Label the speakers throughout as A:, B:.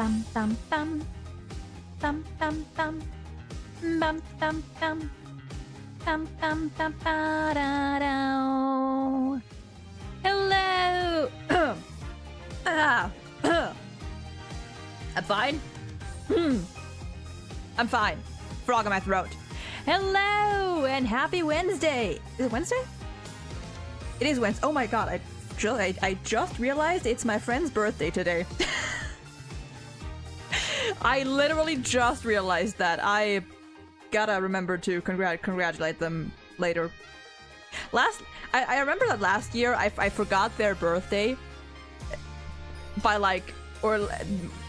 A: Bum bum bum. Bum bum bum. Bum bum bum. Bum bum bum ba da da. Hello. I'm fine. I'm fine. Frog in my throat. Hello and happy Wednesday. Is it Wednesday? It is Wednesday. Oh my god, I just realized it's my friend's birthday today. I literally just realized that. I gotta remember to congratulate them later. I remember that last year I forgot their birthday by like, or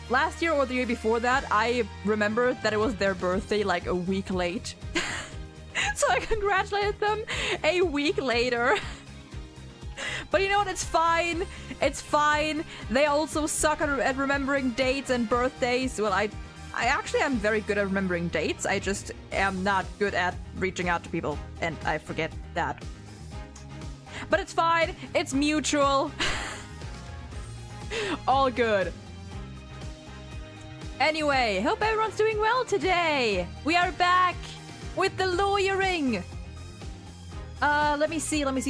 A: last year or the year before that, I remembered that it was their birthday like a week late. So I congratulated them a week later. But you know what? It's fine. It's fine. They also suck at remembering dates and birthdays. Well, I actually am very good at remembering dates. I just am not good at reaching out to people, and I forget that. But it's fine. It's mutual. All good. Anyway, hope everyone's doing well today. We are back with the lawyering. Let me see. Let me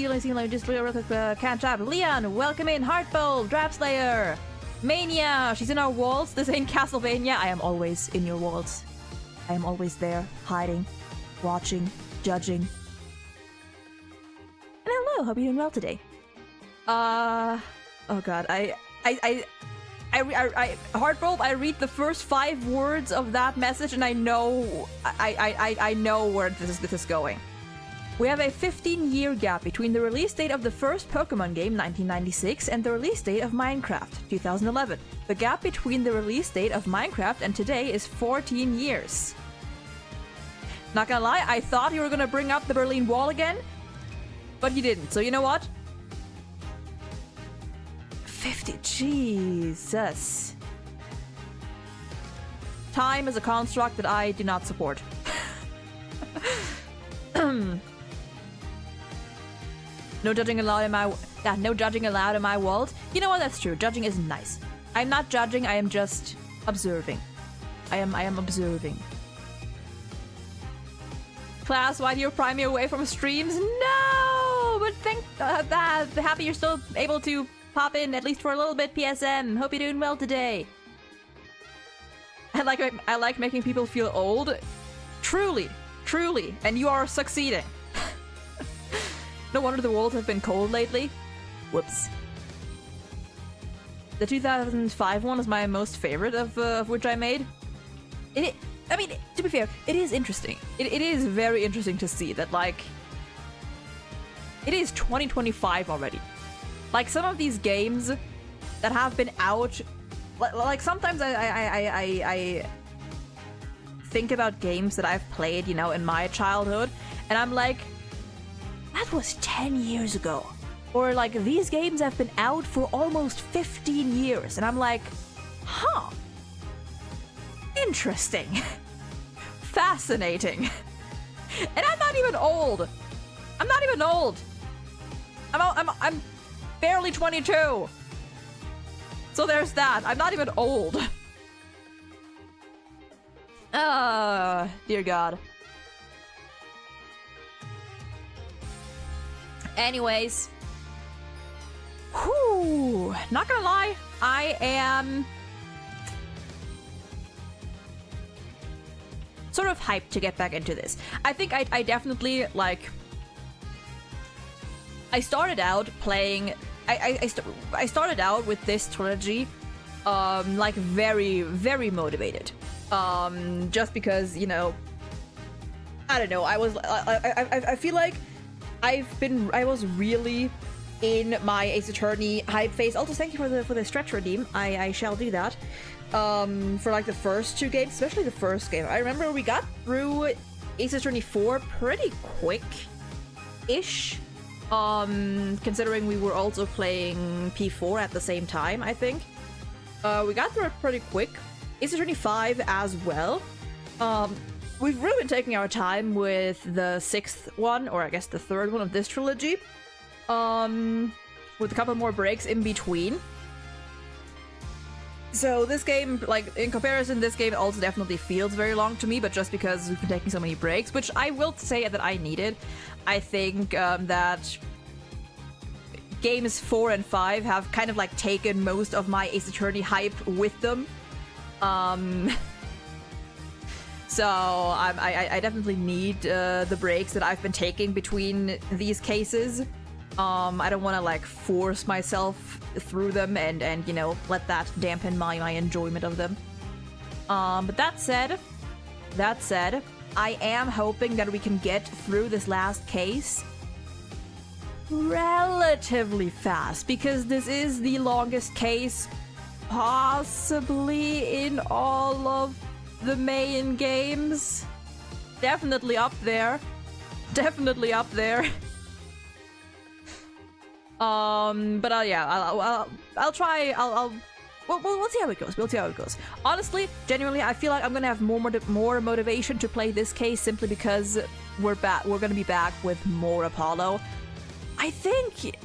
A: just real quick catch up. Leon, welcome in. Heartbolt, Draft Slayer, Mania, she's in our walls. This ain't Castlevania. I am always in your walls. I am always there, hiding, watching, judging. And hello, hope you're doing well today. Oh god, Heartbolt, I read the first 5 words of that message and I know, I know where this is going. We have a 15-year gap between the release date of the first Pokemon game, 1996, and the release date of Minecraft, 2011. The gap between the release date of Minecraft and today is 14 years. Not gonna lie, I thought you were gonna bring up the Berlin Wall again, but you didn't, so you know what? 50, Jesus. Time is a construct that I do not support. No judging allowed in my no judging allowed in my world. You know what? That's true. Judging is nice. I'm not judging. I am just observing. I am observing. Class, why do you pry me away from streams? No, but thank that. Happy you're still able to pop in at least for a little bit. PSM. Hope you're doing well today. I like making people feel old. Truly, and you are succeeding. No wonder the worlds have been cold lately. Whoops. The 2005 one is my most favorite of which I made. I mean, to be fair, it is interesting. It is very interesting to see that, like, it is 2025 already. Like, some of these games that have been out, like sometimes I think about games that I've played, you know, in my childhood, and I'm like, that was 10 years ago. Or like, these games have been out for almost 15 years. And I'm like, huh. Interesting. Fascinating. And I'm not even old. I'm not even old. I'm barely 22. So there's that. I'm not even old. Dear God. Anyways. Whew. Not gonna lie, I am sort of hyped to get back into this. I think I definitely, like, I started out playing, I started out with this trilogy, like, very, very motivated. Just because, you know, I don't know, I feel like I was really in my Ace Attorney hype phase. Also, thank you for the stretch redeem. I shall do that. For like the first 2 games, especially the first game. I remember we got through Ace Attorney 4 pretty quick-ish. Considering we were also playing P4 at the same time, I think. We got through it pretty quick. Ace Attorney 5 as well. We've really been taking our time with the 6th one, or I guess the 3rd one of this trilogy. With a couple more breaks in between. So this game, like, in comparison, this game also definitely feels very long to me, but just because we've been taking so many breaks, which I will say that I needed. I think that games 4 and 5 have kind of, like, taken most of my Ace Attorney hype with them. So I definitely need the breaks that I've been taking between these cases. I don't want to, like, force myself through them and you know, let that dampen my enjoyment of them. But that said, I am hoping that we can get through this last case relatively fast, because this is the longest case possibly in all of the main games. Definitely up there. Definitely up there. But yeah, I'll try. We'll see how it goes. We'll see how it goes. Honestly, genuinely, I feel like I'm gonna have more motivation to play this case simply because we're back. We're gonna be back with more Apollo. I think.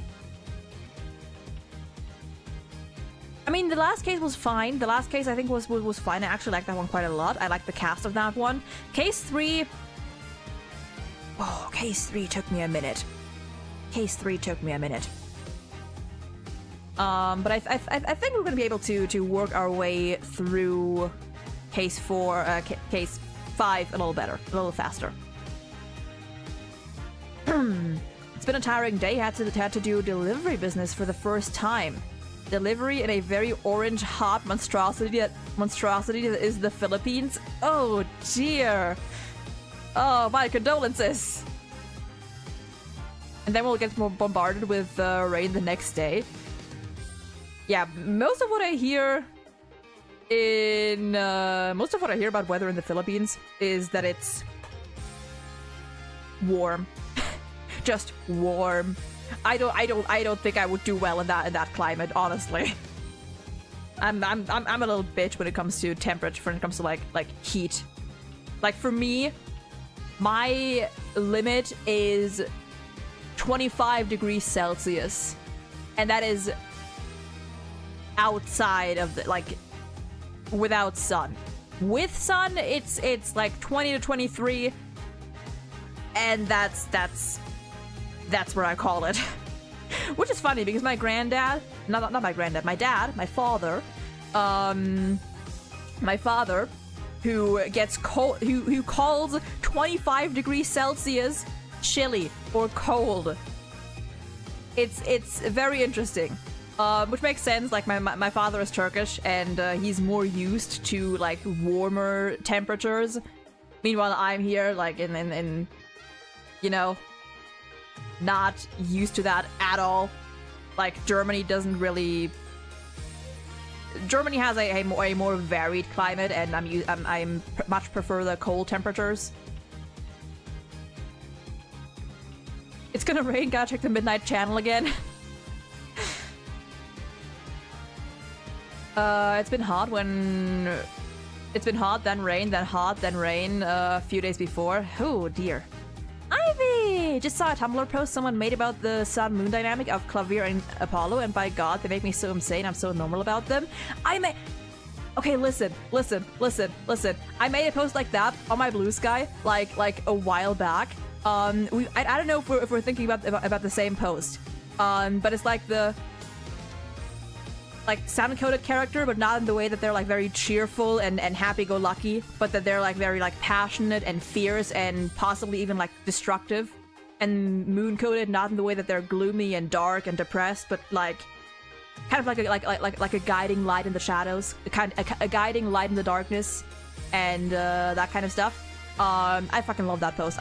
A: I mean, the last case was fine. The last case I think was fine. I actually liked that one quite a lot. I liked the cast of that one. Case 3. Oh, case 3 took me a minute. Case 3 took me a minute. But I think we're gonna be able to work our way through case 4, case 5 a little better, a little faster. It's been a tiring day. Had to do delivery business for the first time. Delivery in a very orange hot monstrosity that is the Philippines. Oh dear. Oh, my condolences. And then we'll get more bombarded with rain the next day. Yeah, most of what I hear about weather in the Philippines is that it's warm. Just warm. I don't think I would do well in that climate, honestly. I'm a little bitch when it comes to temperature, when it comes to like heat. Like for me, my limit is 25 degrees Celsius, and that is outside of the, like, without sun. With sun, it's like 20 to 23, and that's where I call it. Which is funny because my granddad, not my granddad, my dad, my father, who gets cold, who calls 25 degrees Celsius chilly or cold. It's very interesting. Which makes sense. Like my father is Turkish and he's more used to like warmer temperatures. Meanwhile, I'm here like in you know, not used to that at all. Like Germany doesn't really. Germany has a more varied climate, and I'm much prefer the cold temperatures. It's gonna rain. Gotta check the midnight channel again. It's been hot when. It's been hot, then rain, then hot, then rain. A few days before. Oh dear. Ivy! Just saw a Tumblr post someone made about the sun-moon dynamic of Clavier and Apollo, and by God, they make me so insane. I'm so normal about them. Okay, listen. I made a post like that on my Blue Sky, like a while back. I don't know if we're thinking about the same post. But it's like the sound-coded character, but not in the way that they're like very cheerful and happy-go-lucky, but that they're like very like passionate and fierce and possibly even like destructive. And moon-coded, not in the way that they're gloomy and dark and depressed, but like kind of like a guiding light in the shadows, a guiding light in the darkness, and that kind of stuff. I fucking love that post.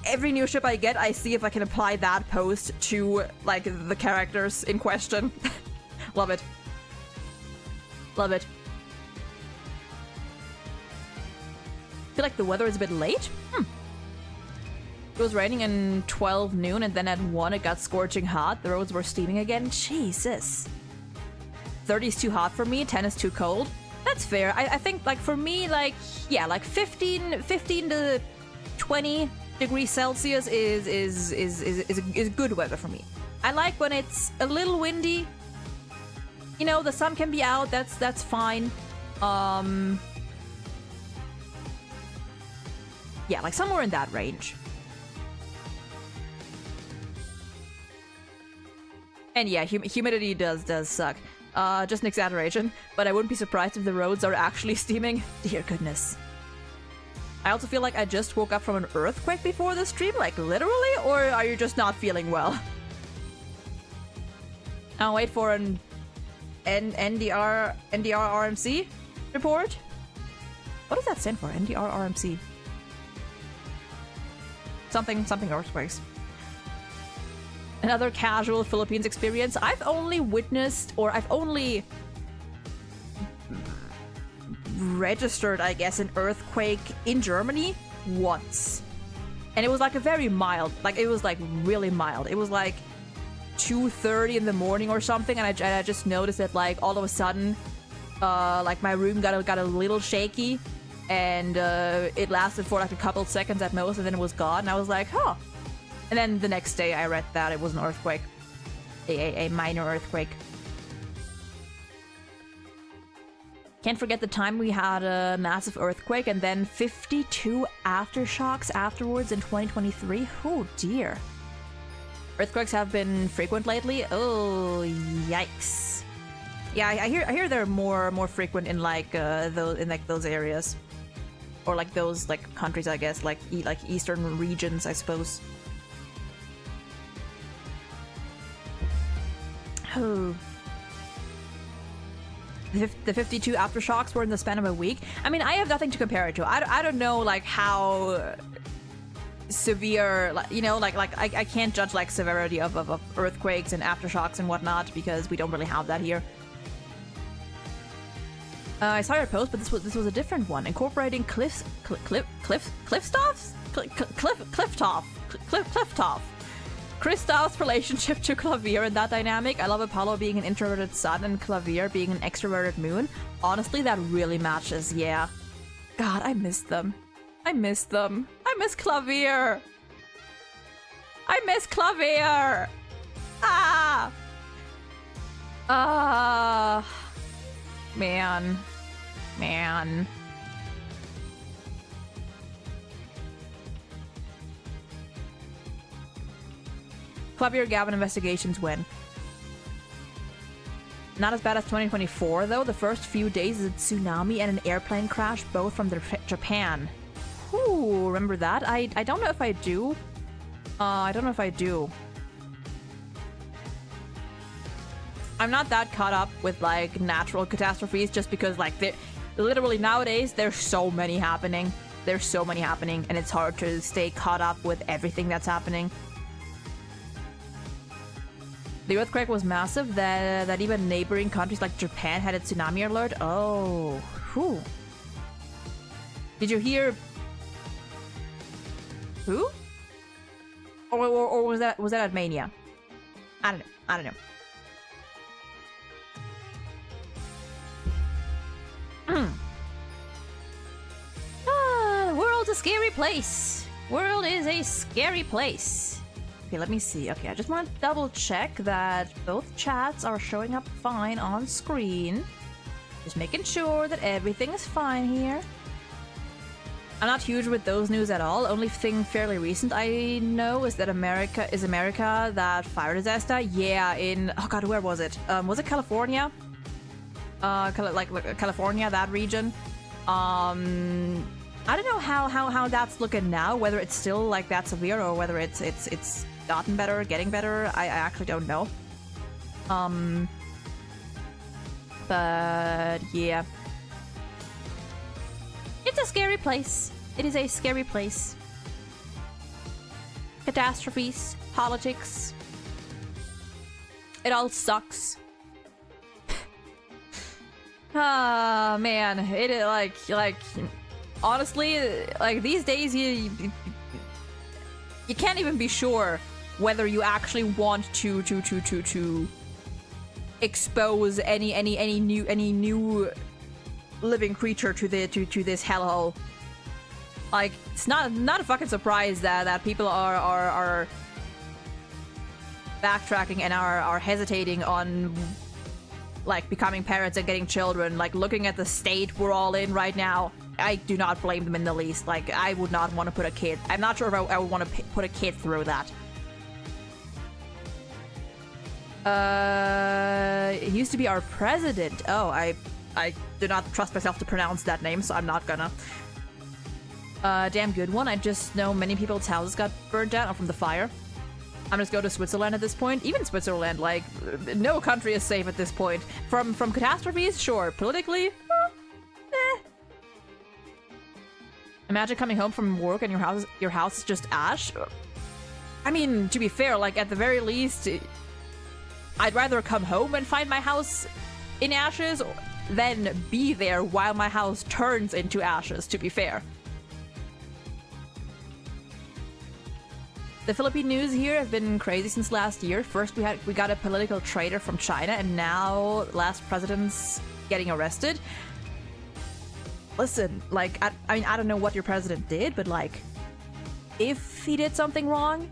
A: Every new ship I get, I see if I can apply that post to like the characters in question. Love it. Love it. I feel like the weather is a bit late. It was raining in 12 noon, and then at 1 it got scorching hot. The roads were steaming again. Jesus. 30 is too hot for me. 10 is too cold. That's fair. I think, like, for me, like, yeah, like 15 to 20 degrees Celsius is good weather for me. I like when it's a little windy, you know, the sun can be out. That's fine. Yeah, like somewhere in that range. And yeah, humidity does suck. Just an exaggeration, but I wouldn't be surprised if the roads are actually steaming. Dear goodness. I also feel like I just woke up from an earthquake before the stream, like literally, or are you just not feeling well? I'll wait for an NDR RMC report. What does that stand for? NDR RMC. Something earthquakes. Another casual Philippines experience. I've only witnessed, or I've only registered, I guess, an earthquake in Germany once. And it was like a very mild, like it was like really mild. It was like 2:30 in the morning or something, and I just noticed that like all of a sudden, like my room got a little shaky, and it lasted for like a couple seconds at most, and then it was gone. And I was like, huh. And then the next day I read that it was an earthquake. A minor earthquake. Can't forget the time we had a massive earthquake and then 52 aftershocks afterwards in 2023. Oh dear. Earthquakes have been frequent lately. Oh, yikes. Yeah, I hear they're more frequent in like those areas. Or like those like countries, I guess, like eastern regions, I suppose. Oh. The 52 aftershocks were in the span of a week. I mean, I have nothing to compare it to. I don't know, like, how severe, like, you know, like I can't judge, like, severity of earthquakes and aftershocks and whatnot, because we don't really have that here. I saw your post, but this was a different one, incorporating cliff top. Kristoff's relationship to Clavier and that dynamic. I love Apollo being an introverted sun and Clavier being an extroverted moon. Honestly, that really matches, yeah. God, I miss them. I miss them. I miss Clavier. I miss Clavier. Ah! Man. Man. Clavier Gavin investigations win. Not as bad as 2024, though. The first few days is a tsunami and an airplane crash, both from Japan. Ooh, remember that? I don't know if I do. I don't know if I do. I'm not that caught up with, like, natural catastrophes, just because, like, literally nowadays, there's so many happening. There's so many happening, and it's hard to stay caught up with everything that's happening. The earthquake was massive that even neighboring countries like Japan had a tsunami alert. Oh, whew. Did you hear? Who? Or was that Armenia? I don't know. I don't know. The world's a scary place. World is a scary place. Okay, let me see. Okay, I just want to double check that both chats are showing up fine on screen. Just making sure that everything is fine here. I'm not huge with those news at all. Only thing fairly recent I know is that America that fire disaster. Yeah, in, oh god, where was it? Was it California? Like California, that region. I don't know how that's looking now. Whether it's still like that severe or whether it's gotten better, getting better. I actually don't know. But yeah. It's a scary place. It is a scary place. Catastrophes, politics. It all sucks. Ah, man. It is like honestly, like these days you can't even be sure whether you actually want to expose any new living creature to this hellhole. Like, it's not a fucking surprise that people are backtracking and are hesitating on like becoming parents and getting children, like looking at the state we're all in right now, I do not blame them in the least. Like, I would not want to put a kid. I'm not sure if I would want to put a kid through that. He used to be our president. Oh, I do not trust myself to pronounce that name, so I'm not gonna. Damn good one. I just know many people's houses got burned down from the fire. I'm just going to Switzerland at this point. Even Switzerland, like, no country is safe at this point. From catastrophes, sure. Politically, eh. Imagine coming home from work and your house is just ash. I mean, to be fair, like, at the very least, I'd rather come home and find my house in ashes than be there while my house turns into ashes, to be fair. The Philippine news here have been crazy since last year. First, we got a political traitor from China, and now last president's getting arrested. Listen, like, I mean, I don't know what your president did, but like, if he did something wrong,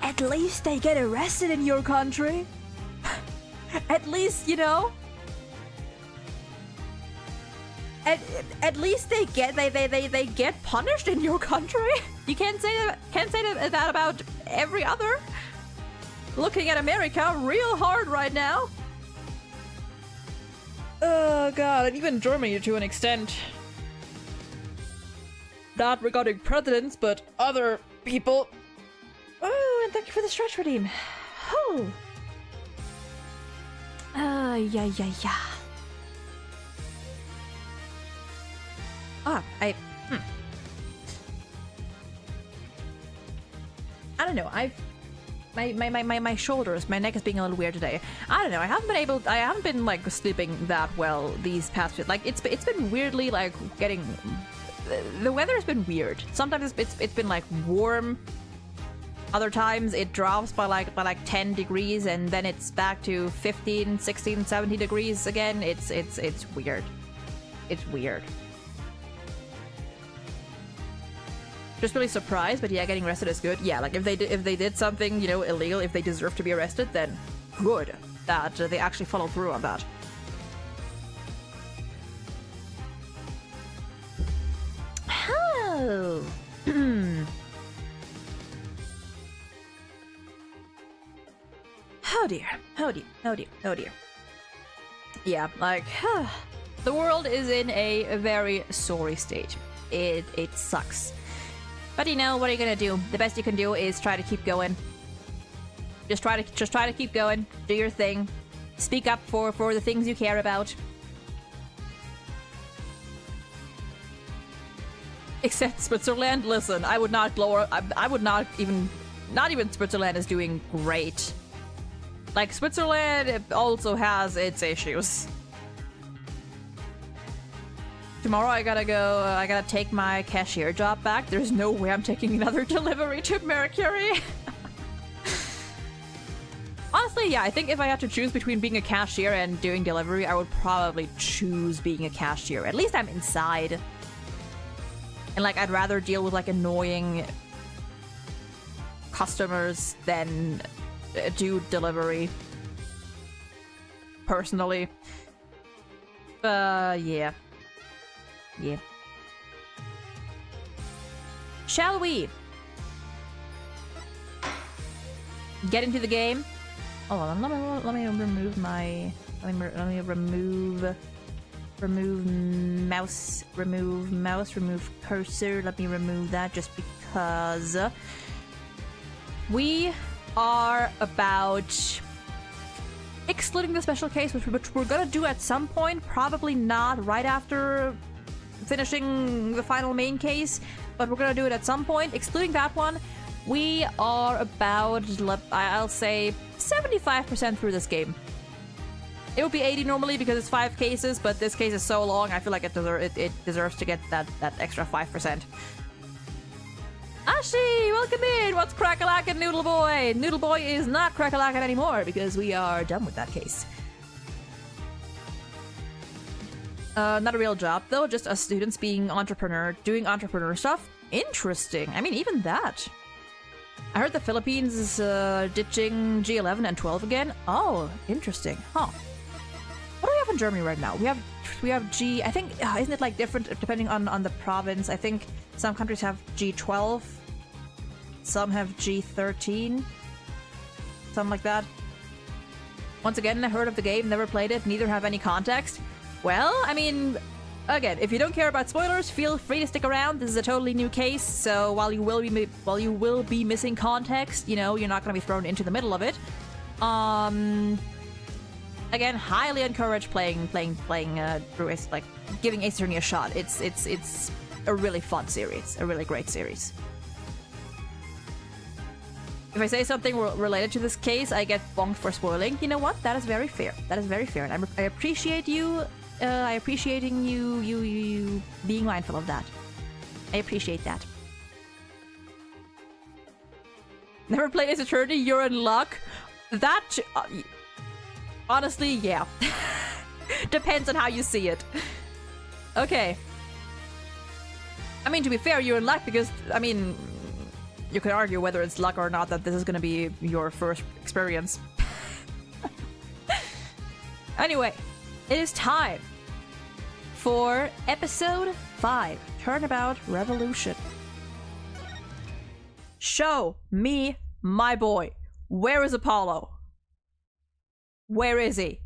A: at least they get arrested in your country. At least, you know. At least they get punished in your country. You can't say that about every other. Looking at America real hard right now. Oh god, and even Germany to an extent. Not regarding presidents, but other people. Oh, and thank you for the stretch redeem. Oh. Yeah. Ah, I don't know. My shoulders, my neck is being a little weird today. I don't know. I haven't been like sleeping that well these past. Like it's been weirdly like getting. The weather's been weird. Sometimes it's been like warm. Other times it drops by like 10 degrees and then it's back to 15, 16, 17 degrees again. It's weird. It's weird. Just really surprised, but yeah, getting arrested is good. Yeah, like if they did something, you know, illegal, if they deserve to be arrested, then good that they actually follow through on that. Oh. Oh dear. Oh dear. Oh dear. Oh dear. Yeah, like the world is in a very sorry state. It sucks. But you know, what are you gonna do? The best you can do is try to keep going. Just try to keep going. Do your thing. Speak up for the things you care about. Except Switzerland. Listen, I would not even. Not even Switzerland is doing great. Like, Switzerland also has its issues. Tomorrow I gotta take my cashier job back. There's no way I'm taking another delivery to Mercury. Honestly, yeah, I think if I had to choose between being a cashier and doing delivery, I would probably choose being a cashier. At least I'm inside. And like, I'd rather deal with like annoying customers than do delivery. Personally. Yeah. Yeah. Shall we get into the game? Hold on, let me remove my let me remove mouse, remove cursor. Let me remove that just because we are about excluding the special case, which we're gonna do at some point, probably not right after finishing the final main case, but we're gonna do it at some point. Excluding that one, we are about, I'll say, 75% through this game. It would be 80 normally because it's 5 cases, but this case is so long, I feel like it deserves to get that extra 5%. Ashi, welcome in! What's crack-a-lackin', Noodle Boy? Noodle Boy is not crack-a-lackin' anymore because we are done with that case. Not a real job though, just us students being doing entrepreneur stuff. Interesting. I mean, even that. I heard the Philippines is ditching G11 and 12 again. Oh, interesting. Huh. have in Germany right now? We have G. I think isn't it like different depending on the province? I think some countries have G12, some have G13, something like that. Once again, I heard of the game, never played it, neither have any context. Well, I mean, again, if you don't care about spoilers, feel free to stick around. This is a totally new case, so while you will be missing context, you know, you're not going to be thrown into the middle of it. Again, highly encourage playing through Ace, like giving Ace Attorney a shot. It's a really fun series, a really great series. If I say something related to this case, I get bonked for spoiling. You know what? That is very fair. That is very fair, and I appreciate you. I appreciating you being mindful of that. I appreciate that. Never played Ace Attorney. You're in luck. That honestly, yeah. Depends on how you see it. Okay. I mean, to be fair, you're in luck because I mean. You could argue whether it's luck or not that this is going to be your first experience. Anyway, it is time for episode 5, Turnabout Revolution. Show me my boy. Where is Apollo? Where is he?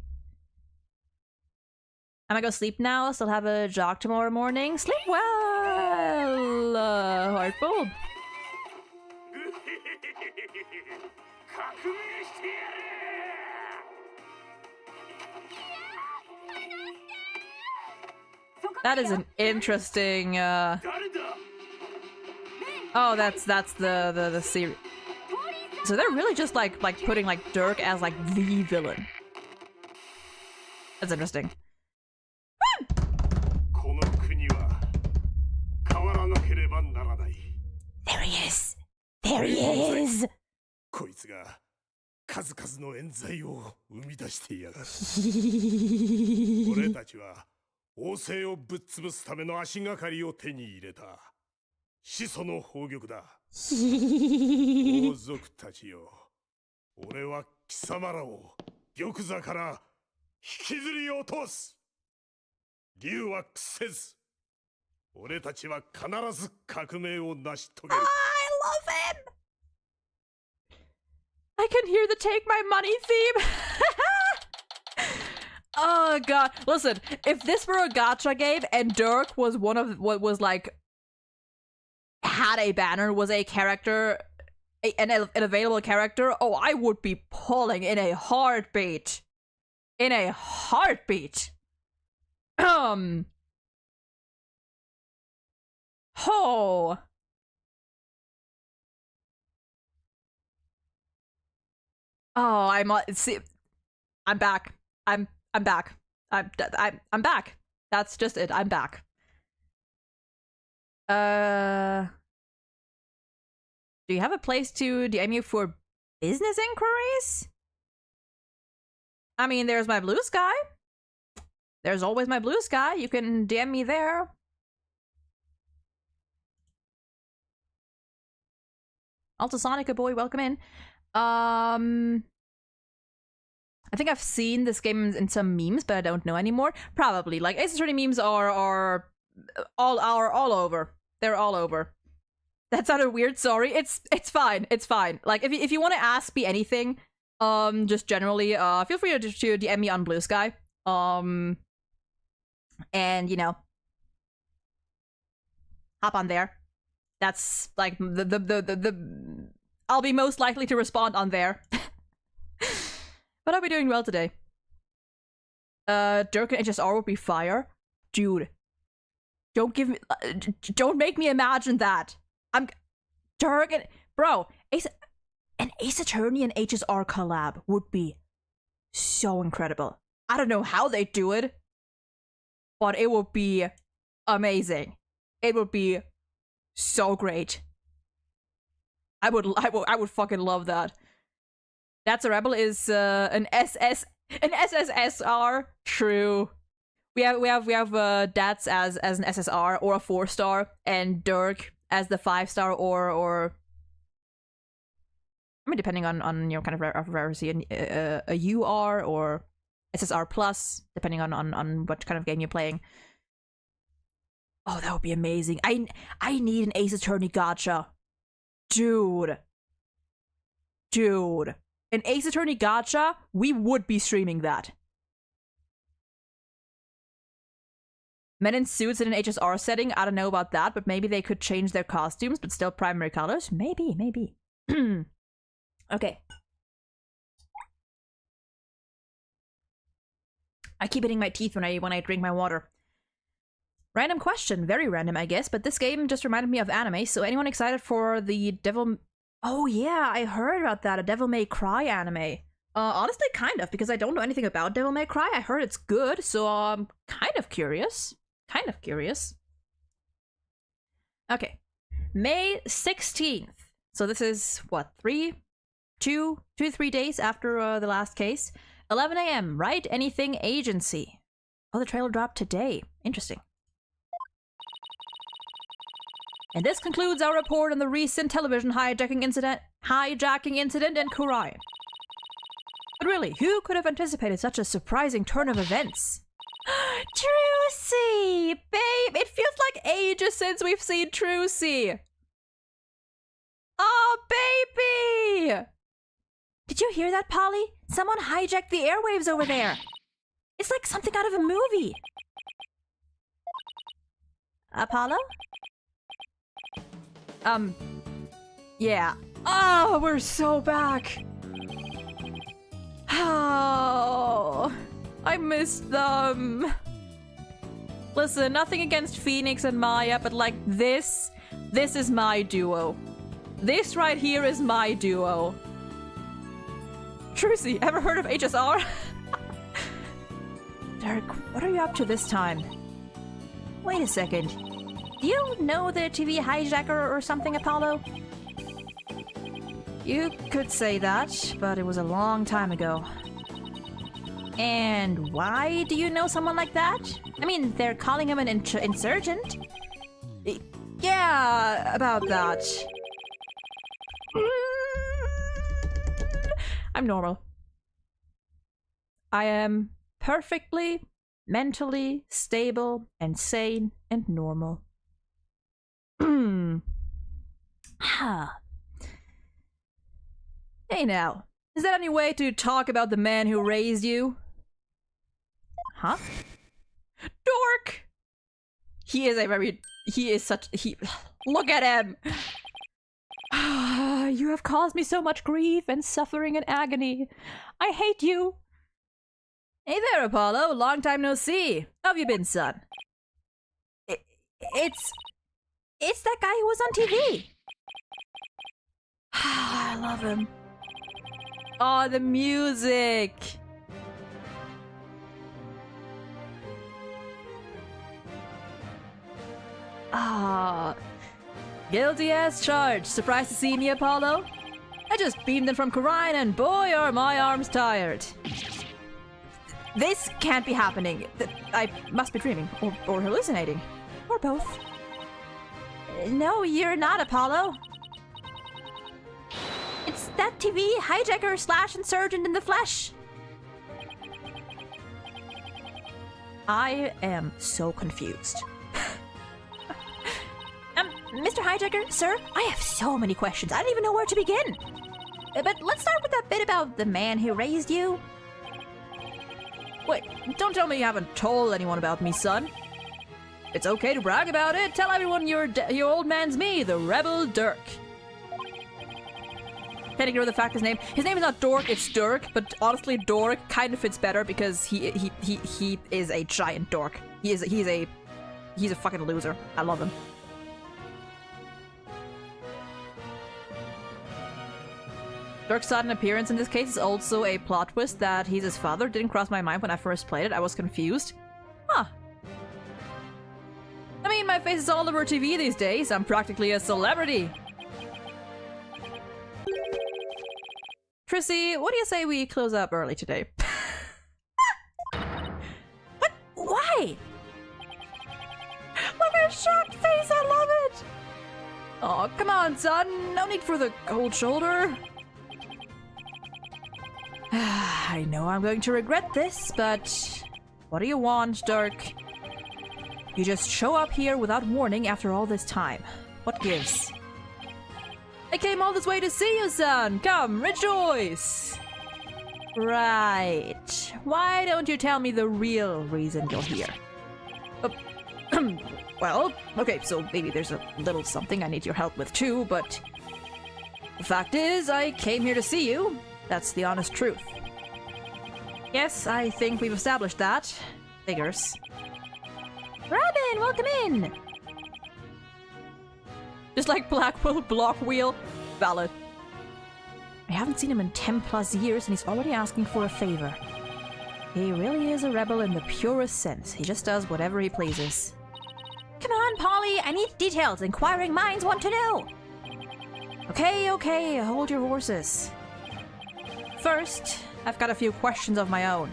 A: I'm gonna go sleep now. Still have a jog tomorrow morning. Sleep well, Heartbulb. That is an interesting, Oh, that's the series. So they're really just like putting like Dirk as like the villain. That's interesting. There he is. There he is.
B: こいつが数々の冤罪を生み出していやがる。俺たちは王政をぶっ潰すための足がかりを手に入れた。始祖の宝玉だ。王族たちよ。俺は貴様らを玉座から引きずり落とす。竜は屈せず。俺たちは必ず革命を成し遂げる。
A: I love him. I can hear the take my money theme. Oh god. Listen, if this were a gacha game and Dirk was one of what was like had a banner, was a character, an available character, oh, I would be pulling in a heartbeat. In a heartbeat. Oh. Oh, see, I'm back. I'm back. I'm back. That's just it. I'm back. Do you have a place to DM you for business inquiries? I mean, there's my blue sky. There's always my blue sky. You can DM me there. Altasonica boy, welcome in. I think I've seen this game in some memes, but I don't know anymore. Probably. Like, Ace Attorney memes are all over. They're all over. That sounded weird, sorry. It's fine. It's fine. Like, if you want to ask me anything, just generally, feel free to DM me on Blue Sky. And, you know, hop on there. That's, like, I'll be most likely to respond on there. But I'll be doing well today. Dirk and HSR will be fire. Dude. Don't make me imagine that. Dirk and... Bro, an Ace Attorney and HSR collab would be so incredible. I don't know how they do it, but it would be amazing. It would be so great. I would fucking love that. That's a Rebel is an SSSR. True. We have Dats as an SSR or a 4-star, and Dirk as the 5-star or I mean, depending on your kind of rarity, and a UR or SSR Plus, depending on what kind of game you're playing. Oh, that would be amazing. I need an Ace Attorney gacha. Dude. An Ace Attorney gacha, we would be streaming that. Men in suits in an HSR setting, I don't know about that, but maybe they could change their costumes, but still primary colors? Maybe. Okay. I keep hitting my teeth when I drink my water. Random question, very random, I guess, but this game just reminded me of anime, so anyone excited for the Devil... Oh yeah, I heard about that, a Devil May Cry anime. Honestly, kind of, because I don't know anything about Devil May Cry. I heard it's good, so I'm kind of curious. Okay. May 16th. So this is, what, 3 days after the last case. 11 a.m., Right Anything Agency. Oh, the trailer dropped today. Interesting. And this concludes our report on the recent television hijacking incident in Kurai. But really, who could have anticipated such a surprising turn of events? Trucy! Babe, it feels like ages since we've seen Trucy! Oh, baby! Did you hear that, Polly? Someone hijacked the airwaves over there. It's like something out of a movie. Apollo? Yeah. Oh, we're so back! Oh, I missed them. Listen, nothing against Phoenix and Maya, but like this is my duo. This right here is my duo. Trucy, ever heard of HSR? Derek, what are you up to this time? Wait a second. Do you know the TV hijacker or something, Apollo? You could say that, but it was a long time ago. And why do you know someone like that? I mean, they're calling him an insurgent. Yeah, about that. I'm normal. I am perfectly, mentally stable and sane and normal. Hey now, is there any way to talk about the man who raised you? Huh? Dork! Look at him! You have caused me so much grief and suffering and agony. I hate you. Hey there, Apollo. Long time no see. How have you been, son? It's that guy who was on TV. I love him. Oh, the music. Ah. Guilty as charged. Surprised to see me, Apollo? I just beamed in from Karine and boy are my arms tired. This can't be happening. I must be dreaming. Or hallucinating. Or both. No, you're not, Apollo. It's that TV hijacker / insurgent in the flesh. I am so confused. Mr. Hijacker, sir, I have so many questions. I don't even know where to begin. But let's start with that bit about the man who raised you. Wait, don't tell me you haven't told anyone about me, son. It's okay to brag about it. Tell everyone your old man's me, the Rebel Dirk. Can't ignore the fact his name is not Dork, it's Dirk, but honestly Dork kind of fits better because he is a giant dork. He's a fucking loser. I love him. Dirk's sudden appearance in this case is also a plot twist that he's his father. Didn't cross my mind when I first played it. I was confused. Huh. I mean, my face is all over TV these days. I'm practically a celebrity. Trissy, what do you say we close up early today? What? Why? Look at his shocked face, I love it! Oh, come on, son. No need for the cold shoulder. I know I'm going to regret this, but what do you want, Dirk? You just show up here without warning after all this time. What gives? I came all this way to see you, son! Come, rejoice! Right. Why don't you tell me the real reason you're here? Well, okay, so maybe there's a little something I need your help with too, but the fact is, I came here to see you. That's the honest truth. Yes, I think we've established that. Figures. Robin, welcome in! Just like Blackwell Block Wheel. Valid. I haven't seen him in 10 plus years and he's already asking for a favor. He really is a rebel in the purest sense. He just does whatever he pleases. Come on, Polly! I need details. Inquiring minds want to know! Okay, hold your horses. First, I've got a few questions of my own.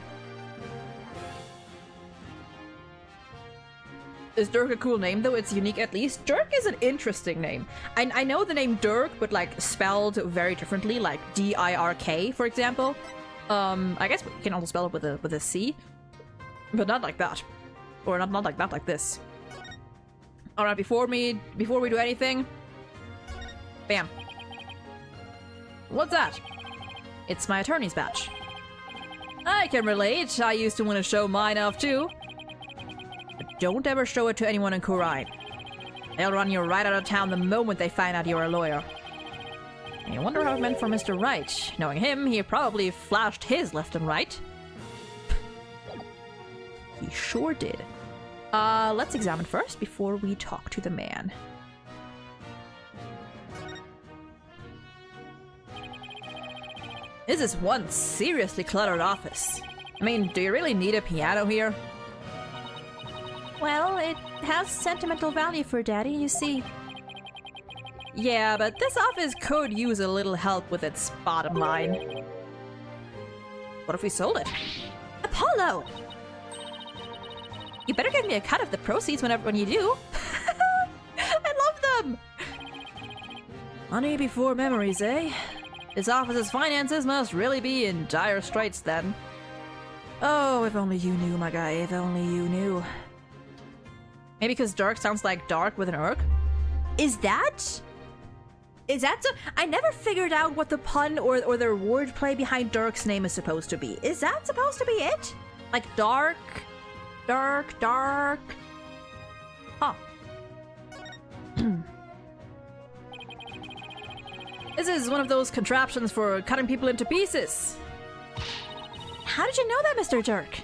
A: Is Dirk a cool name, though? It's unique at least. Dirk is an interesting name. I know the name Dirk, but like spelled very differently, like D-I-R-K, for example. I guess we can also spell it with a C, but not like that, or not like this. All right, before we do anything, bam. What's that? It's my attorney's badge. I can relate. I used to want to show mine off too. But don't ever show it to anyone in Kurai. They'll run you right out of town the moment they find out you're a lawyer. I wonder how it meant for Mr. Wright. Knowing him, he probably flashed his left and right. He sure did. Let's examine first before we talk to the man. This is one seriously cluttered office. I mean, do you really need a piano here? Well, it has sentimental value for Daddy, you see. Yeah, but this office could use a little help with its bottom line. What if we sold it? Apollo! You better give me a cut of the proceeds when you do. I love them! Money before memories, eh? This office's finances must really be in dire straits then. Oh, if only you knew, my guy, if only you knew. Maybe because Dirk sounds like dark with an irk? Is that so? I never figured out what the pun or the wordplay behind Dirk's name is supposed to be. Is that supposed to be it? Like dark? Dark? Huh. This is one of those contraptions for cutting people into pieces. How did you know that, Mr. Dirk?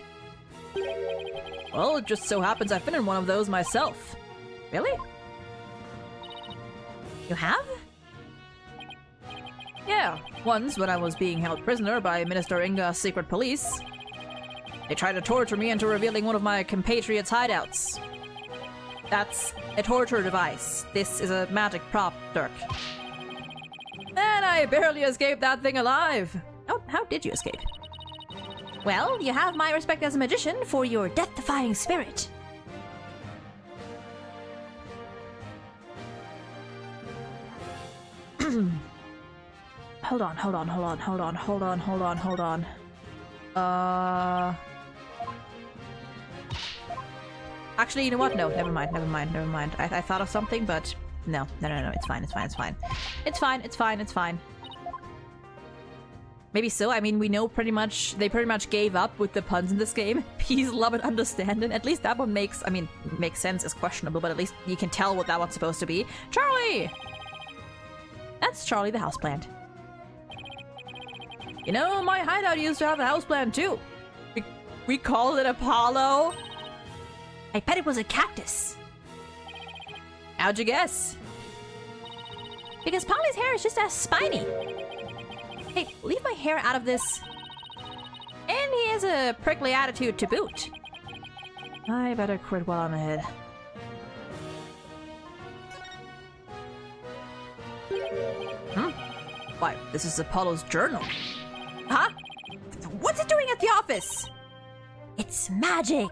A: Well, it just so happens I've been in one of those myself. Really? You have? Yeah, once when I was being held prisoner by Minister Inga's secret police. They tried to torture me into revealing one of my compatriots' hideouts. That's a torture device. This is a magic prop, Dirk. And I barely escaped that thing alive. How did you escape? Well, you have my respect as a magician for your death-defying spirit. Hold on. Actually, you know what? No, never mind. I thought of something, but no, it's fine. It's fine. Maybe so. I mean, we know they pretty much gave up with the puns in this game. Peace, love, and understanding. At least that one makes sense. It's questionable, but at least you can tell what that one's supposed to be. Charlie! That's Charlie the houseplant. You know, my hideout used to have a houseplant too. We called it Apollo. I bet it was a cactus. How'd you guess? Because Polly's hair is just as spiny. Hey, leave my hair out of this. And he has a prickly attitude to boot. I better quit while I'm ahead. Why, this is Apollo's journal. Huh? What's it doing at the office? It's magic.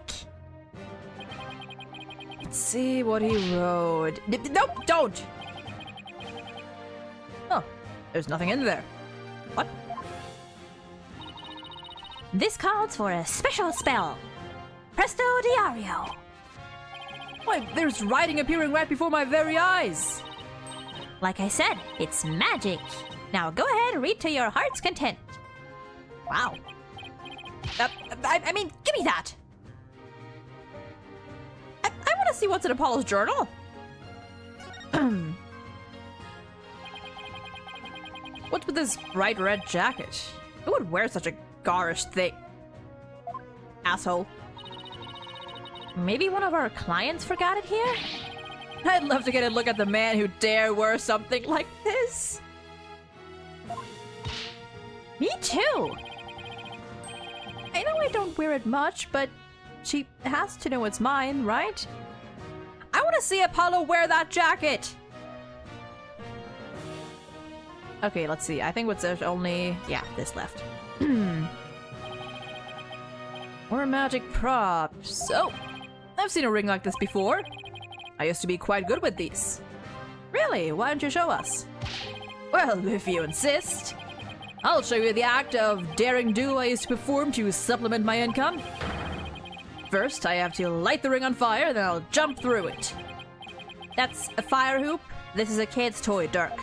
A: Let's see what he wrote. Nope, don't! Oh, there's nothing in there. What?
C: This calls for a special spell. Presto Diario.
A: Why, there's writing appearing right before my very eyes.
C: Like I said, it's magic. Now go ahead and read to your heart's content.
A: Wow. I mean, give me that. I want to see what's in Apollo's journal. What's with this bright red jacket? Who would wear such a garish thing? Asshole.
C: Maybe one of our clients forgot it here?
A: I'd love to get a look at the man who dare wear something like this.
C: Me too!
A: I know I don't wear it much, but she has to know it's mine, right? I want to see Apollo wear that jacket! Okay, let's see. I think what's there's only... yeah, this left. More magic props. Oh, I've seen a ring like this before. I used to be quite good with these. Really? Why don't you show us? Well, if you insist. I'll show you the act of daring do I used to perform to supplement my income. First, I have to light the ring on fire, then I'll jump through it. That's a fire hoop. This is a kid's toy, Dirk.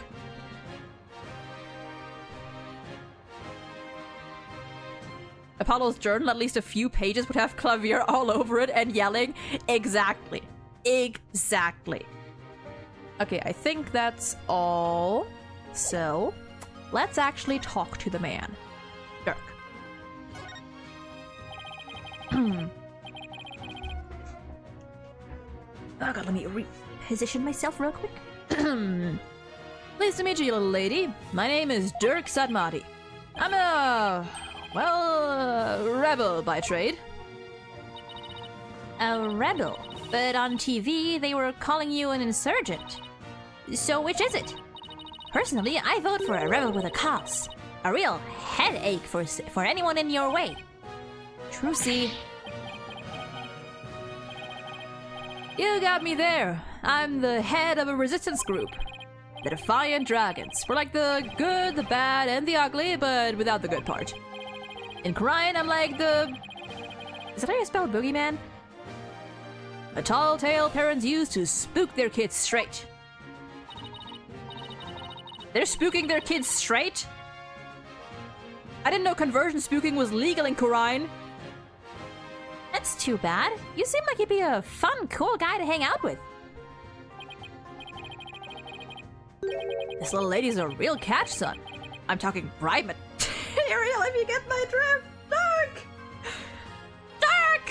A: Apollo's journal, at least a few pages, would have Clavier all over it and yelling, exactly. Exactly. Okay, I think that's all. So, let's actually talk to the man. Dirk.
C: Oh god, let me reposition myself real quick.
A: Pleased to meet you, little lady. My name is Dirk Sadmati. I'm a... well, rebel by trade.
C: A rebel? But on TV, they were calling you an insurgent. So which is it? Personally, I vote for a rebel with a cause. A real headache for anyone in your way.
A: Trucy. You got me there. I'm the head of a resistance group. The Defiant Dragons. We're like the good, the bad, and the ugly, but without the good part. In Korean, I'm like the... is that how you spell boogeyman? A tall tale parents use to spook their kids straight. They're spooking their kids straight? I didn't know conversion spooking was legal in Korean.
C: That's too bad. You seem like you'd be a fun, cool guy to hang out with.
A: This little lady's a real catch, son. I'm talking bright material if you get my drift. Dark! Dark!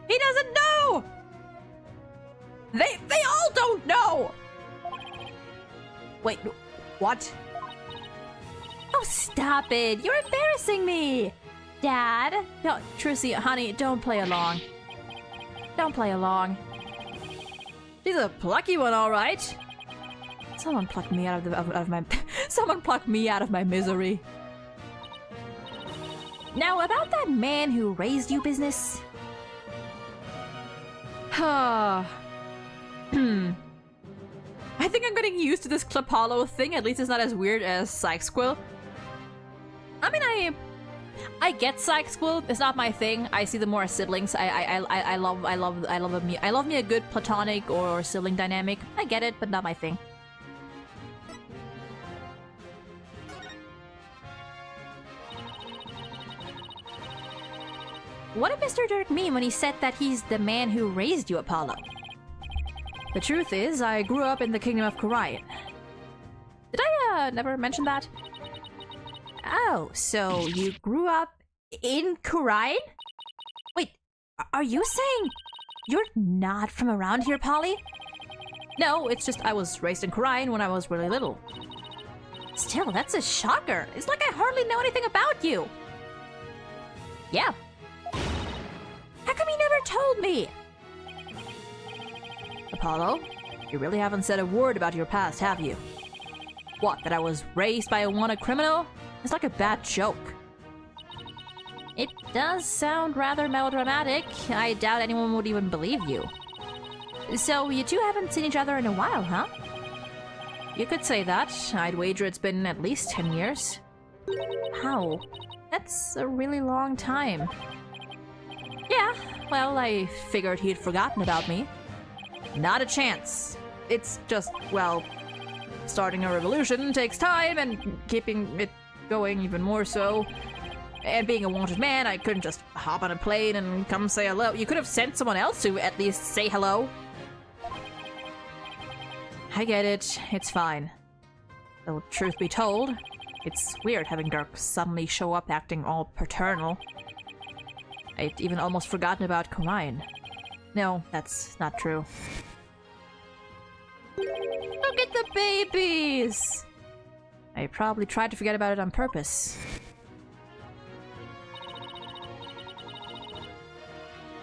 A: He doesn't know! They all don't know! Wait, what?
C: Oh, stop it. You're embarrassing me. Dad?
A: No, Trucy, honey, don't play along. Don't play along. She's a plucky one, all right. Someone plucked me out of my someone plucked me out of my misery.
C: Now, about that man who raised you business.
A: I think I'm getting used to this Clapalo thing. At least it's not as weird as Psych Squill. I mean, I get Psych Squill. It's not my thing. I see them more as siblings. I love me a good platonic or sibling dynamic. I get it, but not my thing.
C: What did Mr. Dirk mean when he said that he's the man who raised you, Apollo?
A: The truth is, I grew up in the Kingdom of Korean. Did I never mention that?
C: Oh, so you grew up in Korean? Wait, are you saying you're not from around here, Polly?
A: No, it's just I was raised in Korean when I was really little.
C: Still, that's a shocker. It's like I hardly know anything about you.
A: Yeah.
C: How come you never told me?
A: Apollo, you really haven't said a word about your past, have you? What, that I was raised by a wanted criminal? It's like a bad joke.
C: It does sound rather melodramatic. I doubt anyone would even believe you. So, you two haven't seen each other in a while, huh?
A: You could say that. I'd wager it's been at least 10 years.
C: Wow, that's a really long time. Yeah, well, I figured he'd forgotten about me. Not a chance. It's just, well, starting a revolution takes time, and keeping it going even more so. And being a wanted man, I couldn't just hop on a plane and come say hello. You could have sent someone else to at least say hello. I get it. It's fine. Though, truth be told, it's weird having Dirk suddenly show up acting all paternal. I'd even almost forgotten about Kurain. No, that's not true. Look at the babies! I probably tried to forget about it on purpose.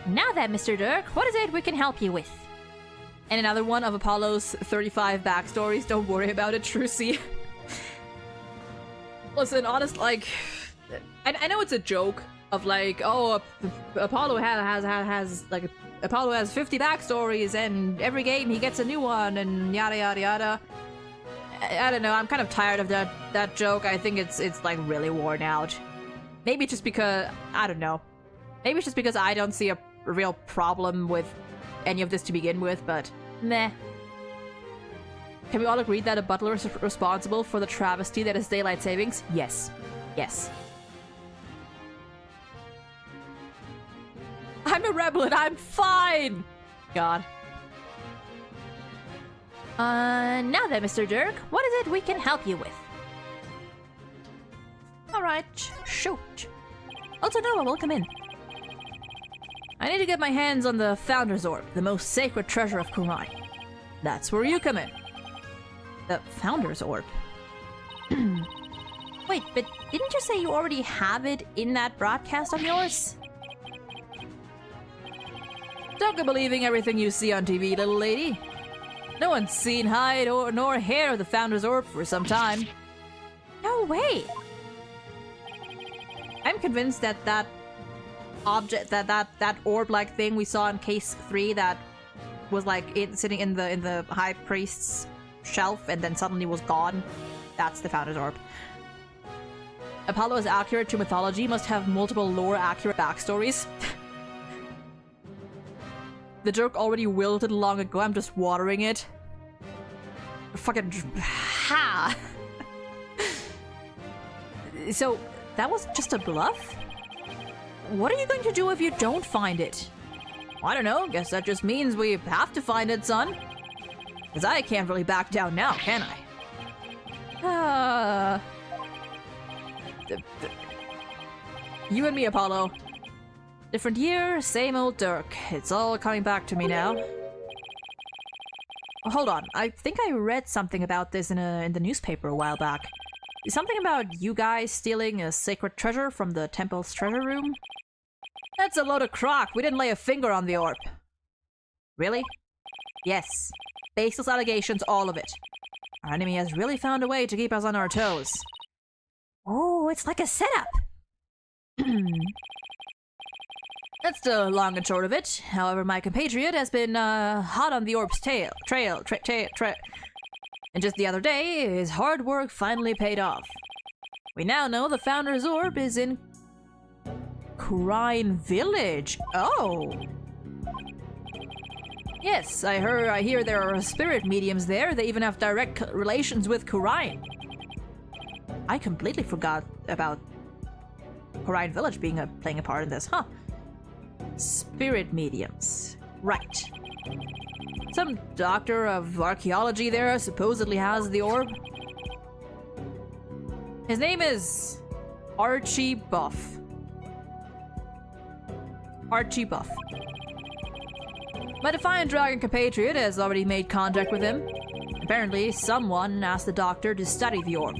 C: Now then, Mr. Dirk, what is it we can help you with? And another one of Apollo's 35 backstories. Don't worry about it, Trucy. Listen, honest, like, I know it's a joke of like, oh, Apollo has like, Apollo has 50 backstories, and every game he gets a new one, and yada yada yada. I don't know. I'm kind of tired of that joke. I think it's like really worn out. Maybe just because I don't know. Maybe it's just because I don't see a real problem with any of this to begin with, but meh. Can we all agree that a butler is responsible for the travesty that is daylight savings? Yes. Yes. I'm a rebel and I'm fine! God. Now then, Mr. Dirk, what is it we can help you with? Alright, shoot. Also, Noah, welcome in. I need to get my hands on the Founder's Orb, the most sacred treasure of Kurain. That's where you come in. The Founder's Orb? Wait, but didn't you say you already have it in that broadcast of yours? Don't go believing everything you see on TV, little lady. No one's seen hide nor hair of the Founder's Orb for some time. No way! I'm convinced that object, that orb-like thing we saw in Case 3 that was like sitting in the High Priest's shelf and then suddenly was gone, that's the Founder's Orb. Apollo is accurate to mythology, must have multiple lore-accurate backstories. The joke already wilted long ago, I'm just watering it. Fucking... ha! So, that was just a bluff? What are you going to do if you don't find it? I don't know, guess that just means we have to find it, son. Because I can't really back down now, can I? You and me, Apollo. Different year, same old Dirk. It's all coming back to me now. Oh, hold on, I think I read something about this in the newspaper a while back. Something about you guys stealing a sacred treasure from the temple's treasure room? That's a load of crock. We didn't lay a finger on the orb. Really? Yes. Baseless allegations, all of it. Our enemy has really found a way to keep us on our toes. Oh, it's like a setup. That's the long and short of it. However, my compatriot has been hot on the orb's trail. And just the other day, his hard work finally paid off. We now know the Founder's Orb is in Kurain Village. Oh. Yes, I hear there are spirit mediums there. They even have direct relations with Kurain. I completely forgot about Kurain Village playing a part in this, huh? Spirit mediums. Right. Some doctor of archaeology there supposedly has the orb. His name is Archie Buff. Archie Buff. My defiant dragon compatriot has already made contact with him. Apparently, someone asked the doctor to study the orb.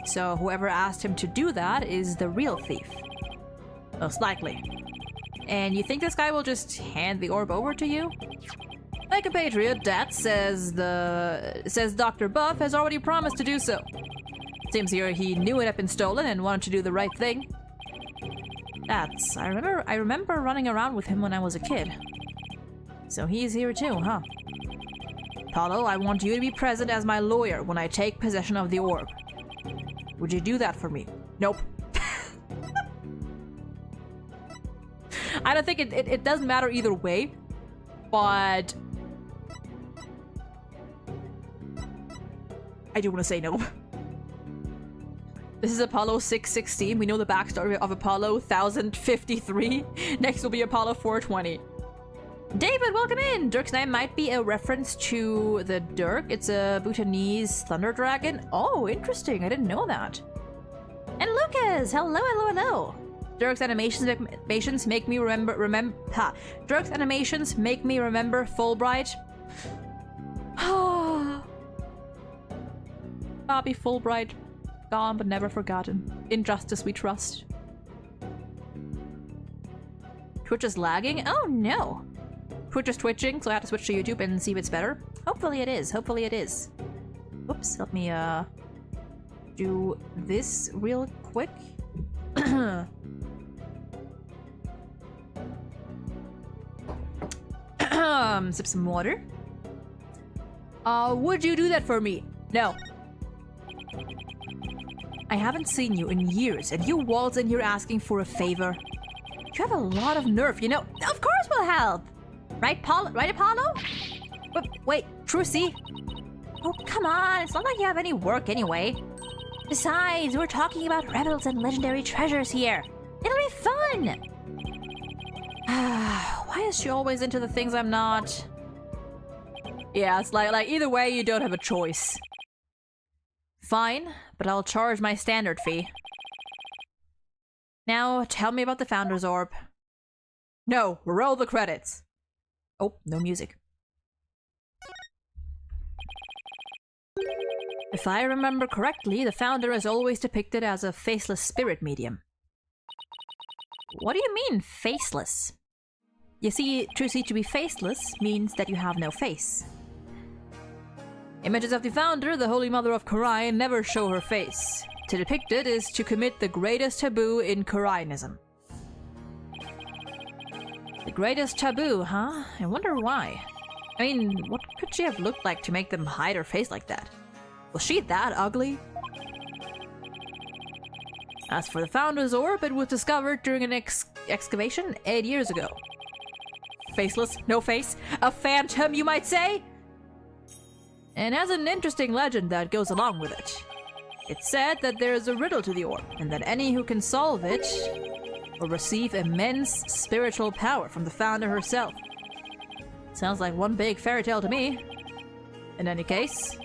C: So whoever asked him to do that is the real thief. Most likely. And you think this guy will just hand the orb over to you? My compatriot, Dat, says Dr. Buff has already promised to do so. Seems here he knew it had been stolen and wanted to do the right thing. That's... I remember running around with him when I was a kid. So he's here too, huh? Apollo, I want you to be present as my lawyer when I take possession of the orb.
A: Would you do that for me? Nope. I don't think it doesn't matter either way, but I do want to say no. This is Apollo 616. We know the backstory of Apollo 1053. Next will be Apollo 420. David, welcome in! Dirk's name might be a reference to the Dirk. It's a Bhutanese thunder dragon. Oh, interesting. I didn't know that. And Lucas! Hello, hello, hello! Dirk's animations make me remember Dirk's animations make me remember Fulbright. Bobby Fulbright. Gone but never forgotten. In justice we trust. Twitch is lagging? Oh no! Twitch is twitching, so I have to switch to YouTube and see if it's better. Hopefully it is. Hopefully it is. Oops, let me do this real quick. Sip some water. Would you do that for me? No. I haven't seen you in years, and you waltz in here asking for a favor. You have a lot of nerve, you know. Of course we'll help! Right, Paul? Right, Apollo? But wait, Trucy? Oh, come on. It's not like you have any work anyway. Besides, we're talking about rebels and legendary treasures here. It'll be fun! Why is she always into the things I'm not? Yeah, it's like either way, you don't have a choice. Fine, but I'll charge my standard fee. Now, tell me about the Founder's Orb. No, roll the credits. Oh, no music. If I remember correctly, the Founder is always depicted as a faceless spirit medium. What do you mean, faceless? You see, Trucy, to be faceless means that you have no face. Images of the Founder, the Holy Mother of Khura'in, never show her face. To depict it is to commit the greatest taboo in Khura'inism. The greatest taboo, huh? I wonder why. I mean, what could she have looked like to make them hide her face like that? Was she that ugly? As for the Founder's Orb, it was discovered during an excavation 8 years ago. Faceless, no face, a phantom, you might say? And has an interesting legend that goes along with it. It's said that there is a riddle to the orb, and that any who can solve it will receive immense spiritual power from the Founder herself. Sounds like one big fairy tale to me. In any case,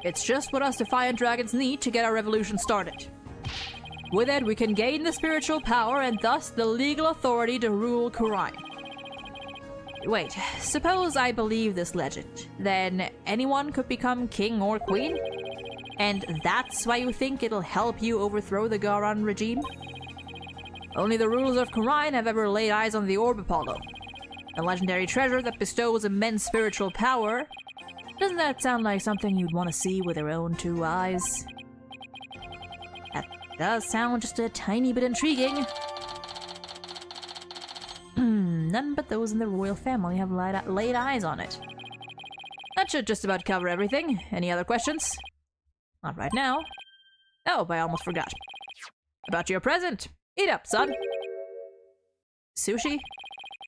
A: it's just what us Defiant Dragons need to get our revolution started. With it, we can gain the spiritual power and thus the legal authority to rule Khura'in. Wait, suppose I believe this legend, then anyone could become king or queen? And that's why you think it'll help you overthrow the Garan regime? Only the rulers of Khura'in have ever laid eyes on the Orb Apollo, a legendary treasure that bestows immense spiritual power. Doesn't that sound like something you'd want to see with your own two eyes? That does sound just a tiny bit intriguing. None but those in the royal family have laid eyes on it. That should just about cover everything. Any other questions? Not right now. Oh, I almost forgot. About your present. Eat up, son. Sushi?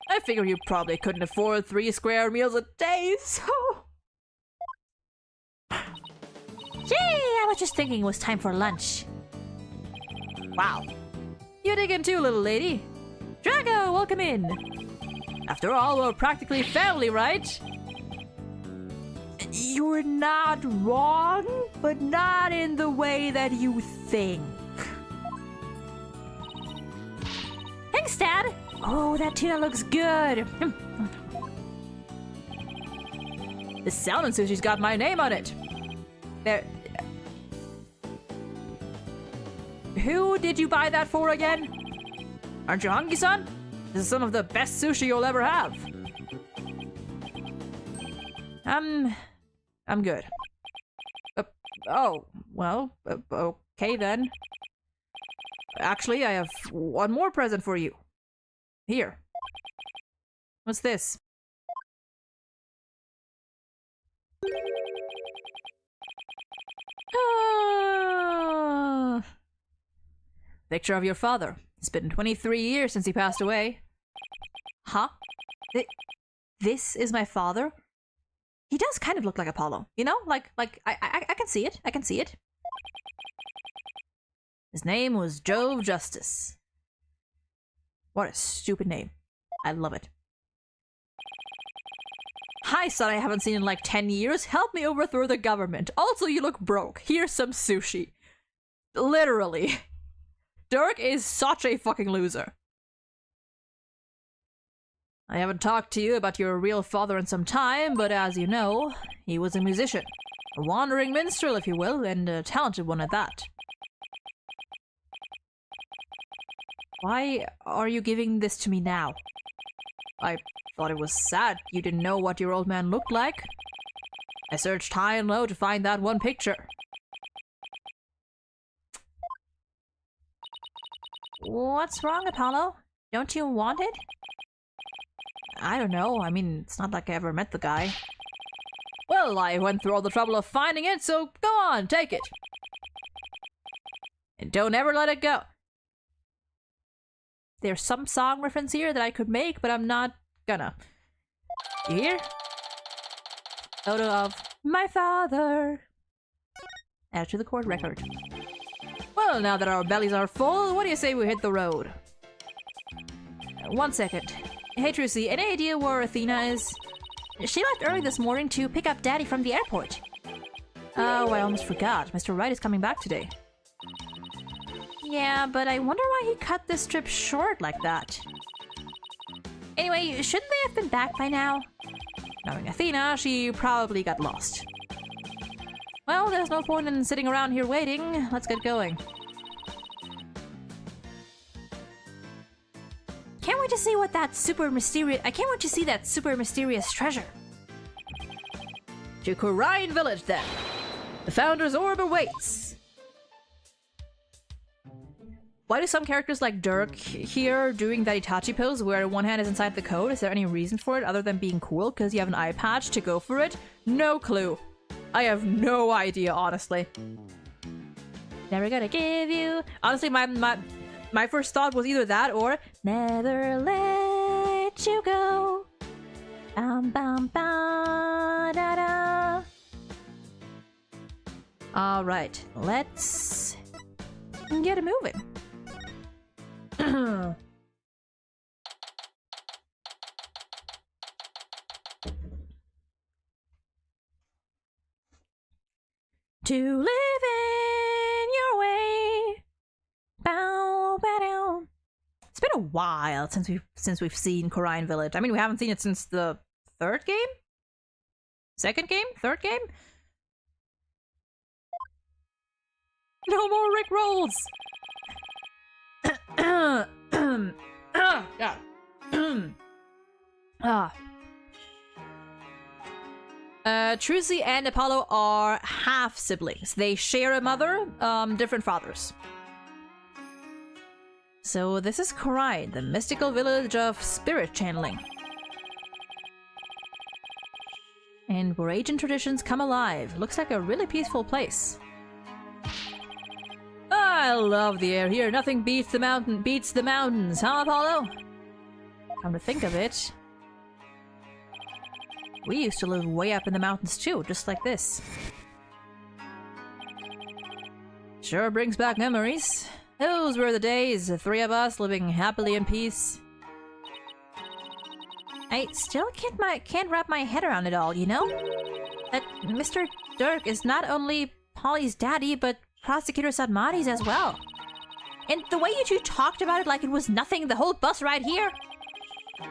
A: I figure you probably couldn't afford 3 square meals a day, so...
C: Gee, I was just thinking it was time for lunch.
A: Wow. You dig in too, little lady. Drago, welcome in. After all, we're practically family, right? You're not wrong, but not in the way that you think.
C: Thanks, Dad. Oh, that tuna looks good.
A: The salmon sushi's got my name on it. There. Who did you buy that for again? Aren't you hungry, son? This is some of the best sushi you'll ever have. I'm good. Oh, well, okay then. Actually, I have one more present for you. Here. What's this? Picture of your father. It's been 23 years since he passed away. Huh? This is my father? He does kind of look like Apollo, you know? Like I can see it. I can see it. His name was Jove Justice. What a stupid name. I love it. Hi, son, I haven't seen in like 10 years. Help me overthrow the government. Also, you look broke. Here's some sushi. Literally. Dirk is such a fucking loser. I haven't talked to you about your real father in some time, but as you know, he was a musician. A wandering minstrel, if you will, and a talented one at that. Why are you giving this to me now? I thought it was sad you didn't know what your old man looked like. I searched high and low to find that one picture.
C: What's wrong, Apollo? Don't you want it?
A: I don't know. I mean, it's not like I ever met the guy. Well, I went through all the trouble of finding it, so go on, take it. And don't ever let it go. There's some song reference here that I could make, but I'm not gonna. You hear? Photo of my father. Add to the court record. Well, now that our bellies are full, what do you say we hit the road? 1 second. Hey, Trucy, any idea where Athena is?
C: She left early this morning to pick up Daddy from the airport.
A: Oh, I almost forgot. Mr. Wright is coming back today.
C: Yeah, but I wonder why he cut this trip short like that. Anyway, shouldn't they have been back by now?
A: Knowing Athena, she probably got lost. Well, there's no point in sitting around here waiting. Let's get going.
C: Can't wait to see what that super mysterious... I can't wait to see that super mysterious treasure.
A: To Korine Village, then. The Founder's Orb awaits. Why do some characters like Dirk here doing that Itachi pose where one hand is inside the code? Is there any reason for it other than being cool because you have an eye patch to go for it? No clue. I have no idea, honestly.
C: Never gonna give you...
A: Honestly, my first thought was either that or
C: never let you go. Bam bam ba da da.
A: Alright, let's get it moving. To live in your way. Bow, bow, down. It's been a while since we've seen Korine Village. I mean, we haven't seen it since the third game? Second game? Third game? No more Rick rolls! God. Trucy and Apollo are half siblings. They share a mother, different fathers. So this is Korine, the mystical village of spirit channeling. And where ancient traditions come alive. Looks like a really peaceful place. I love the air here. Nothing beats the mountains, huh, Apollo? Come to think of it, we used to live way up in the mountains too, just like this. Sure brings back memories. Those were the days, the three of us living happily in peace.
C: I still can't wrap my head around it all, you know? That Mr. Dirk is not only Polly's daddy, but Prosecutor Sadmati's as well. And the way you two talked about it like it was nothing, the whole bus ride here.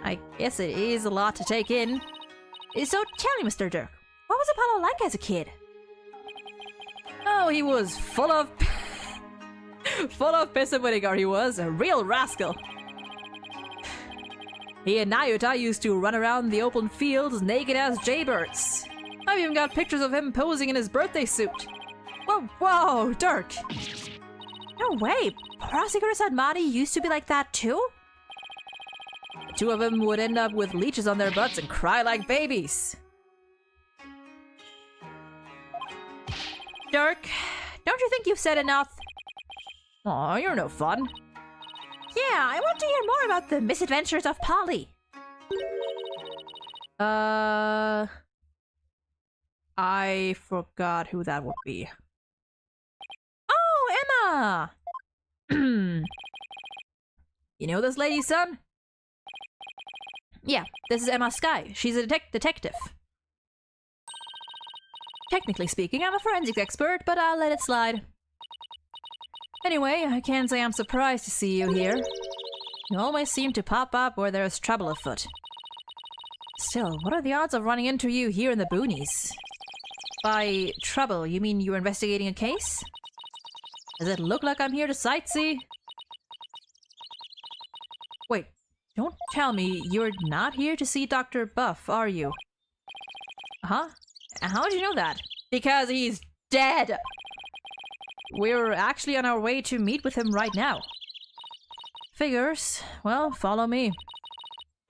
A: I guess it is a lot to take in.
C: So tell me, Mr. Dirk, what was Apollo like as a kid?
A: Oh, he was full of... full of piss and vinegar, he was. A real rascal. He and Nayuta used to run around the open fields naked as jaybirds. I've even got pictures of him posing in his birthday suit. Whoa, Dirk!
C: No way! Prosecutor Sadmati used to be like that too?
A: The two of them would end up with leeches on their butts and cry like babies.
C: Dirk, don't you think you've said enough? Aw, you're no fun. Yeah, I want to hear more about the misadventures of Polly.
A: I forgot who that would be.
C: Oh, Emma!
A: You know this lady, son?
C: Yeah, this is Emma Skye. She's a detective. Technically speaking, I'm a forensics expert, but I'll let it slide. Anyway, I can't say I'm surprised to see you here. You always seem to pop up where there's trouble afoot. Still, what are the odds of running into you here in the boonies? By trouble, you mean you're investigating a case? Does it look like I'm here to sightsee? Wait, don't tell me you're not here to see Dr. Buff, are you? Huh? How'd you know that?
A: Because he's dead!
C: We're actually on our way to meet with him right now. Figures. Well, follow me.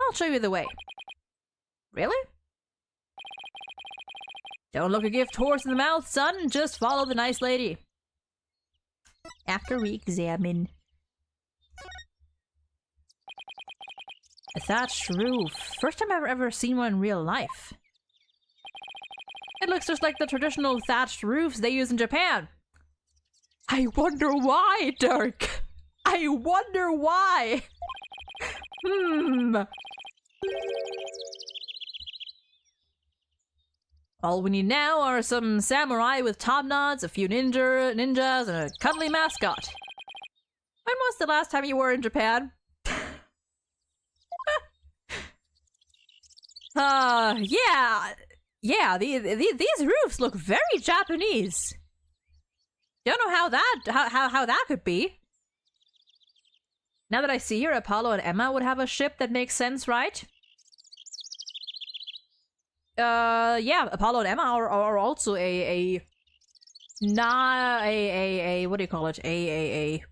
C: I'll show you the way. Really? Don't look a gift horse in the mouth, son. Just follow the nice lady. After re-examine. A thatched roof. First time I've ever seen one in real life. It looks just like the traditional thatched roofs they use in Japan.
A: I wonder why, Dirk! I wonder why!
C: All we need now are some samurai with top knots, a few ninjas, and a cuddly mascot.
A: When was the last time you were in Japan? Yeah, these roofs look very Japanese. Don't know how that could be. Now that I see her, Apollo and Emma would have a ship that makes sense, right? Yeah, Apollo and Emma are also what do you call it? A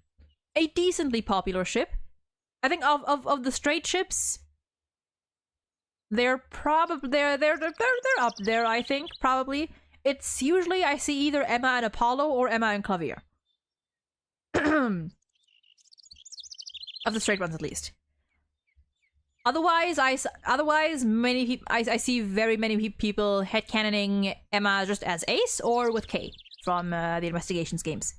A: decently popular ship. I think of the straight ships, they're probably they're up there, I think, probably. It's usually I see either Emma and Apollo or Emma and Clavier. Of the straight ones, at least. Otherwise, I see very many people headcanoning Emma just as Ace or with K from the Investigations games.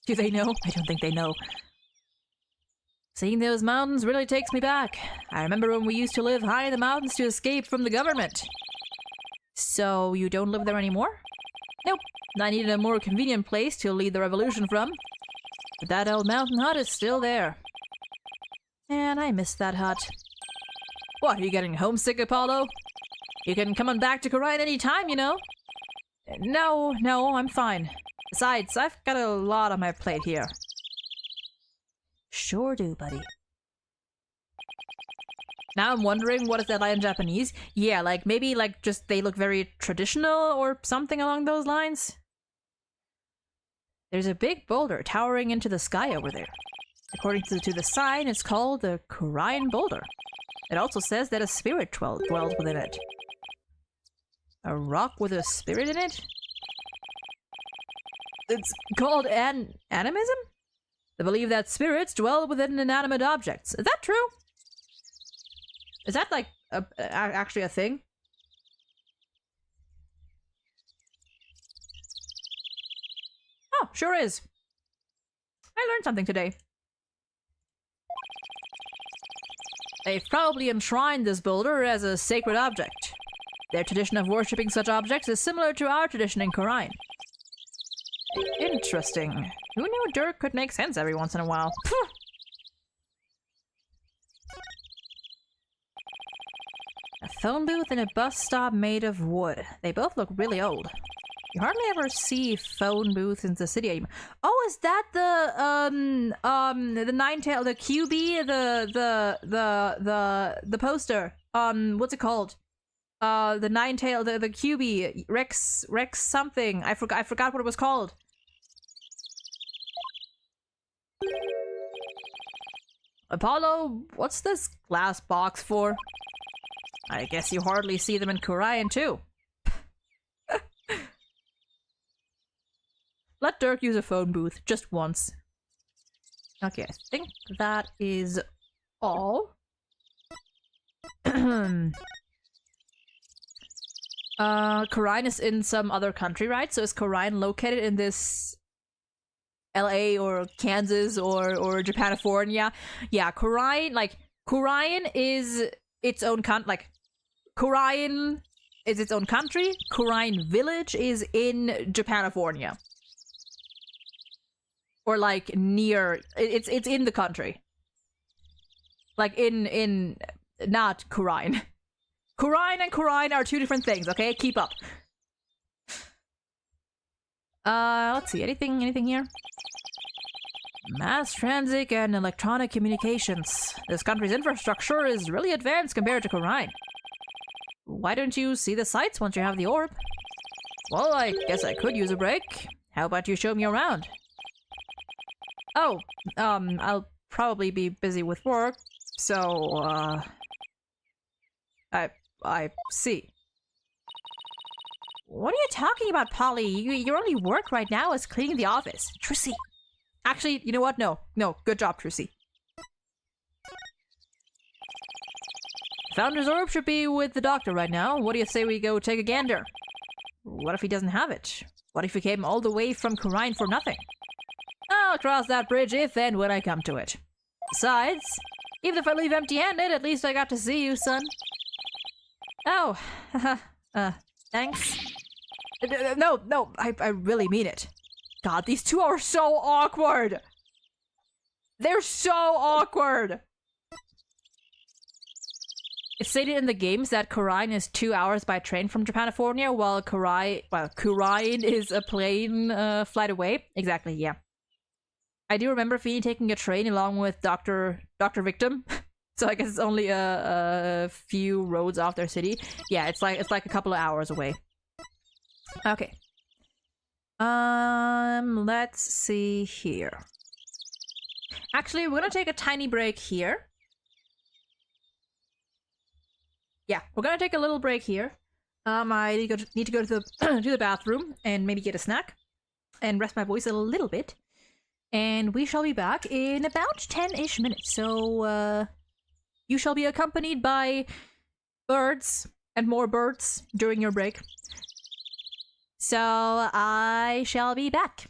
A: Do they know? I don't think they know. Seeing those mountains really takes me back. I remember when we used to live high in the mountains to escape from the government. So you don't live there anymore? Nope. I needed a more convenient place to lead the revolution from. But that old mountain hut is still there. And I miss that hut. What, are you getting homesick, Apollo? You can come on back to Korea any time, you know. No, I'm fine. Besides, I've got a lot on my plate here. Sure do, buddy. Now I'm wondering, what is that line in Japanese? Yeah, like, maybe, like, just they look very traditional or something along those lines? There's a big boulder towering into the sky over there. According to the sign, it's called the Korean Boulder. It also says that a spirit dwells within it. A rock with a spirit in it? It's called animism? They believe that spirits dwell within inanimate objects. Is that true? Is that, like, actually a thing? Oh, sure is. I learned something today. They've probably enshrined this boulder as a sacred object. Their tradition of worshipping such objects is similar to our tradition in Korean. Interesting. Who knew Dirk could make sense every once in a while? A phone booth and a bus stop made of wood. They both look really old. You hardly ever see phone booths in the city anymore. Oh, is that the nine-tail, the QB, the poster? What's it called? The nine-tail, the QB, Rex something. I forgot what it was called. Apollo, what's this glass box for? I guess you hardly see them in Korean too. let Dirk use a phone booth just once. Okay, I think that is all. Korine is in some other country, right? So is Korine located in this LA or Kansas or Japanifornia? Yeah, Korine is its own Korine is its own country. Korine Village is in Japanifornia. Or like near it's in the country. Like in not Korine. Korine and Korine are two different things, okay? Keep up. Let's see, anything here? Mass transit and electronic communications. This country's infrastructure is really advanced compared to Korine. Why don't you see the sights once you have the orb? Well, I guess I could use a break. How about you show me around? Oh, I'll probably be busy with work, so, I see. What are you talking about, Polly? Your only work right now is cleaning the office. Trissy. Actually, you know what? No, good job, Trissy. Founder's orb should be with the doctor right now. What do you say we go take a gander? What if he doesn't have it? What if he came all the way from Korine for nothing? I'll cross that bridge if and when I come to it. Besides, even if I leave empty-handed, at least I got to see you, son. Oh, thanks. No, I really mean it. God, these two are so awkward! They're so awkward! It's stated in the games that Korine is 2 hours by train from Japanifornia, while Korine is a plane flight away. Exactly, yeah. I do remember Feeny taking a train along with Dr. Victim. So I guess it's only a few roads off their city. Yeah, it's like a couple of hours away. Okay. Let's see here. Actually, we're gonna take a tiny break here. Yeah, we're gonna take a little break here. I need to go to the to the bathroom and maybe get a snack and rest my voice a little bit. And we shall be back in about 10-ish minutes. So, you shall be accompanied by birds and more birds during your break. So, I shall be back.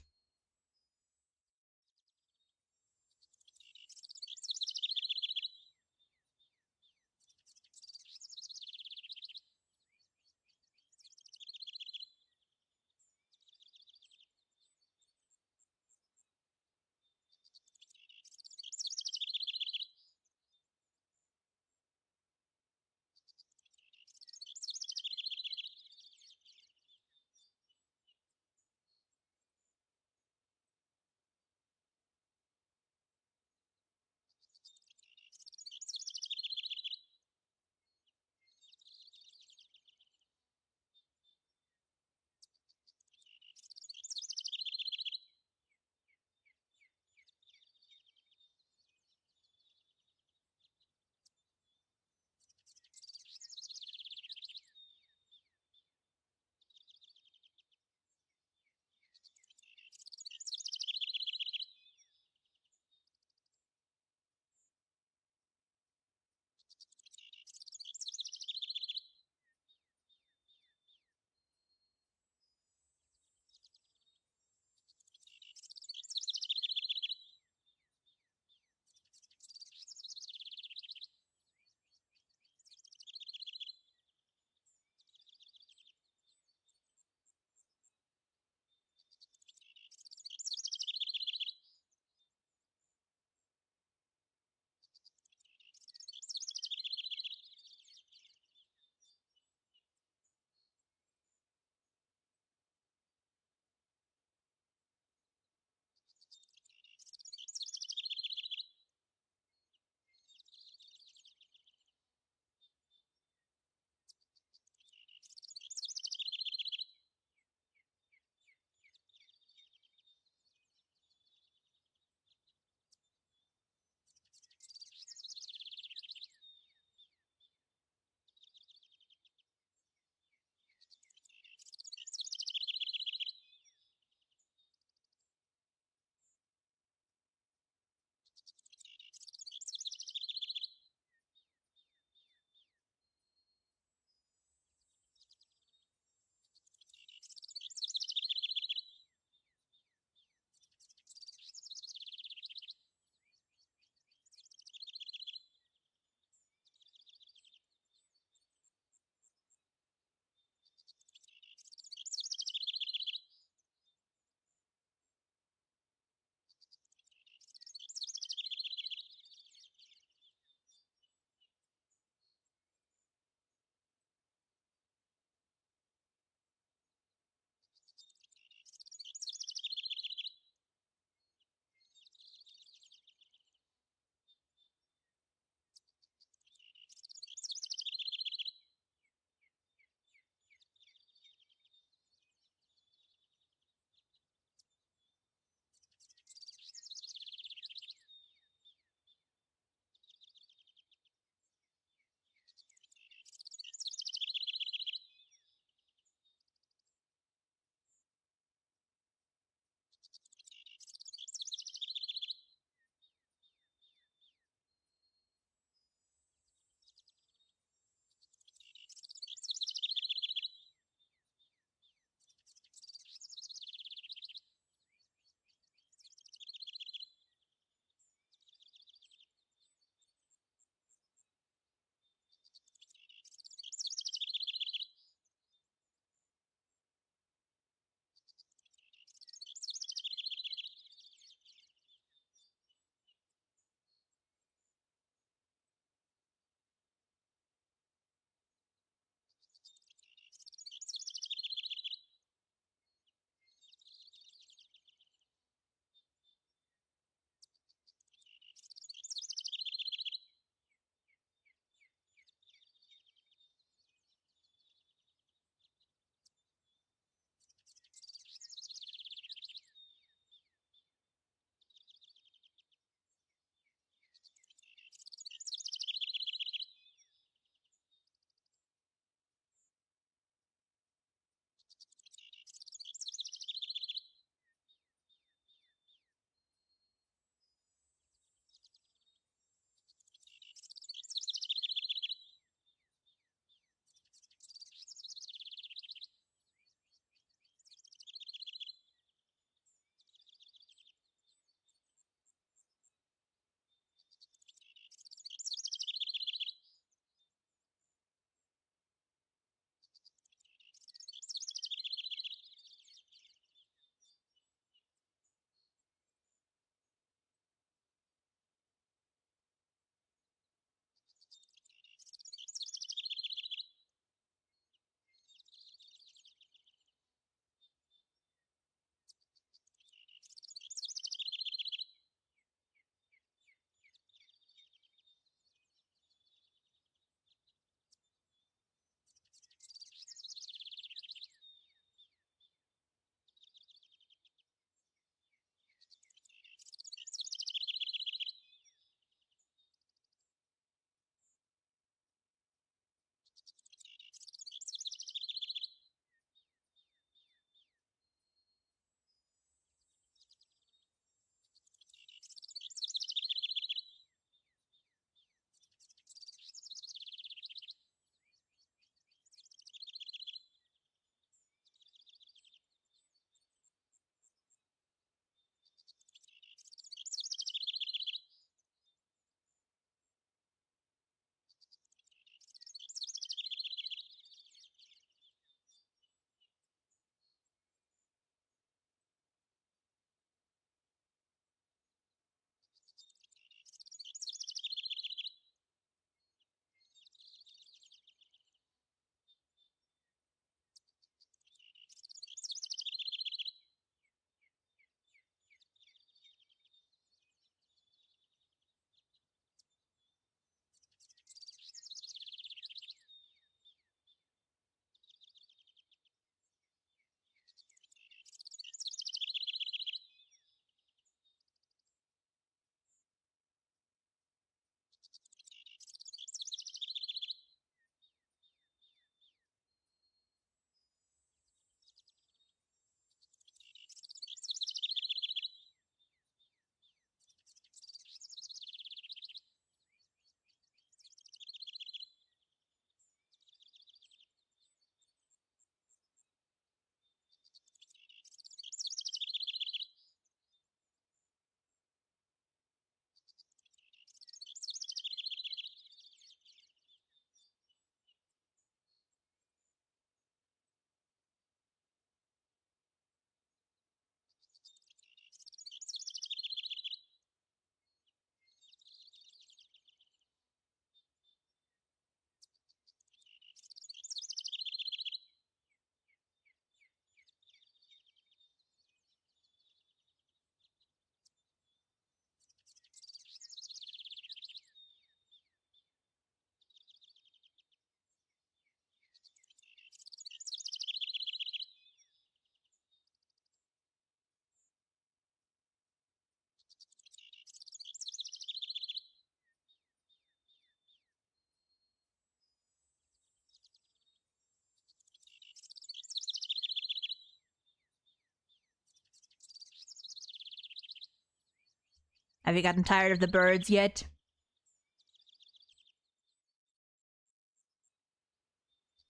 A: Have you gotten tired of the birds yet?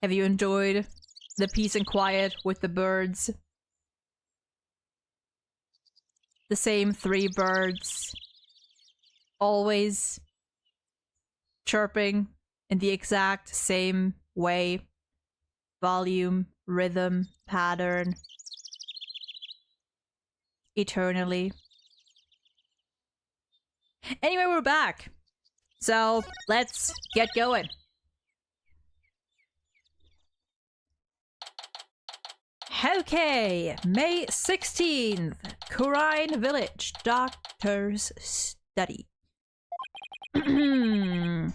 A: Have you enjoyed the peace and quiet with the birds? The same 3 birds. Always chirping in the exact same way. Volume, rhythm, pattern. Eternally. Anyway, we're back. So, let's get going. Okay, May 16th, Kurine Village, Doctor's Study. Not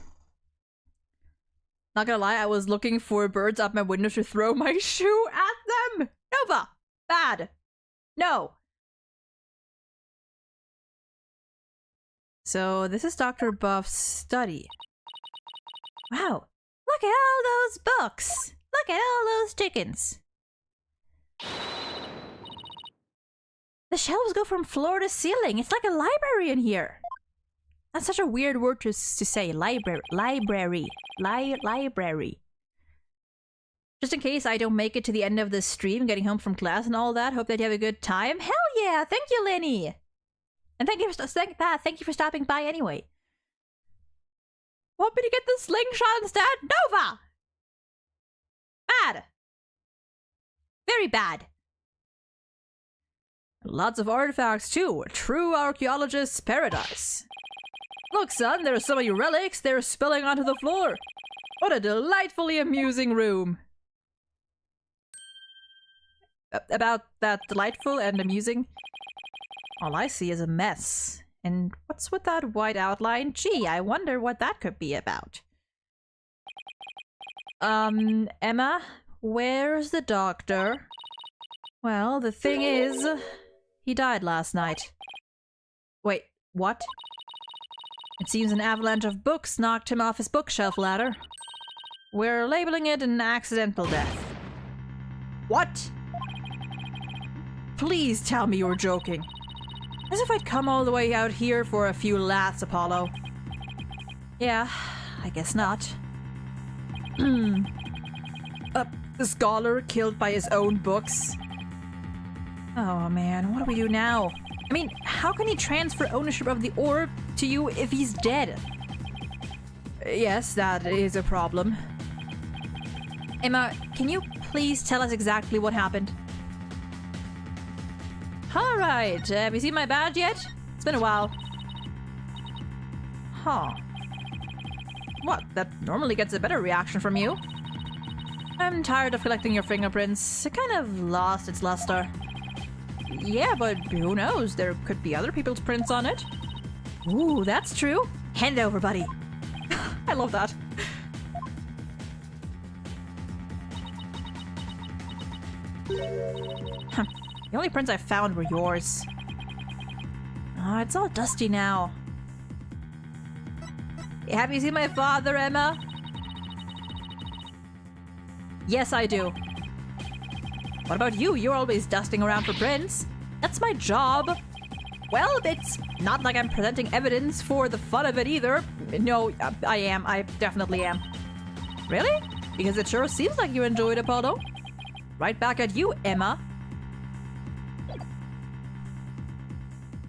A: gonna lie, I was looking for birds up my window to throw my shoe at them! Nova! Bad! No! So, this is Dr. Buff's study. Wow! Look at all those books! Look at all those chickens! The shelves go from floor to ceiling. It's like a library in here. That's such a weird word to say. Library. Just in case I don't make it to the end of this stream, getting home from class and all that, hope that you have a good time. Hell yeah! Thank you, Lenny! And thank you for stopping by anyway. Want me to get the slingshot instead? Nova! Bad! Very bad. Lots of artifacts too. A true archaeologist's paradise. Look, son, there are some of your relics. They're spilling onto the floor. What a delightfully amusing room. About that delightful and amusing? All I see is a mess. And what's with that white outline? Gee, I wonder what that could be about. Emma? Where's the doctor? Well, the thing is, he died last night. Wait, what? It seems an avalanche of books knocked him off his bookshelf ladder. We're labeling it an accidental death. What? Please tell me you were joking. As if I'd come all the way out here for a few laughs, Apollo. Yeah, I guess not. The scholar killed by his own books. Oh man, what do we do now? I mean, how can he transfer ownership of the orb to you if he's dead? Yes, that is a problem. Emma, can you please tell us exactly what happened? Alright, have you seen my badge yet? It's been a while. Huh. What? That normally gets a better reaction from you. I'm tired of collecting your fingerprints. It kind of lost its luster. Yeah, but who knows? There could be other people's prints on it. Ooh, that's true. Hand it over, buddy. I love that. The only prints I found were yours. Oh, it's all dusty now. Have you seen my father, Emma? Yes, I do. What about you? You're always dusting around for prints. That's my job. Well, it's not like I'm presenting evidence for the fun of it either. No, I am. I definitely am. Really? Because it sure seems like you enjoyed Apollo. Right back at you, Emma.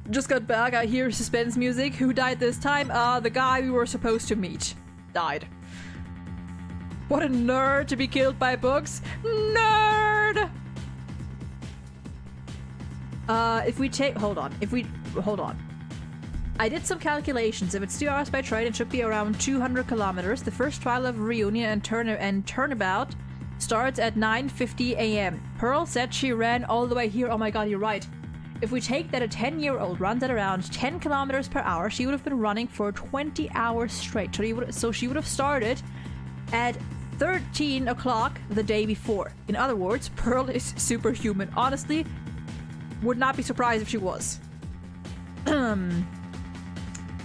A: Just got back. I hear suspense music. Who died this time? The guy we were supposed to meet. Died. What a nerd to be killed by books. Nerd! Hold on. I did some calculations. If it's 2 hours by train, it should be around 200 kilometers. The first trial of reunion and turnabout starts at 9:50 a.m. Pearl said she ran all the way here. Oh my god, you're right. If we take that a 10-year-old runs at around 10 kilometers per hour, she would have been running for 20 hours straight. So she would have started at 13 o'clock the day before. In other words, Pearl is superhuman. Honestly, would not be surprised if she was.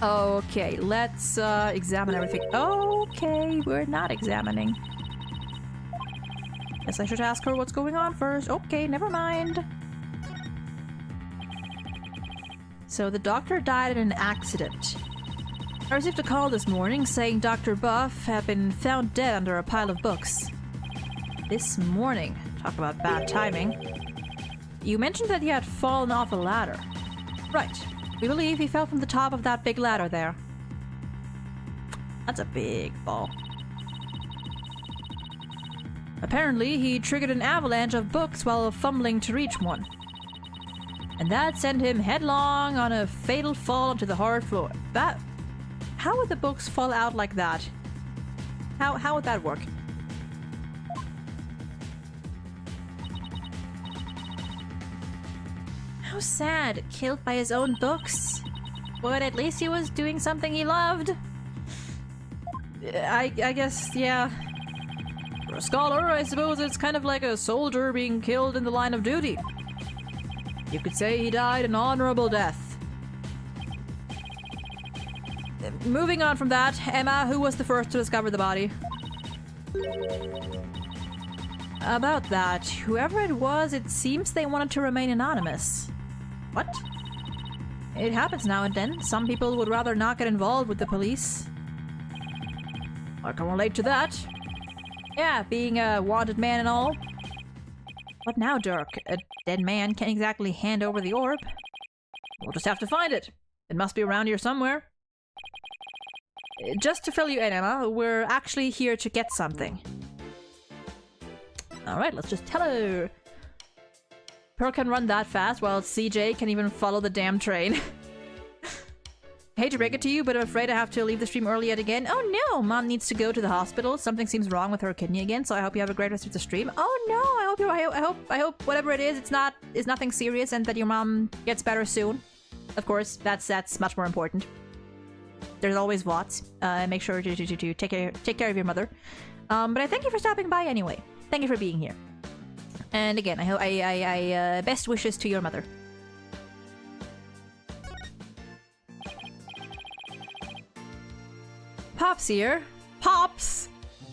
A: Okay, let's examine everything. Okay, we're not examining. Guess I should ask her what's going on first. Okay, never mind. So the doctor died in an accident. I received a call this morning saying Dr. Buff had been found dead under a pile of books. This morning? Talk about bad timing. You mentioned that he had fallen off a ladder. Right. We believe he fell from the top of that big ladder there. That's a big fall. Apparently, he triggered an avalanche of books while fumbling to reach one. And that sent him headlong on a fatal fall onto the hard floor. How would the books fall out like that? How would that work? How sad. Killed by his own books. But at least he was doing something he loved. I guess, yeah. For a scholar, I suppose it's kind of like a soldier being killed in the line of duty. You could say he died an honorable death. Moving on from that, Emma, who was the first to discover the body? About that, whoever it was, it seems they wanted to remain anonymous. What? It happens now and then. Some people would rather not get involved with the police. I can relate to that. Yeah, being a wanted man and all. What now, Dirk? A dead man can't exactly hand over the orb. We'll just have to find it. It must be around here somewhere. Just to fill you in, Emma, we're actually here to get something. Alright, let's just tell her. Pearl can run that fast, while CJ can even follow the damn train. Hate to break it to you, but I'm afraid I have to leave the stream early yet again. Oh no! Mom needs to go to the hospital. Something seems wrong with her kidney again, so I hope you have a great rest of the stream. Oh no! I hope whatever it is, it's nothing serious and that your mom gets better soon. Of course, that's much more important. There's always VOTs. Make sure to take care of your mother. But I thank you for stopping by anyway. Thank you for being here. And again, I hope I best wishes to your mother. Pops here. Pops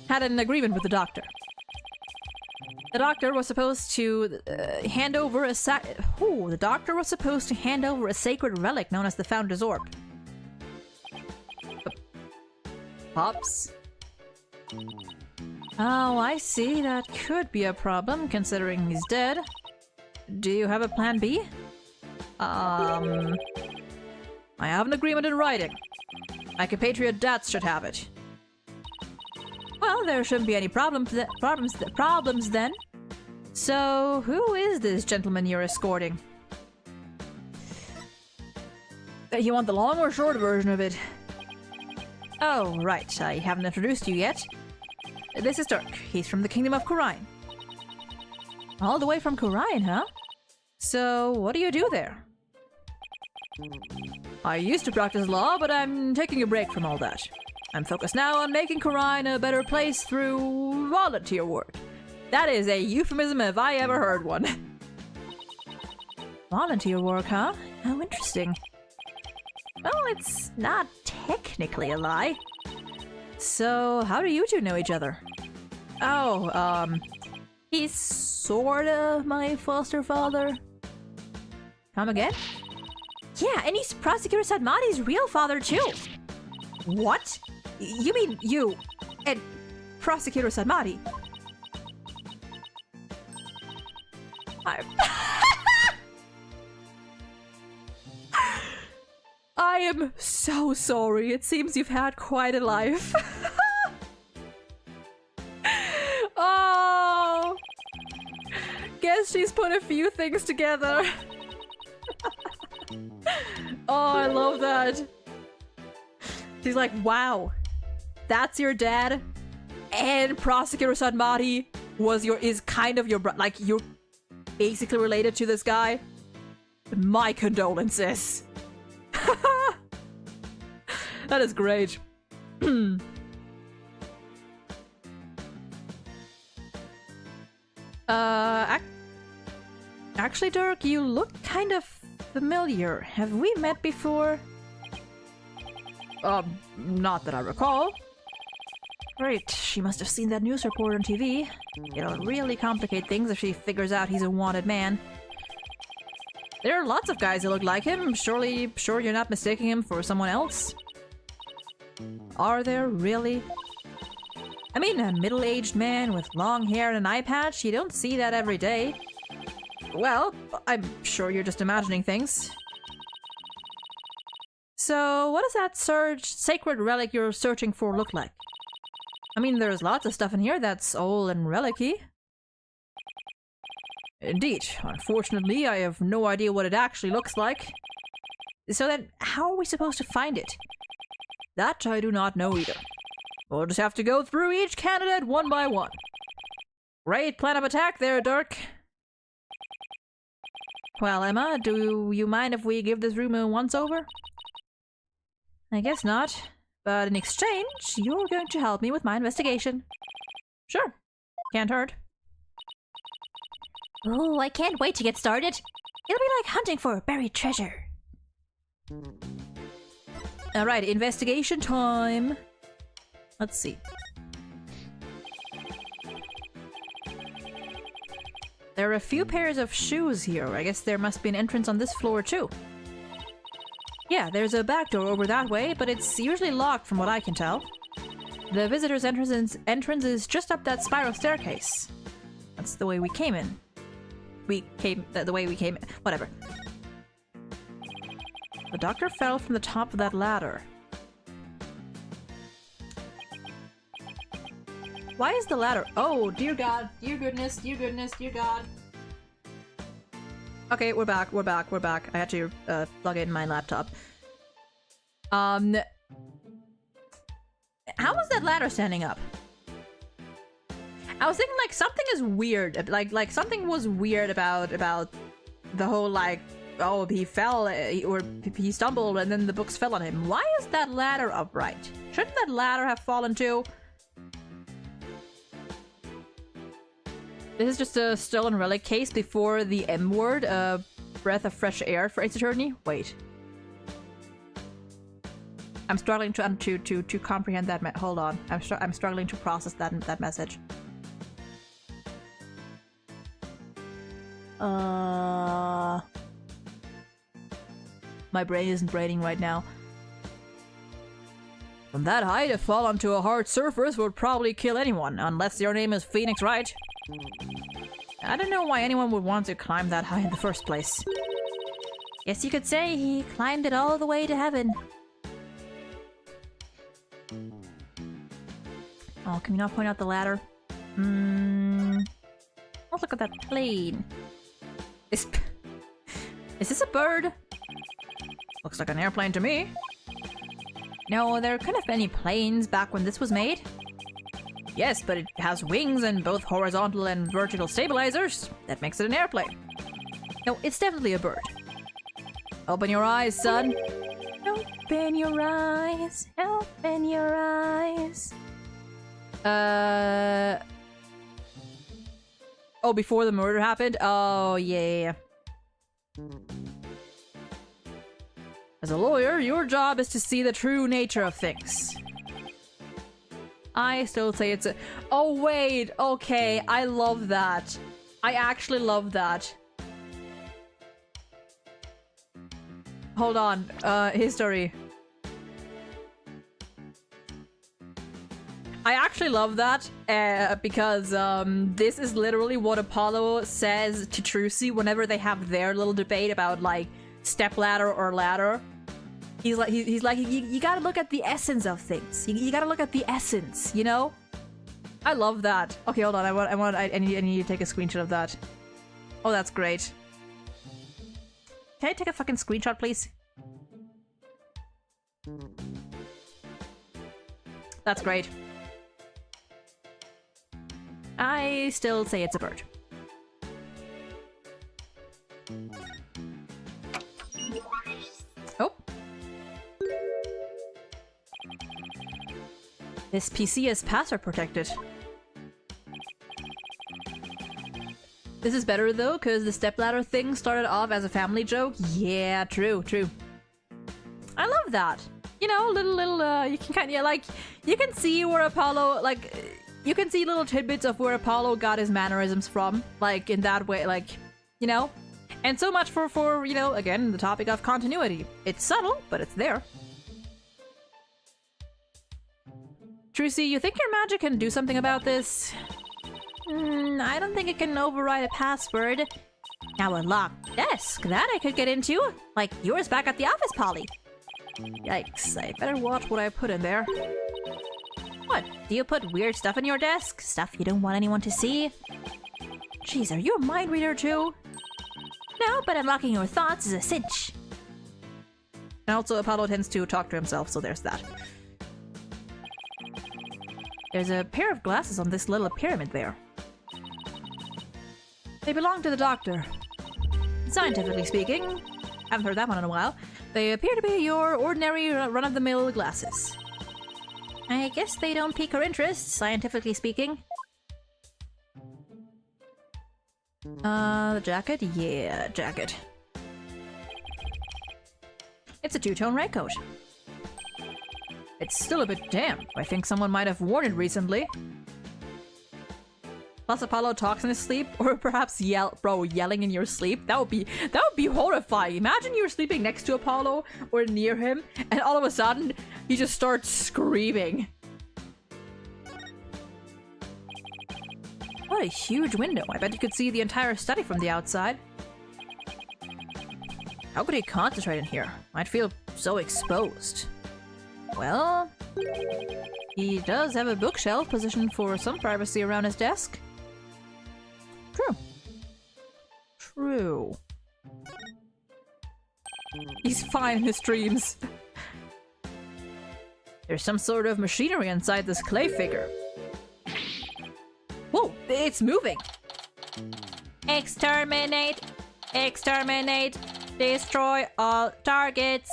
A: had an agreement with the doctor. The doctor was supposed to hand over a the doctor was supposed to hand over a sacred relic known as the Founder's Orb. Pops? Oh, I see. That could be a problem, considering he's dead. Do you have a plan B? I have an agreement in writing. My compatriot Dats should have it. Well, there shouldn't be any problems then. So, who is this gentleman you're escorting? You want the long or short version of it? Oh, right. I haven't introduced you yet. This is Dirk. He's from the Kingdom of Khura'in. All the way from Khura'in, huh? So, what do you do there? I used to practice law, but I'm taking a break from all that. I'm focused now on making Khura'in a better place through volunteer work. That is a euphemism if I ever heard one. Volunteer work, huh? How interesting. Well, it's not technically a lie. So, how do you two know each other? Oh, he's sorta my foster father. Come again? Yeah, and he's Prosecutor Sadmati's real father too. What? You mean you and Prosecutor Sadmati? I am so sorry. It seems you've had quite a life. Oh, guess she's put a few things together. Oh, I love that. She's like, wow, that's your dad, and Prosecutor Sadmati is kind of your like you're basically related to this guy. My condolences. That is great. Actually, Dirk, you look kind of familiar. Have we met before? Not that I recall. Right, she must have seen that news report on TV. It'll really complicate things if she figures out he's a wanted man. There are lots of guys who look like him. Sure you're not mistaking him for someone else? Are there really? I mean, a middle-aged man with long hair and an eye patch, you don't see that every day. Well, I'm sure you're just imagining things. So, what does that sacred relic you're searching for look like? I mean, there's lots of stuff in here that's old and relic-y. Indeed. Unfortunately, I have no idea what it actually looks like. So then, how are we supposed to find it? That I do not know either. We'll just have to go through each candidate one by one. Great plan of attack there, Dirk. Well, Emma, do you mind if we give this room a once-over? I guess not. But in exchange, you're going to help me with my investigation. Sure. Can't hurt.
C: Oh, I can't wait to get started. It'll be like hunting for buried treasure.
A: Alright, investigation time. Let's see. There are a few pairs of shoes here. I guess there must be an entrance on this floor too. Yeah, there's a back door over that way, but it's usually locked from what I can tell. The visitor's entrance is just up that spiral staircase. That's the way we came in. The way we came in. Whatever. The doctor fell from the top of that ladder. Why is the ladder? Oh, dear God, dear goodness, dear goodness, dear God. Okay, we're back. I had to plug in my laptop. How was that ladder standing up? I was thinking like something is weird. Like something was weird about the whole like, oh, he fell or he stumbled and then the books fell on him. Why is that ladder upright? Shouldn't that ladder have fallen too? This is just a stolen relic case before the M word, breath of fresh air for Ace Attorney. Wait. I'm struggling to comprehend that. Hold on. I'm struggling to process that message. My brain isn't braining right now. From that height, to fall onto a hard surface would probably kill anyone, unless your name is Phoenix Wright. I don't know why anyone would want to climb that high in the first place.
C: Guess you could say he climbed it all the way to heaven.
A: Oh, can we not point out the ladder? Let's look at that plane. Is this a bird? Looks like an airplane to me. No, there couldn't have been any planes back when this was made. Yes, but it has wings and both horizontal and vertical stabilizers. That makes it an airplane. No, it's definitely a bird. Open your eyes, son. Open your eyes. Open your eyes. Oh, before the murder happened? Oh, yeah. As a lawyer, your job is to see the true nature of things. I still say it's a... Oh, wait. Okay, I love that. I actually love that. Hold on. History. I actually love that because this is literally what Apollo says to Trucy whenever they have their little debate about like stepladder or ladder. He's like you gotta look at the essence of things. You gotta look at the essence, you know? I love that. Okay, hold on. I need to take a screenshot of that. Oh, that's great. Can I take a fucking screenshot, please? That's great. I still say it's a bird. Oh. This PC is password protected. This is better though, because the stepladder thing started off as a family joke. Yeah, true. I love that. You know, little, you can kind of, like, you can see where Apollo, like, you can see little tidbits of where Apollo got his mannerisms from, like, in that way, like, you know? And so much for you know, again, the topic of continuity. It's subtle, but it's there. Trucy, you think your magic can do something about this? I don't think it can override a password. Now a locked desk, that I could get into. Like yours back at the office, Polly. Yikes, I better watch what I put in there. What, do you put weird stuff in your desk? Stuff you don't want anyone to see? Jeez, are you a mind reader too? No, but unlocking your thoughts is a cinch. And also, Apollo tends to talk to himself, so there's that. There's a pair of glasses on this little pyramid there. They belong to the doctor. Scientifically speaking, haven't heard that one in a while, they appear to be your ordinary run-of-the-mill glasses. I guess they don't pique her interest, scientifically speaking. The jacket? Yeah, jacket. It's a two-tone raincoat. It's still a bit damp. I think someone might have worn it recently. Plus Apollo talks in his sleep, or perhaps yelling in your sleep. That would be horrifying. Imagine you're sleeping next to Apollo or near him, and all of a sudden he just starts screaming. What a huge window. I bet you could see the entire study from the outside. How could he concentrate in here? I'd feel so exposed. Well, he does have a bookshelf positioned for some privacy around his desk. True. True. He's fine in his dreams. There's some sort of machinery inside this clay figure. Whoa, it's moving! Exterminate! Exterminate! Destroy all targets!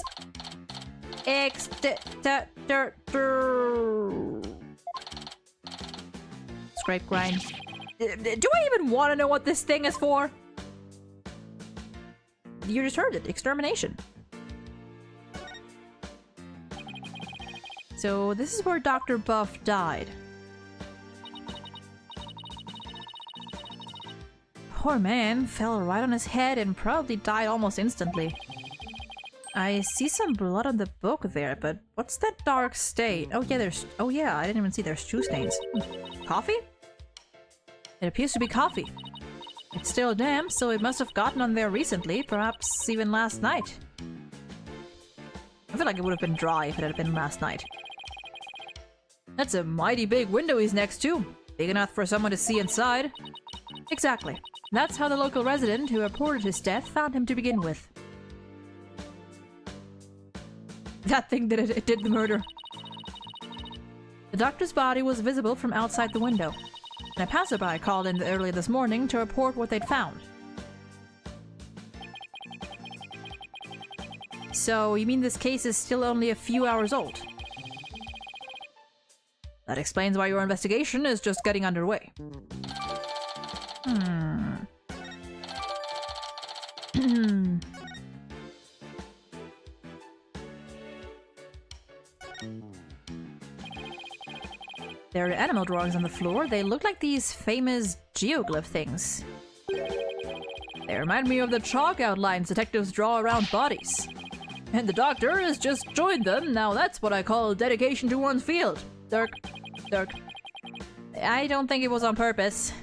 A: Scrape grind. Do I even want to know what this thing is for? You just heard it. Extermination. So this is where Dr. Buff died. Poor man fell right on his head and probably died almost instantly. I see some blood on the book there, but what's that dark stain? Oh yeah, I didn't even see there's shoe stains. Coffee? It appears to be coffee. It's still damp, so it must have gotten on there recently, perhaps even last night. I feel like it would have been dry if it had been last night. That's a mighty big window he's next to. Big enough for someone to see inside. Exactly. That's how the local resident who reported his death found him to begin with. That thing did it did the murder. The doctor's body was visible from outside the window, and a passerby called in early this morning to report what they'd found. So, you mean this case is still only a few hours old? That explains why your investigation is just getting underway. There are animal drawings on the floor. They look like these famous geoglyph things. They remind me of the chalk outlines detectives draw around bodies. And the doctor has just joined them. Now that's what I call dedication to one's field. Dirk. I don't think it was on purpose.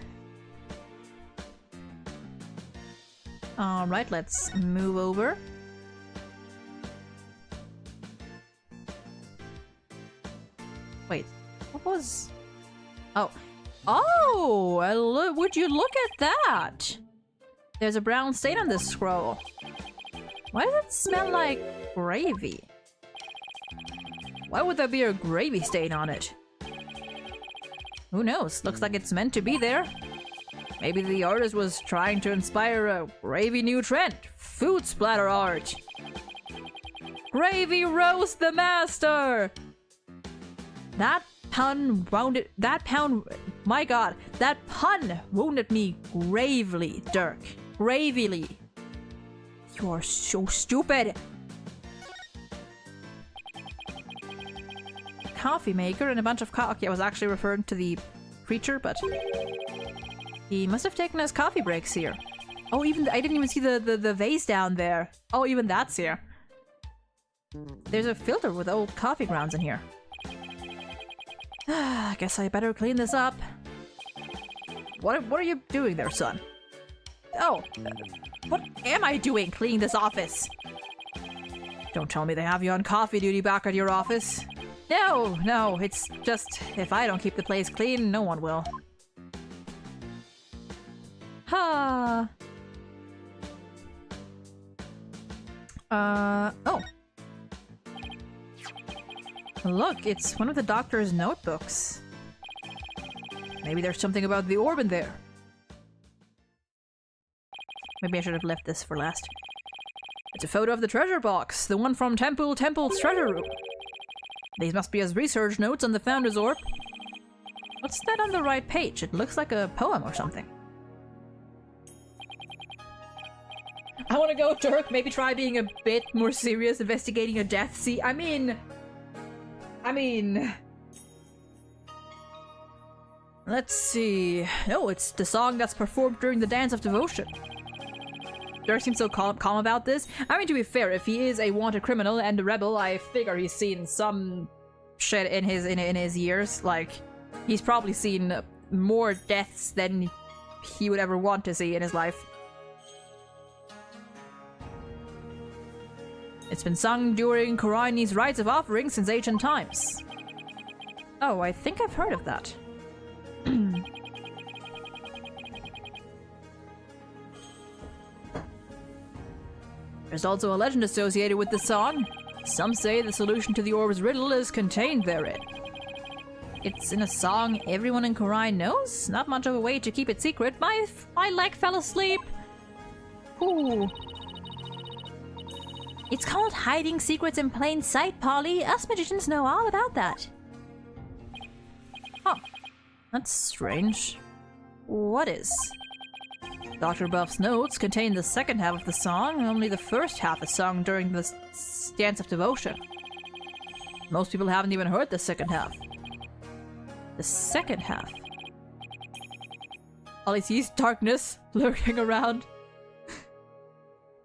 A: Alright, let's move over. Wait, what was... Oh, would you look at that? There's a brown stain on this scroll. Why does it smell like gravy? Why would there be a gravy stain on it? Who knows? Looks like it's meant to be there. Maybe the artist was trying to inspire a gravy new trend. Food splatter art. Gravy roast the master! That pun wounded me gravely, Dirk. Gravely. You're so stupid. Coffee maker and a bunch of okay, I was actually referring to the creature, but he must have taken his coffee breaks here. Oh, even I didn't even see the vase down there. Oh, even that's here. There's a filter with old coffee grounds in here. I guess I better clean this up. What are you doing there, son? Oh, what am I doing cleaning this office? Don't tell me they have you on coffee duty back at your office. No, it's just if I don't keep the place clean, no one will. Ha. Oh. Look, it's one of the doctor's notebooks. Maybe there's something about the orb in there. Maybe I should have left this for last. It's a photo of the treasure box, the one from Temple's treasure room. These must be his research notes on the Founder's Orb. What's that on the right page? It looks like a poem or something. I want to go, Dirk. Maybe try being a bit more serious, investigating a death scene. I mean... Let's see... No, it's the song that's performed during the Dance of Devotion. Dirk seems so calm about this. I mean, to be fair, if he is a wanted criminal and a rebel, I figure he's seen some shit in his years. Like, he's probably seen more deaths than he would ever want to see in his life. It's been sung during Korani's rites of offering since ancient times. Oh, I think I've heard of that. There's also a legend associated with the song. Some say the solution to the orb's riddle is contained therein. It's in a song everyone in Korai knows? Not much of a way to keep it secret. My leg fell asleep. Ooh. It's called hiding secrets in plain sight, Polly. Us magicians know all about that. Huh. That's strange. What is? Dr. Buff's notes contain the second half of the song, and only the first half is sung during the Dance of Devotion. Most people haven't even heard the second half. The second half. All he sees is darkness lurking around.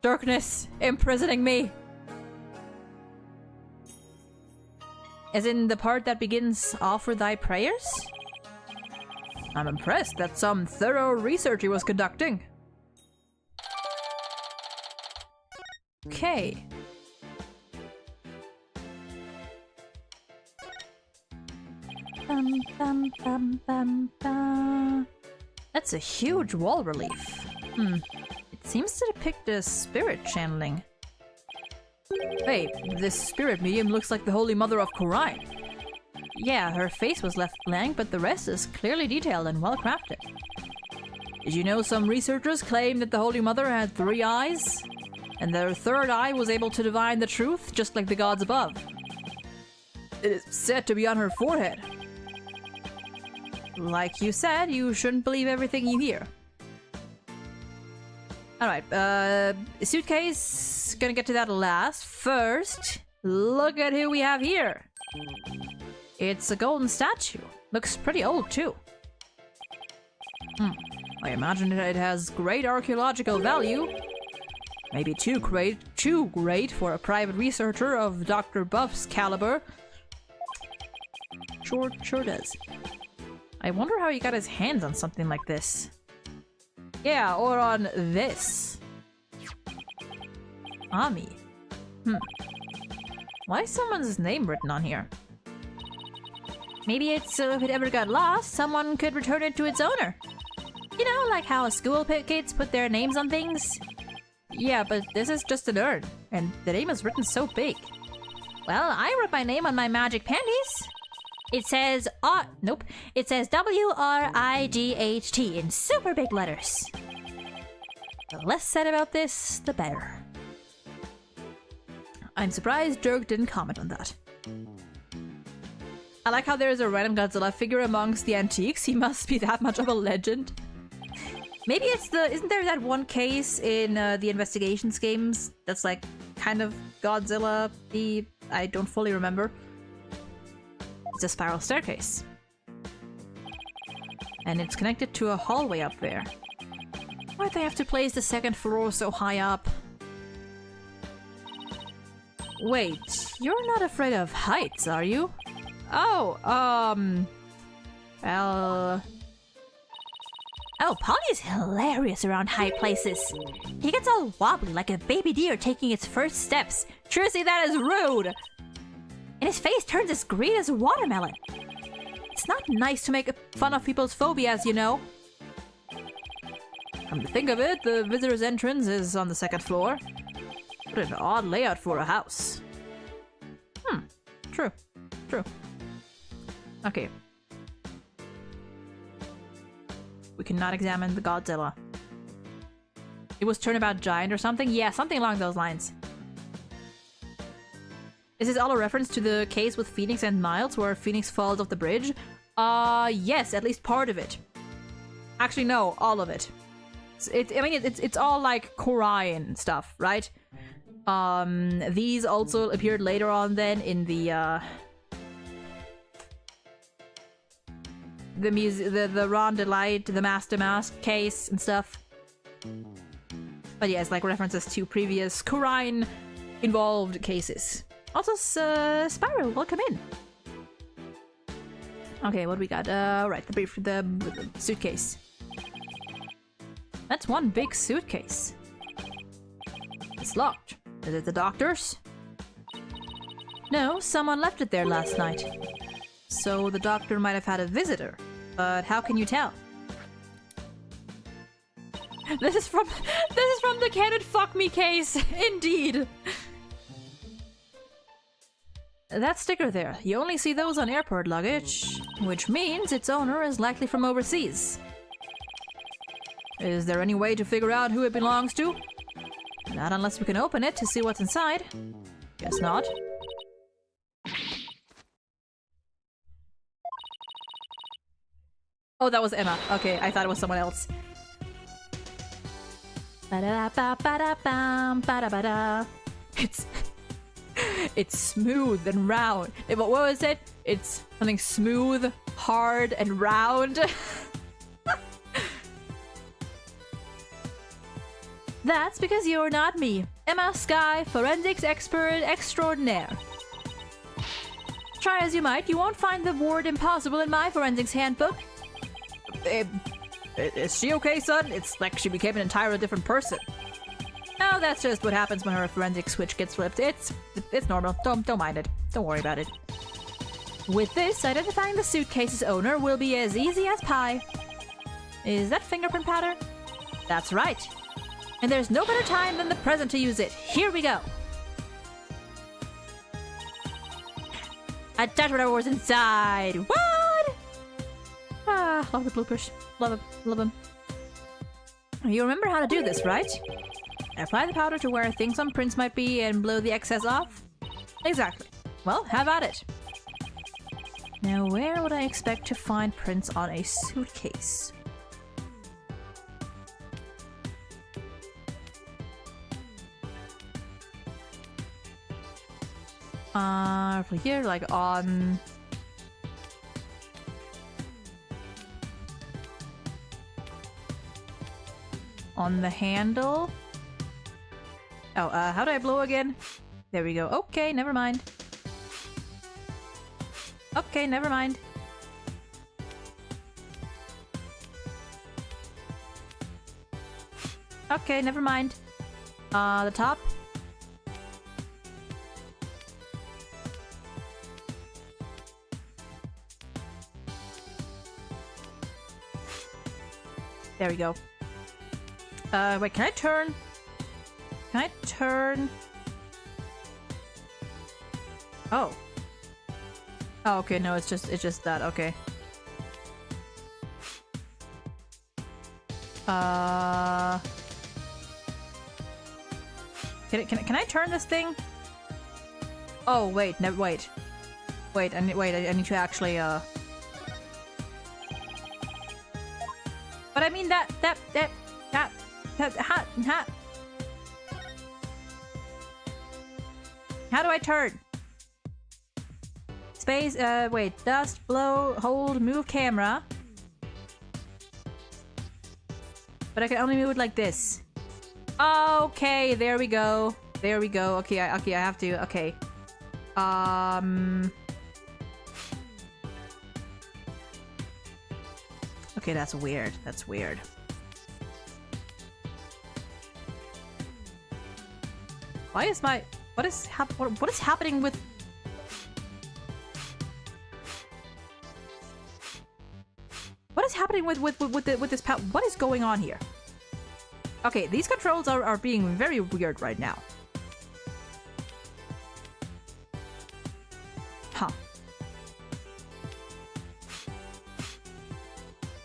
A: Darkness imprisoning me. As in the part that begins, offer thy prayers? I'm impressed that some thorough research he was conducting. Okay. That's a huge wall relief. It seems to depict a spirit channeling. Hey, this spirit medium looks like the Holy Mother of Korai. Yeah, her face was left blank, but the rest is clearly detailed and well crafted. Did you know some researchers claim that the Holy Mother had 3 eyes? And their third eye was able to divine the truth, just like the gods above. It is said to be on her forehead. Like you said, you shouldn't believe everything you hear. Alright, suitcase, gonna get to that last. First, look at who we have here. It's a golden statue. Looks pretty old, too. I imagine it has great archaeological value. Maybe too great for a private researcher of Dr. Buff's caliber. Sure does. I wonder how he got his hands on something like this. Yeah, or on this. Ami. Why is someone's name written on here? Maybe it's so if it ever got lost, someone could return it to its owner. You know, like how school kids put their names on things? Yeah, but this is just an urn, and the name is written so big. Well, I wrote my name on my magic panties. It says nope. It says WRIGHT in super big letters. The less said about this, the better. I'm surprised Dirk didn't comment on that. I like how there's a random Godzilla figure amongst the antiques. He must be that much of a legend. Maybe it's isn't there that one case in the investigations games that's like kind of Godzilla-y? I don't fully remember. It's a spiral staircase. And it's connected to a hallway up there.
C: Why'd they have to place the second floor so high up? Wait, you're not afraid of heights, are you? Oh, well... Oh, Polly is hilarious around high places. He gets all wobbly like a baby deer taking its first steps. Trucy, that is rude! And his face turns as green as a watermelon. It's not nice to make fun of people's phobias, you know. Come to think of it, the visitor's entrance is on the second floor. What an odd layout for a house. True. True. Okay. We cannot examine the Godzilla. It was Turnabout Giant or something? Yeah, something along those lines. Is this all a reference to the case with Phoenix and Miles where Phoenix falls off the bridge? Yes, at least part of it. Actually, no, all of it. It's all like Korean stuff, right? These also appeared later on then in the Ron Delight, the Master Mask case and stuff. But yeah, it's like references to previous Korean involved cases. Also, Spiral, welcome in. Okay, what do we got? Right, the suitcase. That's one big suitcase. It's locked. Is it the doctor's? No, someone left it there last night. So the doctor might have had a visitor. But how can you tell? This is from the Can It Fuck Me case. Indeed. That sticker there, you only see those on airport luggage, which means its owner is likely from overseas. Is there any way to figure out who it belongs to? Not unless we can open it to see what's inside. Guess not. Oh, that was Emma. Okay, I thought it was someone else. It's smooth and round. What was it? It's something smooth, hard, and round. That's because you're not me. Emma Sky, forensics expert extraordinaire. Try as you might, you won't find the word impossible in my forensics handbook. Is she okay, son? It's like she became an entirely different person. Oh, that's just what happens when her forensic switch gets flipped. It's normal. Don't mind it. Don't worry about it. With this, identifying the suitcase's owner will be as easy as pie. Is that fingerprint powder? That's right. And there's no better time than the present to use it. Here we go. I touched whatever was inside. What? Ah, love the bloopers. Love it. Love them. You remember how to do this, right? Apply the powder to where things on prints might be and blow the excess off? Exactly. Well, have at it. Now, where would I expect to find prints on a suitcase? For here, like on... on the handle? Oh, how do I blow again? There we go. Okay, never mind. Okay, never mind. Okay, never mind. The top? There we go. Wait, can I turn? Can I turn? Oh. Oh, okay, no, it's just that, okay. Can I turn this thing? Oh, wait, no, wait. Wait, I need to actually, But I mean that, how do I turn? Space, wait, dust, blow, hold, move camera. But I can only move it like this. Okay, there we go. There we go. Okay, I have to. Okay. Okay, that's weird. That's weird. Why is my... what is happening with... What is happening with this what is going on here? Okay, these controls are being very weird right now. Huh.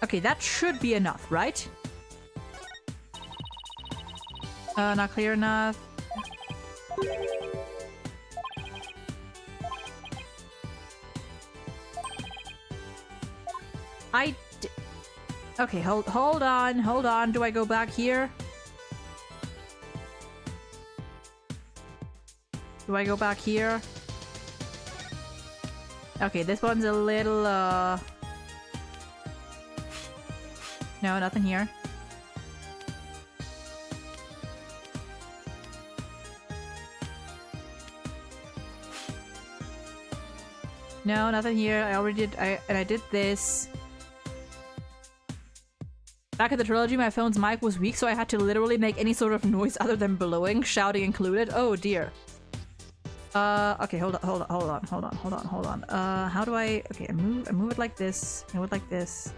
C: Okay, that should be enough, right? Not clear enough. Okay, hold on. Do I go back here? Do I go back here? Okay, this one's a little, No, nothing here. No, nothing here. I already did, I did this. Back in the trilogy, my phone's mic was weak, so I had to literally make any sort of noise other than blowing, shouting included. Oh dear. Okay, hold on. How do I... okay, I move it like this. Move it like this.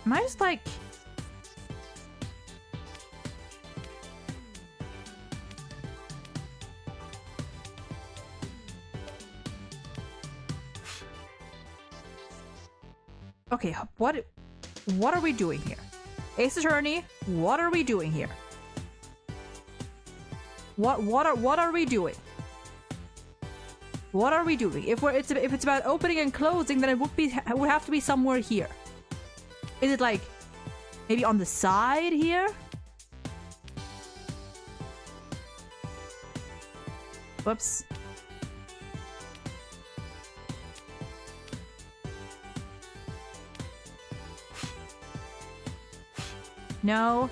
C: Am I just like... okay, what are we doing here? Ace Attorney, what are we doing here? What are we doing? What are we doing? If it's about opening and closing, then it would have to be somewhere here. Is it like maybe on the side here? Whoops. No.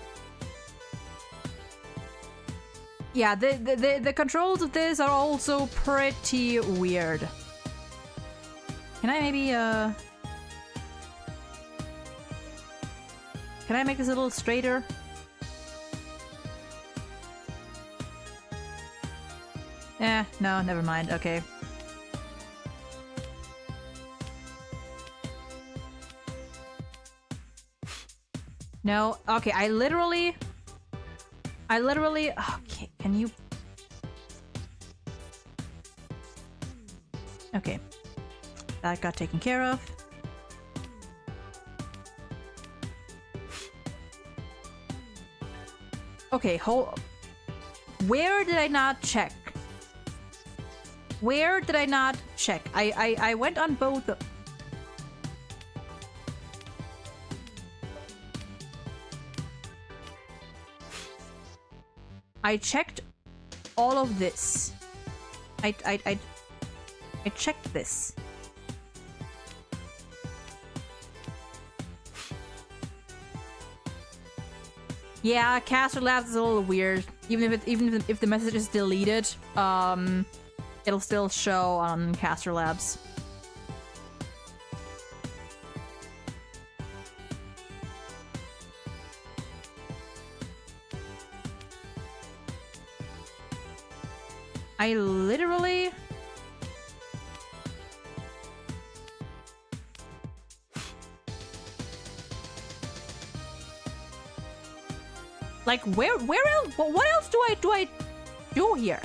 C: Yeah, the controls of this are also pretty weird. Can I maybe can I make this a little straighter? No, never mind. Okay. No, okay, I literally... okay, can you... okay. That got taken care of. Okay, where did I not check? Where did I not check? I went on both... I checked all of this. I checked this. Yeah, Caster Labs is a little weird. Even if the message is deleted, it'll still show on Caster Labs. I literally... like, where else? What else do I do here?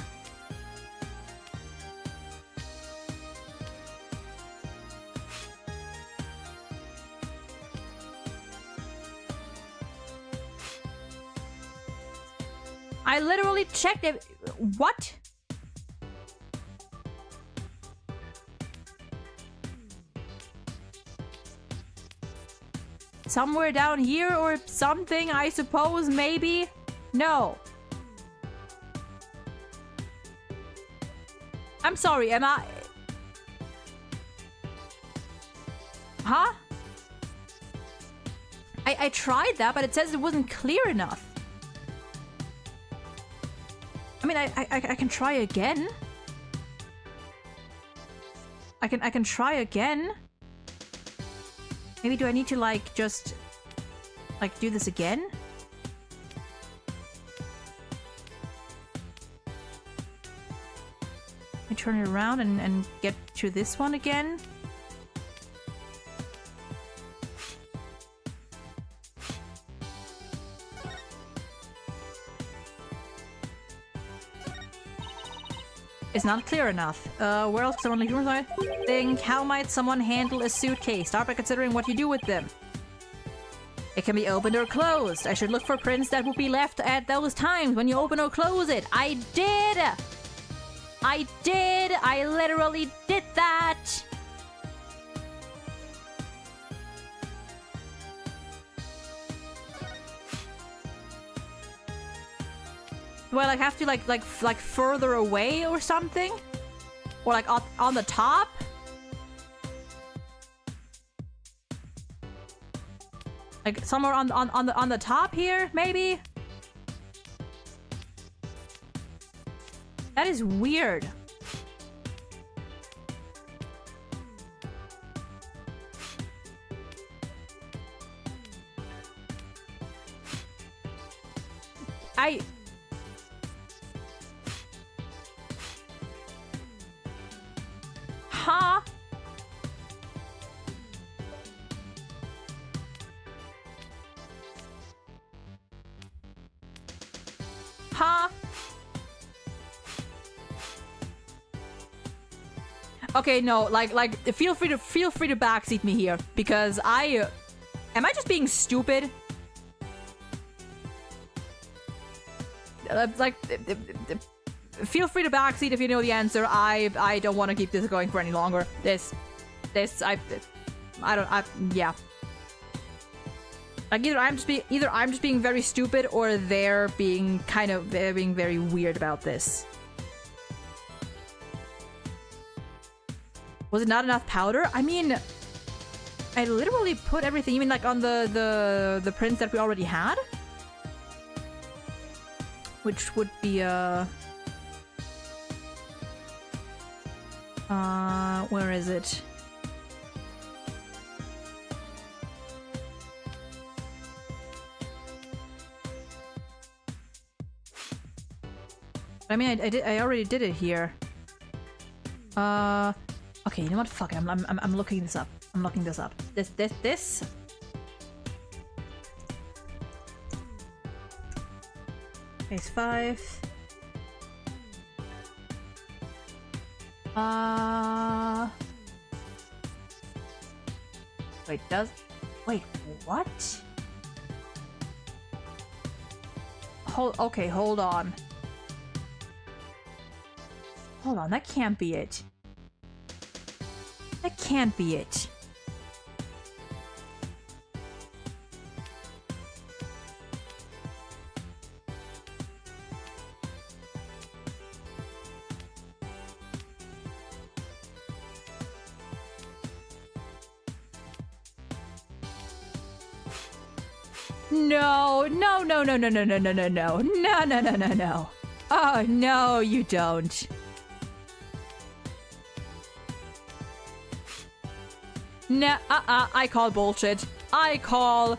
C: I literally checked it. What? Somewhere down here or something, I suppose, maybe? No. I'm sorry, am I...
A: Huh? I tried that, but it says it wasn't clear enough. I mean, I can try again. I can try again. Maybe do I need to like just like do this again? I turn it around and get to this one again. It's not clear enough. Where else can someone leave room? Think, how might someone handle a suitcase? Start by considering what you do with them. It can be opened or closed. I should look for prints that would be left at those times when you open or close it. I did! I literally did that! Do I like have to like further away or something? Or like on the top? Like somewhere on the top here, maybe? That is weird. Huh? Huh? Okay, no, like feel free to backseat me here because am I just being stupid? Feel free to backseat if you know the answer. I don't want to keep this going for any longer. Yeah. Like either I'm just being very stupid or they're being very weird about this. Was it not enough powder? I mean, I literally put everything. You mean like on the prints that we already had? Which would be where is it? I mean, I already did it here. Okay, you know what? Fuck it. I'm looking this up. I'm looking this up. This. Case 5. Wait, what? Okay, hold on. Hold on, that can't be it. That can't be it. No. Oh, no, you don't. Nah, I call bullshit. I call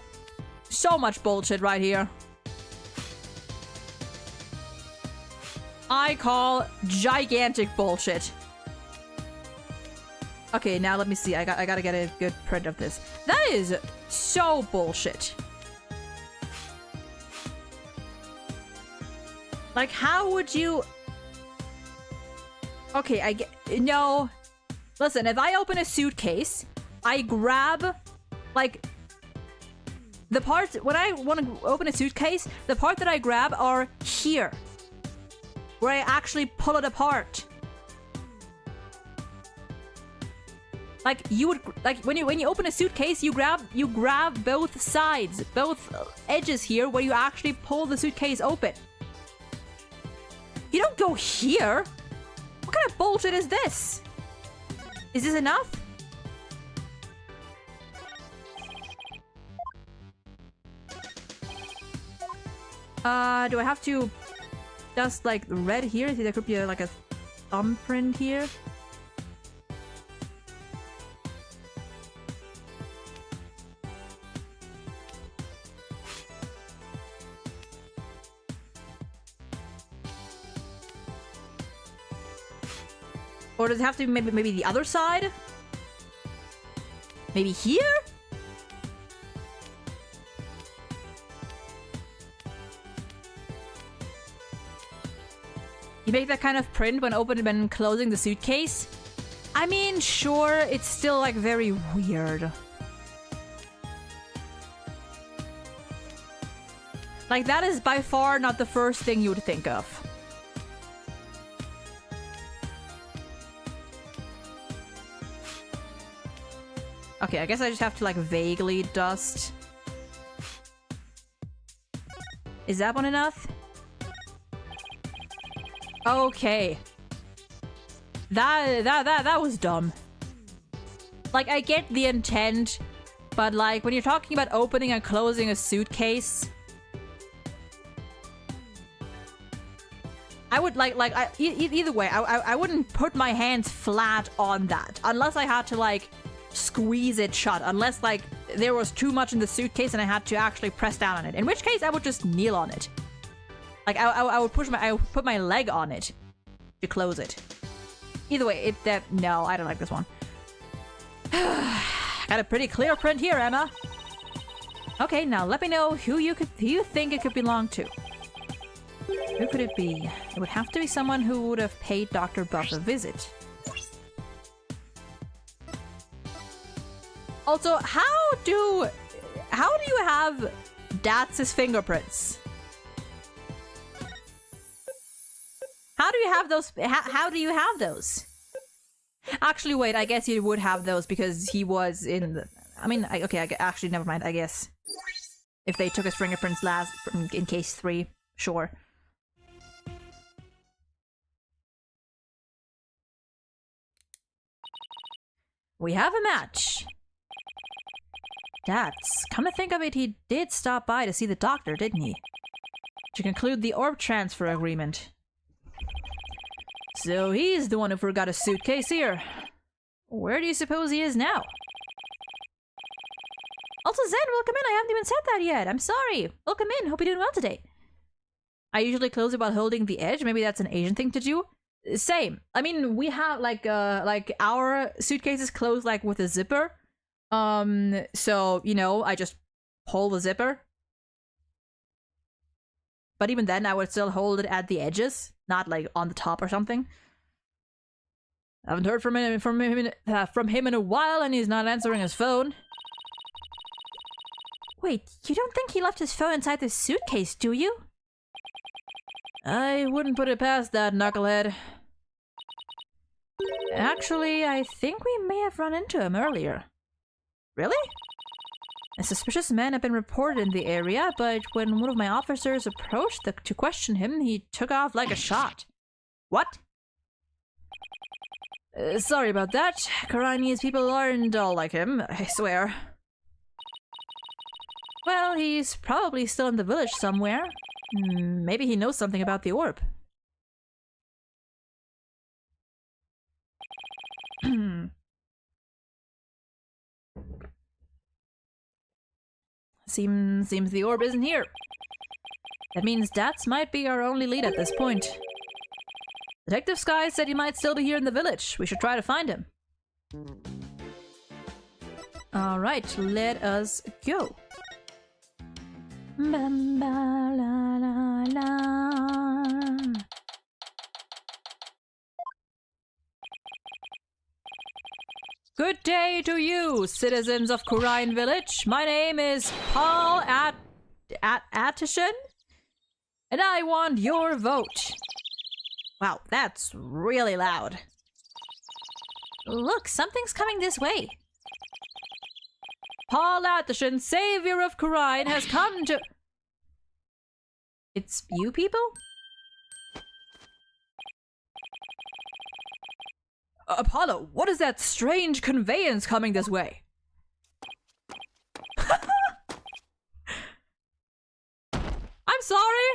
A: so much bullshit right here. I call gigantic bullshit. Okay, now let me see. I gotta get a good print of this. That is so bullshit. Like, how would you... Okay, no. Listen, if I open a suitcase, I grab, like, the parts... When I want to open a suitcase, the part that I grab are here. Where I actually pull it apart. Like, you would... Like, when you open a suitcase, you grab both sides, both edges here, where you actually pull the suitcase open. You don't go here! What kind of bullshit is this? Is this enough? Do I have to just like red here? See, there could be like a thumbprint here. Or does it have to be maybe the other side? Maybe here? You make that kind of print when opening and closing the suitcase? I mean, sure, it's still like very weird. Like, that is by far not the first thing you would think of. Okay, I guess I just have to like vaguely dust. Is that one enough? Okay. That was dumb. Like, I get the intent, but like when you're talking about opening and closing a suitcase, I would either way, I wouldn't put my hands flat on that unless I had to like squeeze it shut, unless like there was too much in the suitcase and I had to actually press down on it, in which case I would just kneel on it. Like I would put my leg on it to close it. Either way, no, I don't like this one. Got a pretty clear print here, Emma. Okay, now let me know who you think it could belong to. Who could it be? It would have to be someone who would have paid Dr. Buff a visit. Also, how do you have Datz's fingerprints? How do you have those? How do you have those? Actually, wait, I guess you would have those because he was in the... I mean, actually, never mind, I guess. If they took his fingerprints last in case 3, sure. We have a match. That's... Come to think of it, he did stop by to see the doctor, didn't he? To conclude the orb transfer agreement. So he's the one who forgot a suitcase here. Where do you suppose he is now? Also, Zen, welcome in. I haven't even said that yet. I'm sorry. Welcome in. Hope you're doing well today. I usually close it while holding the edge. Maybe that's an Asian thing to do. Same. I mean, we have like our suitcases close like with a zipper. So, you know, I just pull the zipper. But even then, I would still hold it at the edges, not like on the top or something. I haven't heard from him in a while, and he's not answering his phone. Wait, you don't think he left his phone inside the suitcase, do you? I wouldn't put it past that knucklehead. Actually, I think we may have run into him earlier. Really? A suspicious man had been reported in the area, but when one of my officers approached to question him, he took off like a shot. What? Sorry about that. Karani's people aren't all like him, I swear. Well, he's probably still in the village somewhere. Maybe he knows something about the orb. Seems the orb isn't here. That means Dats might be our only lead at this point. Detective Sky said he might still be here in the village. We should try to find him. Alright, let us go. Good day to you, citizens of Kurine Village. My name is Paul Attishan, and I want your vote. Wow, that's really loud.
C: Look, something's coming this way.
A: Paul Attishan, savior of Kurine, has come to... It's you people? Apollo, what is that strange conveyance coming this way? I'm sorry.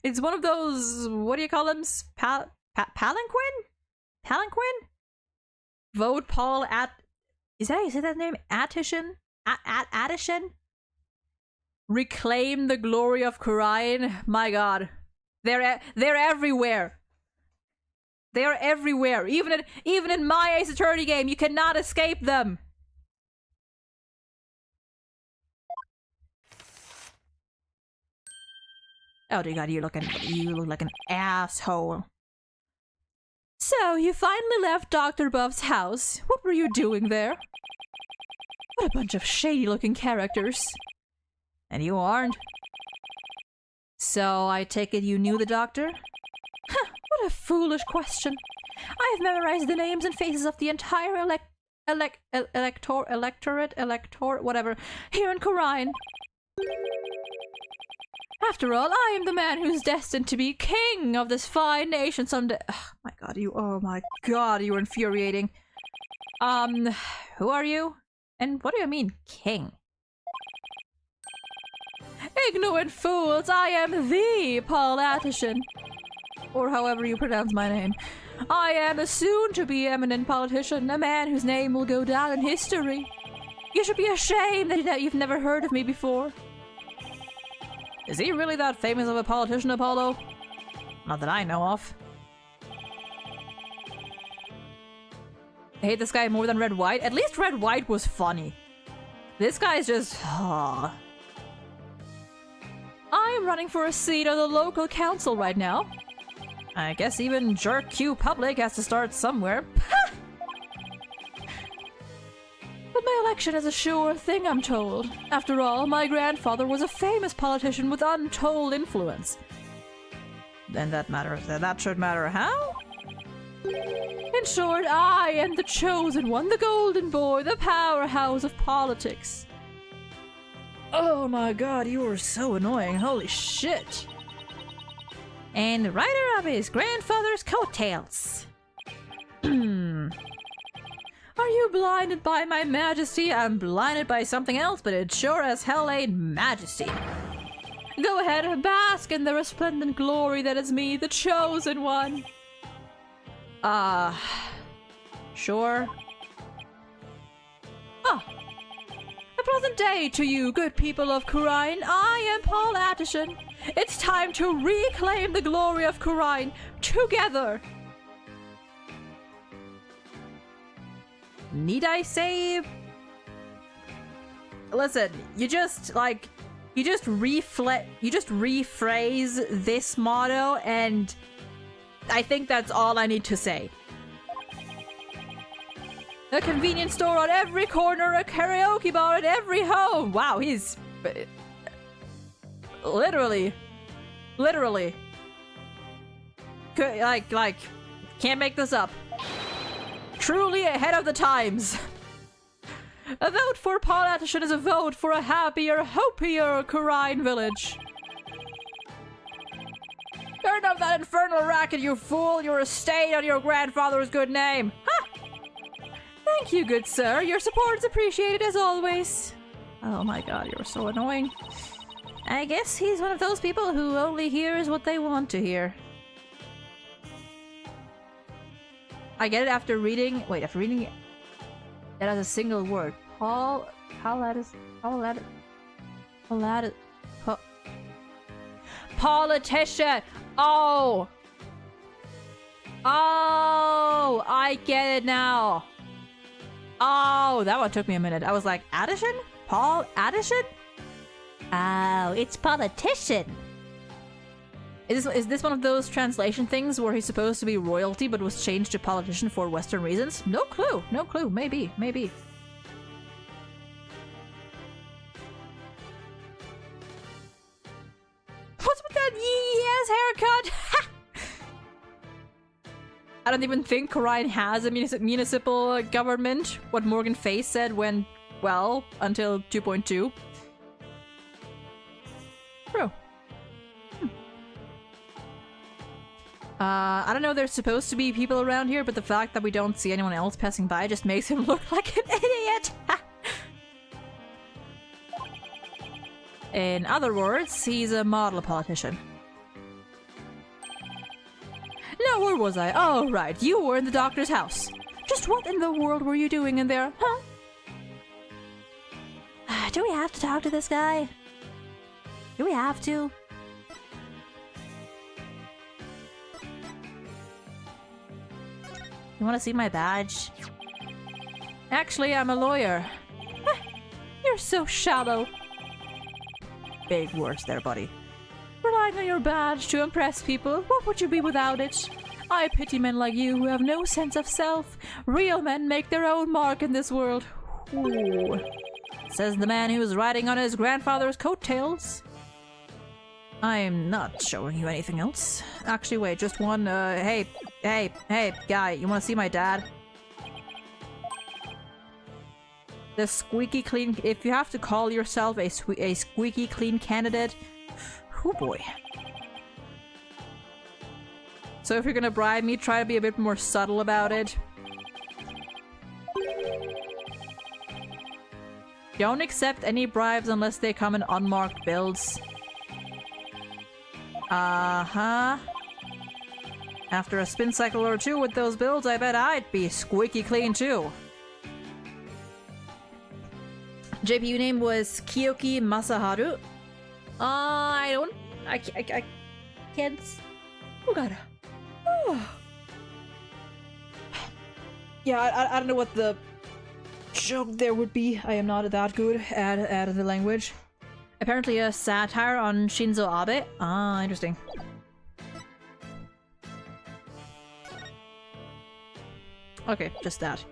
A: It's one of those, what do you call them? Palanquin? Palanquin? Vote Paul at... Is that name? Attishan? Attishan? Reclaim the glory of Khurain. My god. They're everywhere. They are everywhere. Even in my Ace Attorney game, you cannot escape them. Oh dear god, you look like an asshole. So, you finally left Dr. Buff's house. What were you doing there? What a bunch of shady-looking characters. And you aren't. So, I take it you knew the doctor? Huh, what a foolish question. I have memorized the names and faces of the entire electorate, whatever, here in Khurain. After all, I am the man who's destined to be king of this fine nation someday. Oh my god, you are infuriating. Who are you? And what do you mean, king? Ignorant fools, I am the Paul Attishan. Or however you pronounce my name. I am a soon-to-be eminent politician, a man whose name will go down in history. You should be ashamed that you've never heard of me before. Is he really that famous of a politician, Apollo? Not that I know of. I hate this guy more than Red White. At least Red White was funny. This guy's just... I am running for a seat on the local council right now. I guess even Jerk Q Public has to start somewhere. But my election is a sure thing, I'm told. After all, my grandfather was a famous politician with untold influence. Then that should matter how? In short, I am the chosen one, the golden boy, the powerhouse of politics. Oh my god, you are so annoying, holy shit. And the rider of his grandfather's coattails. Are you blinded by my majesty? I'm blinded by something else, but it sure as hell ain't majesty. Go ahead, bask in the resplendent glory that is me, the chosen one. Sure. A pleasant day to you, good people of Khurain. I am Paul Attishan. It's time to reclaim the glory of Khurain together. Need I say? Listen, you just rephrase this motto, and I think that's all I need to say. A convenience store on every corner, a karaoke bar at every home. Wow, he's literally, like, can't make this up. Truly ahead of the times. A vote for Paul Attishan is a vote for a happier, hopier Khurain village. Turn up that infernal racket, you fool! You're a stain on your grandfather's good name. Ha! Thank you, good sir. Your support is appreciated as always. Oh my god, you're so annoying. I guess he's one of those people who only hears what they want to hear. I get it after reading. Wait, after reading it as a single word. Politician. Oh, I get it now. Oh, that one took me a minute. I was like, Attishan? Paul Attishan? Oh, it's politician. Is this one of those translation things where he's supposed to be royalty but was changed to politician for Western reasons? No clue. No clue. Maybe. Maybe. What's with that yes haircut? I don't even think Khurain has a municipal government. What Morgan Face said went well until 2.2. True. I don't know, there's supposed to be people around here, but the fact that we don't see anyone else passing by just makes him look like an idiot! In other words, he's a model politician. Now, where was I? Oh, right, you were in the doctor's house. Just what in the world were you doing in there, huh? Do we have to talk to this guy? Do we have to? You want to see my badge? Actually, I'm a lawyer. You're so shallow. Big words there, buddy. Relying on your badge to impress people, what would you be without it? I pity men like you who have no sense of self. Real men make their own mark in this world. Ooh. Says the man who's riding on his grandfather's coattails. I'm not showing you anything else. Actually, wait, just one, hey, guy, you wanna see my dad? The squeaky clean, if you have to call yourself a squeaky clean candidate, oh boy. So if you're gonna bribe me, try to be a bit more subtle about it. Don't accept any bribes unless they come in unmarked bills. Uh-huh. After a spin cycle or two with those bills, I bet I'd be squeaky clean too. JPU name was Kiyoki Masaharu. I can't... Oh god. Oh. Yeah, I don't know what the joke there would be. I am not that good at the language. Apparently a satire on Shinzo Abe. Ah, interesting. Okay, just that.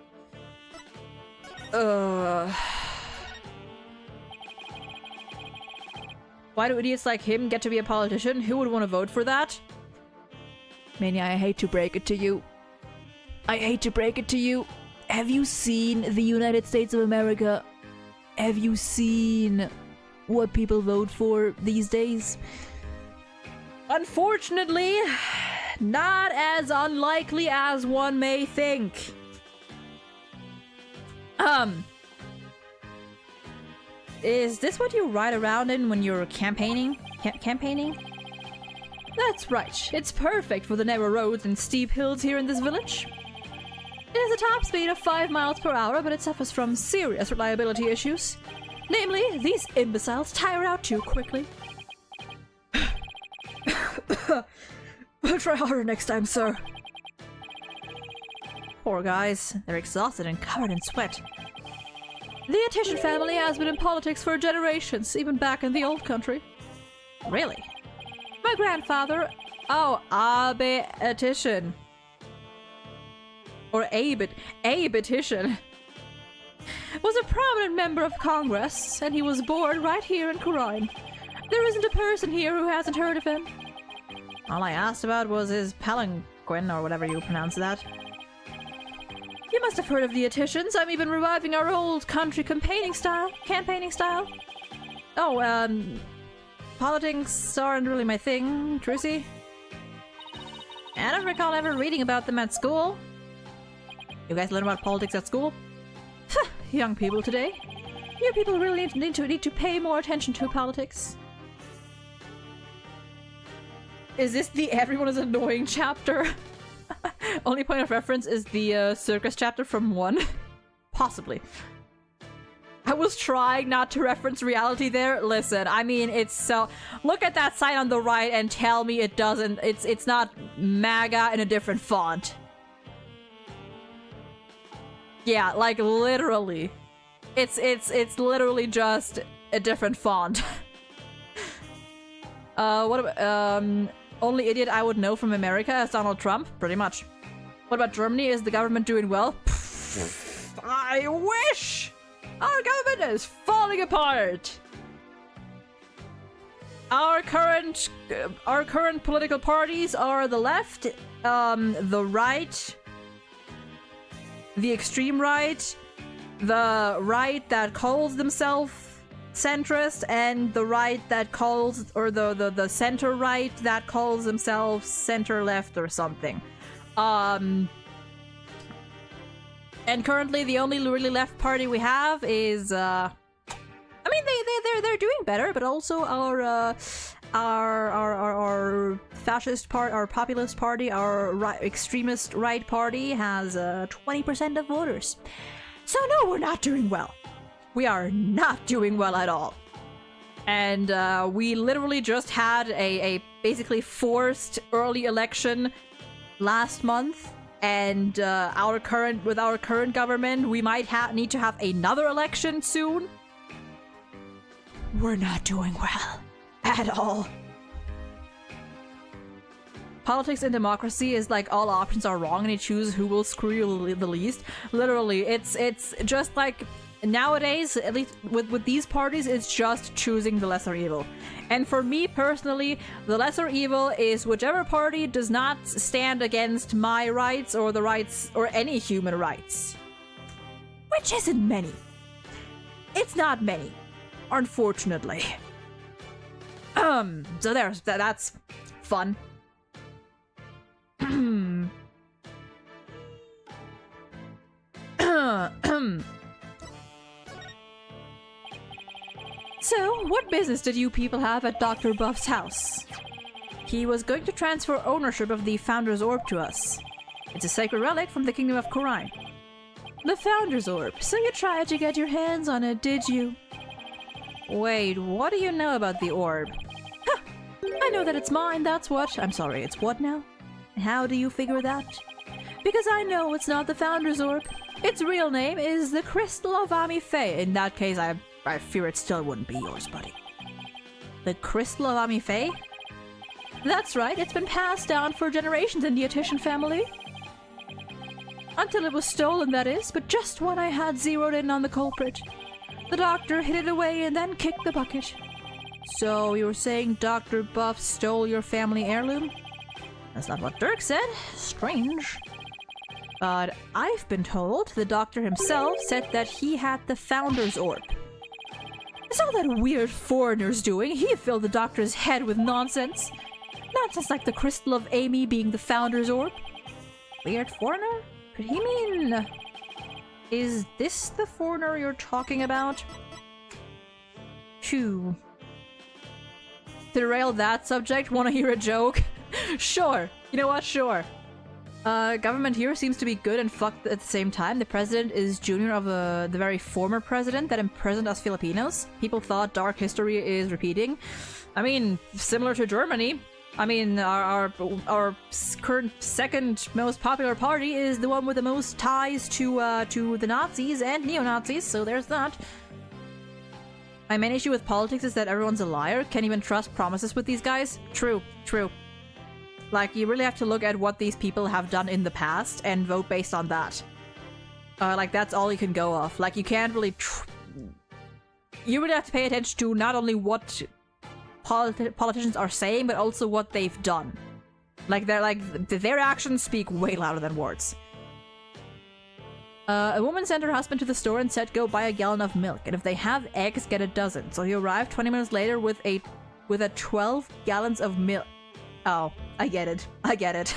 A: Why do idiots like him get to be a politician? Who would want to vote for that? Mania, I hate to break it to you. Have you seen the United States of America? Have you seen what people vote for these days? Unfortunately, not as unlikely as one may think. Is this what you ride around in when you're campaigning? Campaigning? That's right. It's perfect for the narrow roads and steep hills here in this village. It has a top speed of 5 miles per hour, but it suffers from serious reliability issues. Namely, these imbeciles tire out too quickly. I'll try harder next time, sir. Poor guys. They're exhausted and covered in sweat. The Attition family has been in politics for generations, even back in the old country. Really? My grandfather... Oh, Abe Attition. Or Abe Attition. Was a prominent member of Congress, and he was born right here in Kurine. There isn't a person here who hasn't heard of him. All I asked about was his palanquin, or whatever you pronounce that. You must have heard of the Attitians. I'm even reviving our old country campaigning style. Oh, politics aren't really my thing, Trucy. I don't recall ever reading about them at school. You guys learn about politics at school? Young people today. You people really need to pay more attention to politics. Is this the everyone is annoying chapter? Only point of reference is the circus chapter from 1. Possibly. I was trying not to reference reality there. Listen, I mean, it's so... Look at that sign on the right and tell me it doesn't... It's not MAGA in a different font. Yeah, like literally. It's literally just a different font. What about, only idiot I would know from America is Donald Trump, pretty much. What about Germany? Is the government doing well? I wish! Our government is falling apart! Our current political parties are the left, the right, the extreme right, the right that calls themselves centrist, and the right that calls, or the center right that calls themselves center left or something. And currently the only really left party we have is, I mean,
C: mean, they're doing better, but also our fascist part, our populist party, our extremist right party has 20% of voters. So no, we're not doing well. We are not doing well at all. And we literally just had a basically forced early election last month. And with our current government, we might need to have another election soon. We're not doing well at all. Politics and democracy is like all options are wrong and you choose who will screw you the least. Literally, it's just like nowadays, at least with these parties, it's just choosing the lesser evil. And for me personally, the lesser evil is whichever party does not stand against my rights or the rights or any human rights. Which isn't many. It's not many, unfortunately. So that's fun. So, what business did you people have at Dr. Buff's house? He was going to transfer ownership of the Founder's Orb to us. It's a sacred relic from the Kingdom of Korine. The Founder's Orb. So you tried to get your hands on it, did you? Wait, what do you know about the orb? Huh, I know that it's mine, that's what. I'm sorry, it's what now? How do you figure that? Because I know it's not the Founder's Orb. Its real name is the Crystal of Amife. In that case, I fear it still wouldn't be yours, buddy. The Crystal of Amife? That's right, it's been passed down for generations in the Attition family. Until it was stolen, that is, but just when I had zeroed in on the culprit. The doctor hid it away and then kicked the bucket. So you were saying Dr. Buff stole your family heirloom? That's not what Dirk said. Strange. But I've been told the doctor himself said that he had the Founder's Orb. It's all that weird foreigner's doing. He filled the doctor's head with nonsense. Nonsense like the Crystal of Amy being the Founder's Orb. Weird foreigner? Could he mean... Is this the foreigner you're talking about? Phew. To derail that subject, wanna hear a joke? Sure. You know what? Sure. Government here seems to be good and fucked at the same time. The president is junior of the very former president that imprisoned us Filipinos. People thought dark history is repeating. I mean, similar to Germany. I mean, our current second most popular party is the one with the most ties to the Nazis and neo-Nazis, so there's that. My main issue with politics is that everyone's a liar. Can't even trust promises with these guys. True, true. Like, you really have to look at what these people have done in the past and vote based on that. Like, that's all you can go off. Like, you can't really... You really have to pay attention to not only what politicians are saying, but also what they've done. Like, their actions speak way louder than words. A woman sent her husband to the store and said, go buy a gallon of milk, and if they have eggs, get a dozen. So he arrived 20 minutes later with a 12 gallons of milk. Oh, I get it. I get it.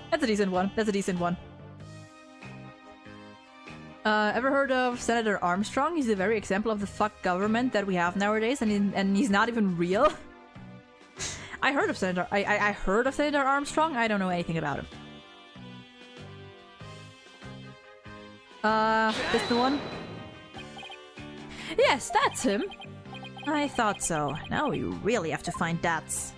C: That's a decent one. That's a decent one. Ever heard of Senator Armstrong? He's a very example of the fuck government that we have nowadays, and he's not even real. I heard of Senator. I heard of Senator Armstrong. I don't know anything about him. This the one? Yes, that's him. I thought so. Now we really have to find Dats.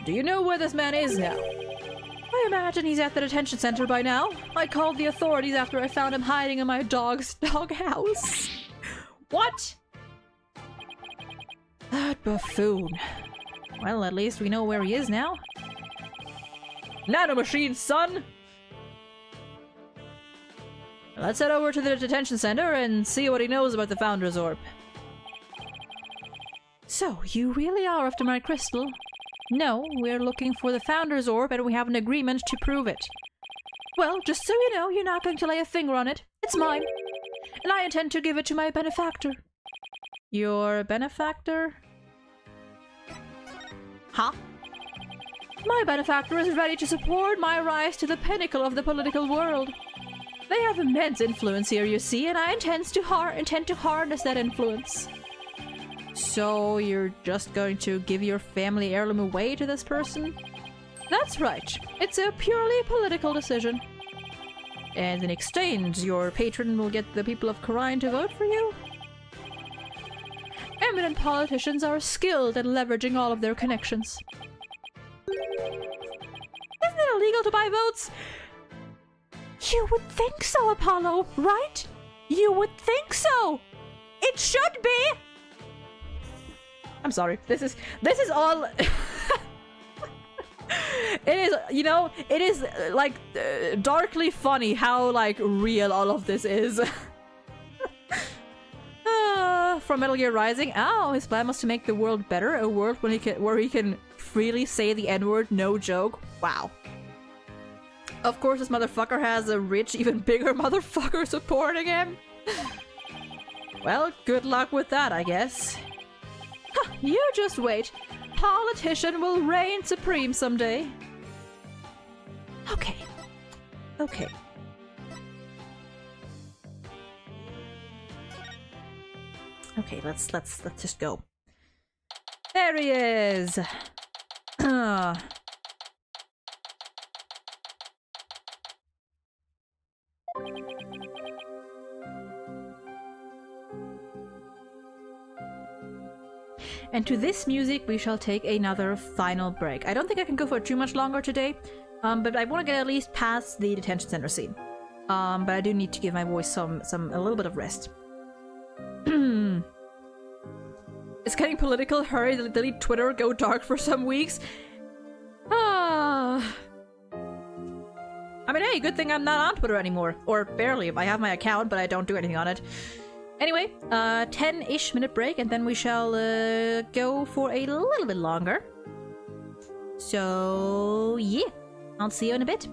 C: Do you know where this man is now? I imagine he's at the detention center by now. I called the authorities after I found him hiding in my dog's doghouse. What? That buffoon. Well, at least we know where he is now. Nanomachine, son! Let's head over to the detention center and see what he knows about the Founder's Orb. So, you really are after my crystal? No, we're looking for the Founder's Orb and we have an agreement to prove it. Well, just so you know, you're not going to lay a finger on it. It's mine. And I intend to give it to my benefactor. Your benefactor? Huh?
A: My benefactor is ready to support my rise to the pinnacle of the political world. They have immense influence here, you see, and I intend to harness that influence. So you're just going to give your family heirloom away to this person? That's right. It's a purely political decision. And in exchange, your patron will get the people of Khura'in to vote for you? Eminent politicians are skilled at leveraging all of their connections. Isn't it illegal to buy votes? You would think so, Apollo, right? You would think so! It should be! I'm sorry, this is all... It is, you know, it is, like, darkly funny how, like, real all of this is. From Metal Gear Rising. Oh, his plan was to make the world better, a world where he can freely say the N-word, no joke. Wow. Of course, this motherfucker has a rich, even bigger motherfucker supporting him. Well, good luck with that, I guess. Huh, you just wait. Politician will reign supreme someday. Okay. Okay. Okay, let's just go. There he is. And to this music, we shall take another final break. I don't think I can go for too much longer today, but I want to get at least past the detention center scene. But I do need to give my voice a little bit of rest. It's getting political. Hurry, delete Twitter, go dark for some weeks. I mean, hey, good thing I'm not on Twitter anymore. Or barely. I have my account, but I don't do anything on it. Anyway, 10-ish minute break, and then we shall go for a little bit longer. So, yeah. I'll see you in a bit.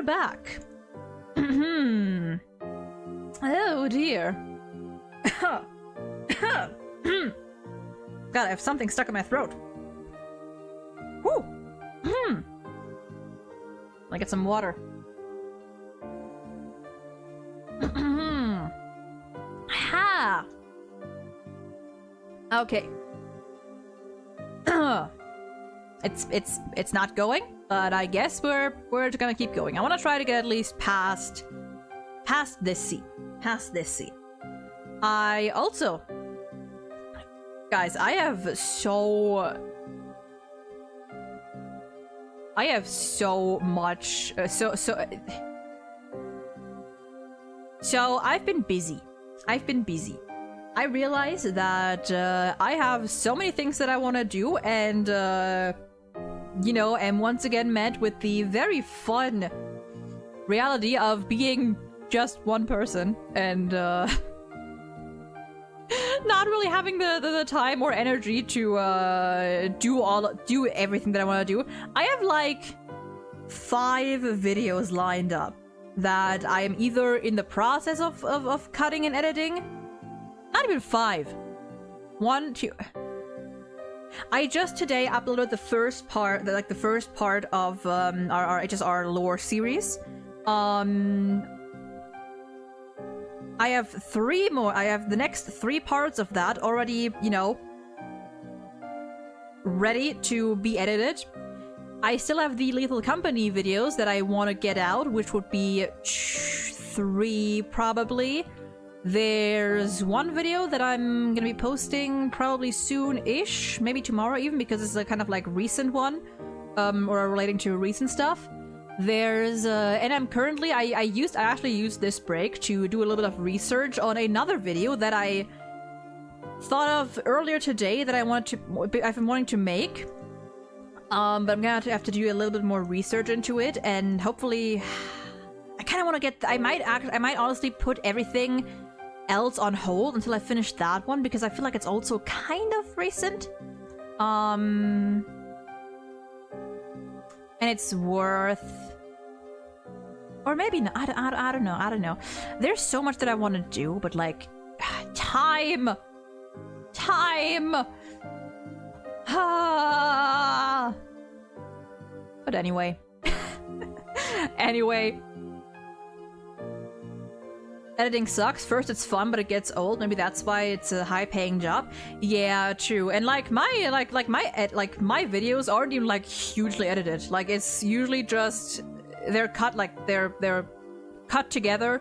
A: back. Oh dear. God, I have something stuck in my throat. Whew. I'll get some water. Ha! Okay. It's not going, but I guess we're gonna keep going. I want to try to get at least past this scene. Past this scene. I also, guys, I have so much. So I've been busy. I realize that I have so many things that I want to do, and you know, am once again met with the very fun reality of being just one person and not really having the time or energy to do everything that I want to do. I have like 5 videos lined up that I am either in the process of cutting and editing. Not even 5. 1, 2. I just today uploaded the first part of our lore series. I have 3 more. I have the next 3 parts of that already, you know, ready to be edited. I still have the Lethal Company videos that I want to get out, which would be 3 probably. There's 1 video that I'm gonna be posting probably soon-ish, maybe tomorrow even, because it's a kind of like recent one, or relating to recent stuff. There's and I'm currently I actually used this break to do a little bit of research on another video that I thought of earlier today that I've been wanting to make. But I'm gonna have to do a little bit more research into it, and hopefully I kind of want to get I might honestly put everything else on hold until I finish that one, because I feel like it's also kind of recent. And it's worth, or maybe not. I don't know. There's so much that I want to do, but like time. But anyway. Editing sucks. First it's fun, but it gets old. Maybe that's why it's a high-paying job. Yeah, true. And like my videos aren't even like hugely edited. Like it's usually just they're cut cut together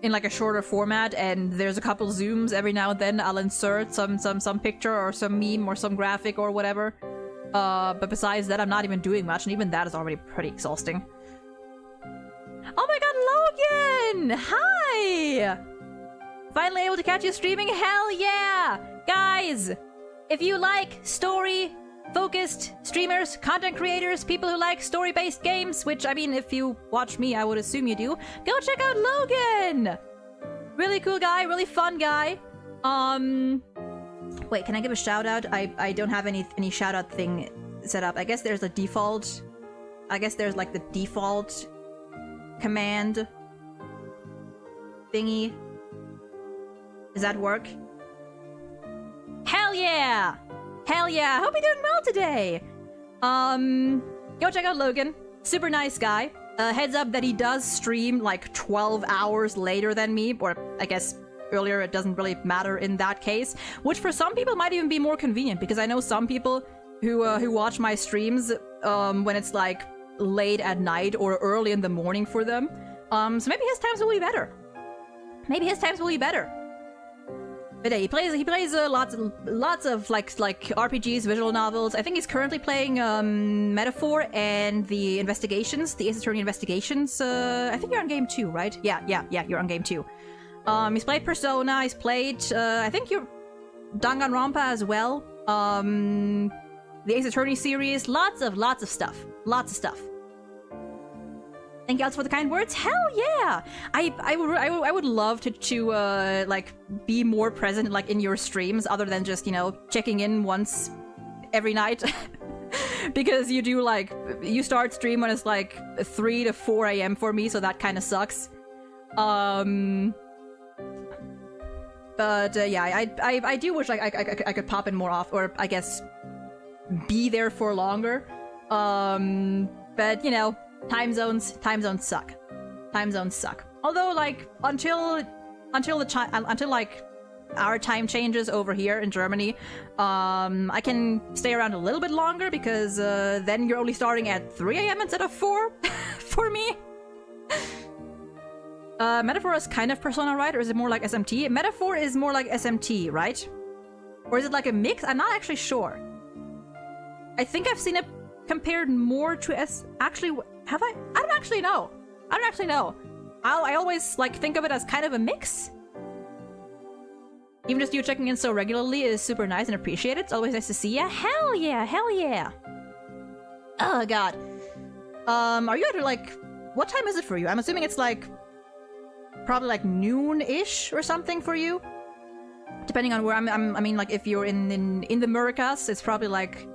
A: in like a shorter format, and there's a couple zooms every now and then. I'll insert some picture or some meme or some graphic or whatever. But besides that, I'm not even doing much, and even that is already pretty exhausting. Oh my god, Logan! Hi! Finally able to catch you streaming? Hell yeah! Guys, if you like story-focused streamers, content creators, people who like story-based games, which, I mean, if you watch me, I would assume you do, go check out Logan! Really cool guy, really fun guy. Wait, can I give a shout-out? I don't have any shout-out thing set up. I guess there's a default... like the default command thingy. Does that work? Hell yeah! Hell yeah! Hope you're doing well today! Go check out Logan. Super nice guy. Heads up that he does stream like 12 hours later than me, or I guess earlier. It doesn't really matter in that case, which for some people might even be more convenient, because I know some people who watch my streams when it's like late at night or early in the morning for them. So maybe his times will be better. But yeah, he plays lots of like RPGs, visual novels. I think he's currently playing Metaphor and the Investigations, the Ace Attorney Investigations. I think you're on game 2, right? Yeah, you're on game 2. He's played Persona. He's played I think you're Danganronpa as well. The Ace Attorney series. Lots of stuff. Thank you also for the kind words. Hell yeah! I would love to like be more present like in your streams, other than just, you know, checking in once every night because you do like you start stream when it's like 3 to 4 a.m. for me, so that kind of sucks. But yeah, I do wish like I could pop in more off, or I guess be there for longer. But you know, time zones suck. Time zones suck. Although like until like our time changes over here in Germany, I can stay around a little bit longer because then you're only starting at 3 a.m. instead of 4 for me. Metaphor is kind of Persona, right? Or is it more like SMT? Metaphor is more like SMT, right? Or is it like a mix? I'm not actually sure. I think I've seen it compared more to actually, have I? I don't actually know. I always like think of it as kind of a mix. Even just you checking in so regularly is super nice and appreciated. It's always nice to see ya. Hell yeah, hell yeah. Oh god. Are you at like, what time is it for you? I'm assuming it's like probably like noon-ish or something for you, depending on where I mean, like if you're in the Americas, it's probably like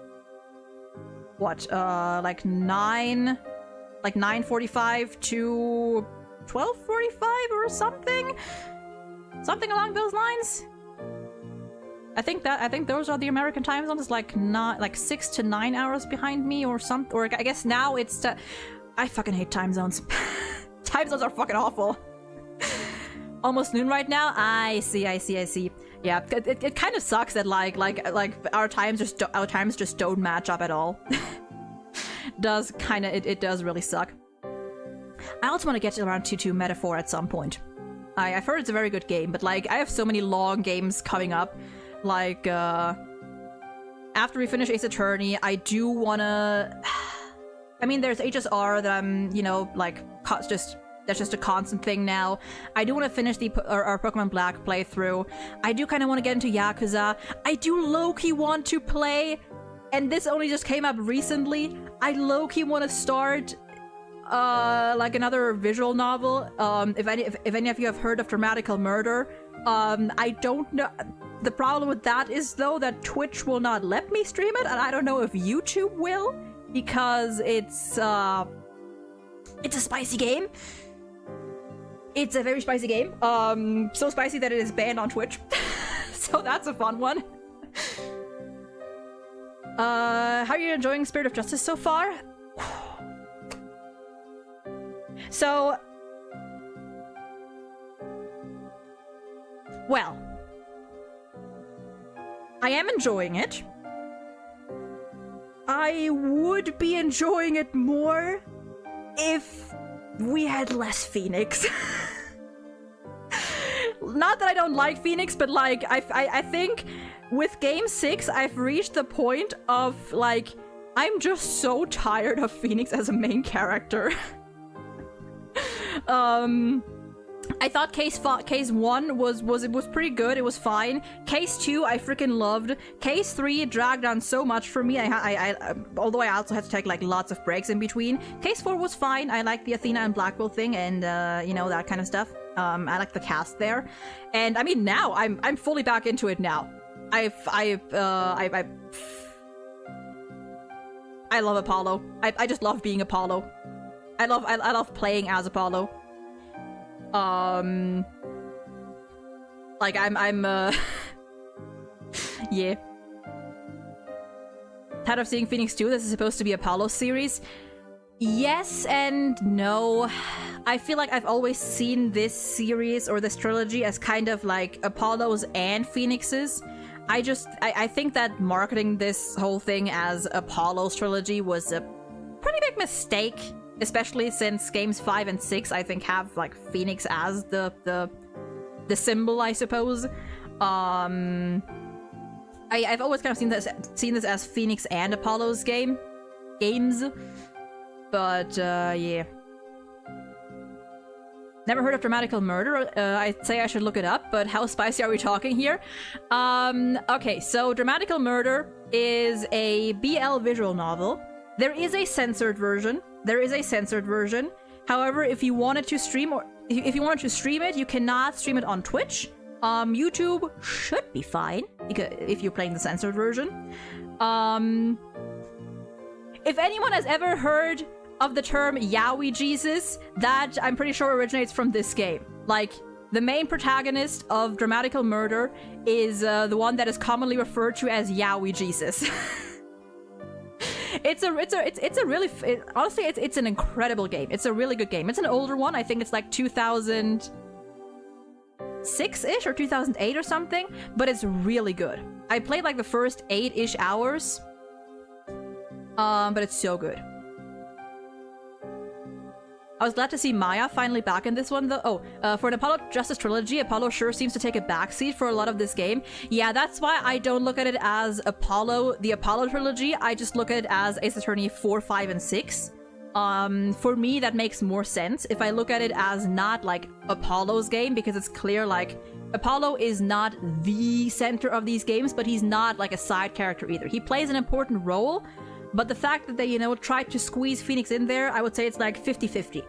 A: what, like 9:45 to 12:45 or something along those lines. I think those are the American time zones. It's like not like 6 to 9 hours behind me or something. Or I guess now it's I fucking hate time zones. Time zones are fucking awful. Almost noon right now. I see. Yeah, it kind of sucks that like our times just don't match up at all. It does really suck. I also want to get around to Metaphor at some point. I've heard it's a very good game, but like I have so many long games coming up. Like after we finish Ace Attorney, I do wanna. I mean, there's HSR that I'm, you know, like that's just a constant thing now. I do want to finish our Pokemon Black playthrough. I do kind of want to get into Yakuza. I do low-key want to play, and this only just came up recently, I low-key want to start like another visual novel. If any of you have heard of Dramatical Murder, I don't know. The problem with that is though that Twitch will not let me stream it, and I don't know if YouTube will, because it's a spicy game. It's a very spicy game. So spicy that it is banned on Twitch. So that's a fun one. How are you enjoying Spirit of Justice so far? So, well, I am enjoying it. I would be enjoying it more if we had less Phoenix. Not that I don't like Phoenix, but like I think with Game 6 I've reached the point of like I'm just so tired of Phoenix as a main character. I thought case 1 was pretty good. It was fine. Case 2 I freaking loved. Case 3 dragged on so much for me. Although I also had to take like lots of breaks in between. Case 4 was fine. I like the Athena and Blackwell thing, and you know, that kind of stuff. I like the cast there, and I mean now I'm fully back into it now. I love Apollo. I just love being Apollo. I love playing as Apollo. Like I'm yeah. Tired of seeing Phoenix 2? This is supposed to be Apollo's series. Yes and no. I feel like I've always seen this series or this trilogy as kind of like Apollo's and Phoenix's. I think that marketing this whole thing as Apollo's trilogy was a pretty big mistake. Especially since games 5 and 6, I think, have like Phoenix as the symbol, I suppose. I've always kind of seen this as Phoenix and Apollo's games, but yeah. Never heard of Dramatical Murder. I'd say I should look it up, but how spicy are we talking here? Okay, so Dramatical Murder is a BL visual novel. There is a censored version. However, if you wanted to stream it, you cannot stream it on Twitch. YouTube should be fine if you're playing the censored version. If anyone has ever heard of the term Yaoi Jesus, that I'm pretty sure originates from this game. Like, the main protagonist of Dramatical Murder is the one that is commonly referred to as Yaoi Jesus. It's an incredible game. It's a really good game. It's an older one. I think it's like 2006-ish or 2008 or something, but it's really good. I played like the first 8-ish hours, but it's so good. I was glad to see Maya finally back in this one, though. For an Apollo Justice trilogy, Apollo sure seems to take a backseat for a lot of this game. Yeah, that's why I don't look at it as Apollo, the Apollo trilogy. I just look at it as Ace Attorney 4, 5, and 6. For me, that makes more sense if I look at it as not like Apollo's game, because it's clear like Apollo is not the center of these games, but he's not like a side character either. He plays an important role, but the fact that they, you know, tried to squeeze Phoenix in there, I would say it's like 50-50.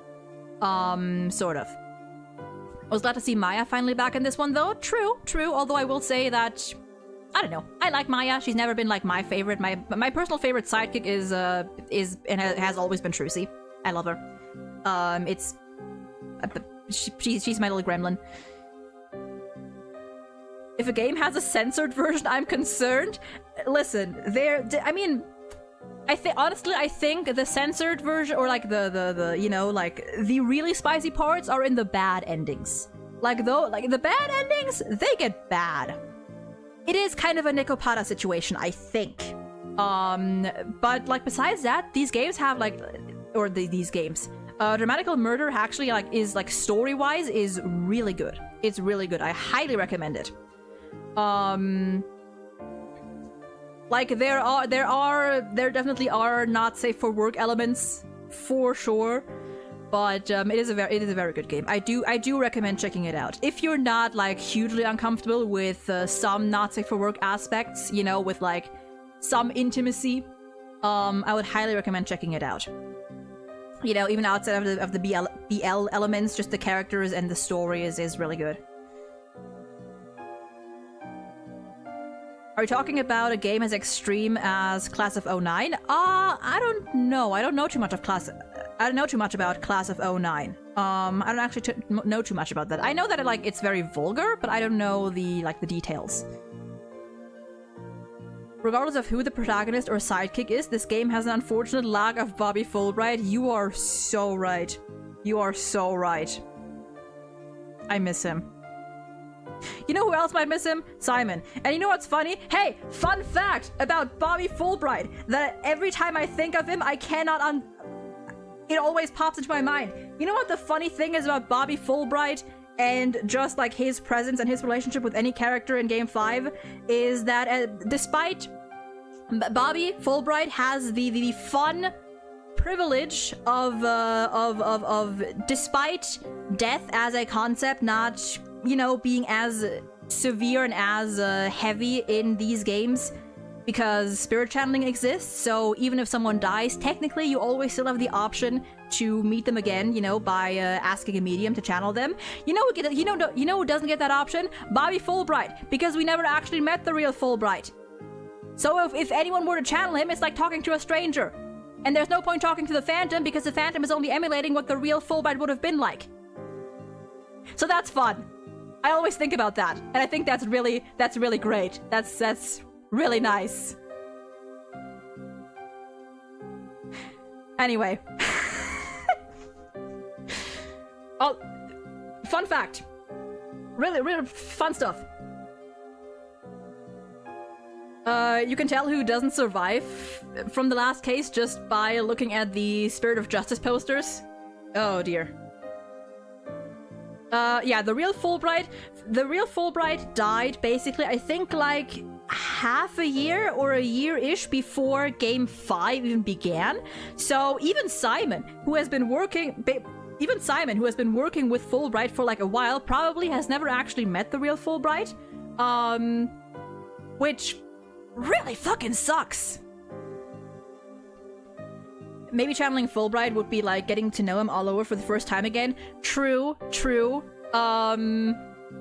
A: Sort of. I was glad to see Maya finally back in this one, though. True, although I will say that, I don't know, I like Maya. She's never been like my favorite. My personal favorite sidekick is and has always been Trucy. I love her. She's my little gremlin. If a game has a censored version, I'm concerned. Listen, I think the censored version, or like the you know, like the really spicy parts are in the bad endings. Like the bad endings, they get bad. It is kind of a Nicopata situation, I think. But like besides that, these games have like, or these games, Dramatical Murder actually like is like story-wise is really good. It's really good. I highly recommend it. Like there definitely are not safe for work elements for sure, but it is a very good game. I do recommend checking it out if you're not like hugely uncomfortable with some not safe for work aspects, you know, with like some intimacy. I would highly recommend checking it out. You know, even outside of the BL elements, just the characters and the story is really good. Are we talking about a game as extreme as Class of 09? I don't know. I don't know too much about Class of 09. I don't actually know too much about that. I know that it's very vulgar, but I don't know the details. Regardless of who the protagonist or sidekick is, this game has an unfortunate lack of Bobby Fulbright. You are so right. You are so right. I miss him. You know who else might miss him? Simon. And you know what's funny? Hey, fun fact about Bobby Fulbright, that every time I think of him, I cannot it always pops into my mind. You know what the funny thing is about Bobby Fulbright and just like his presence and his relationship with any character in Game 5 is that despite Bobby Fulbright has the fun privilege of despite death as a concept not, you know, being as severe and as heavy in these games, because spirit channeling exists, so even if someone dies, technically you always still have the option to meet them again, you know, by asking a medium to channel them. You know who doesn't get that option? Bobby Fulbright, because we never actually met the real Fulbright. So if anyone were to channel him, it's like talking to a stranger. And there's no point talking to the Phantom, because the Phantom is only emulating what the real Fulbright would have been like. So that's fun. I always think about that, and I think that's really great. That's really nice. Anyway. Oh, fun fact. Really fun stuff. You can tell who doesn't survive from the last case just by looking at the Spirit of Justice posters. Oh dear. Yeah, the real Fulbright died basically, I think, like half a year or a year-ish before Game 5 even began. So even Simon, who has been working with Fulbright for like a while, probably has never actually met the real Fulbright, which really fucking sucks. Maybe channeling Fulbright would be like getting to know him all over for the first time again. True.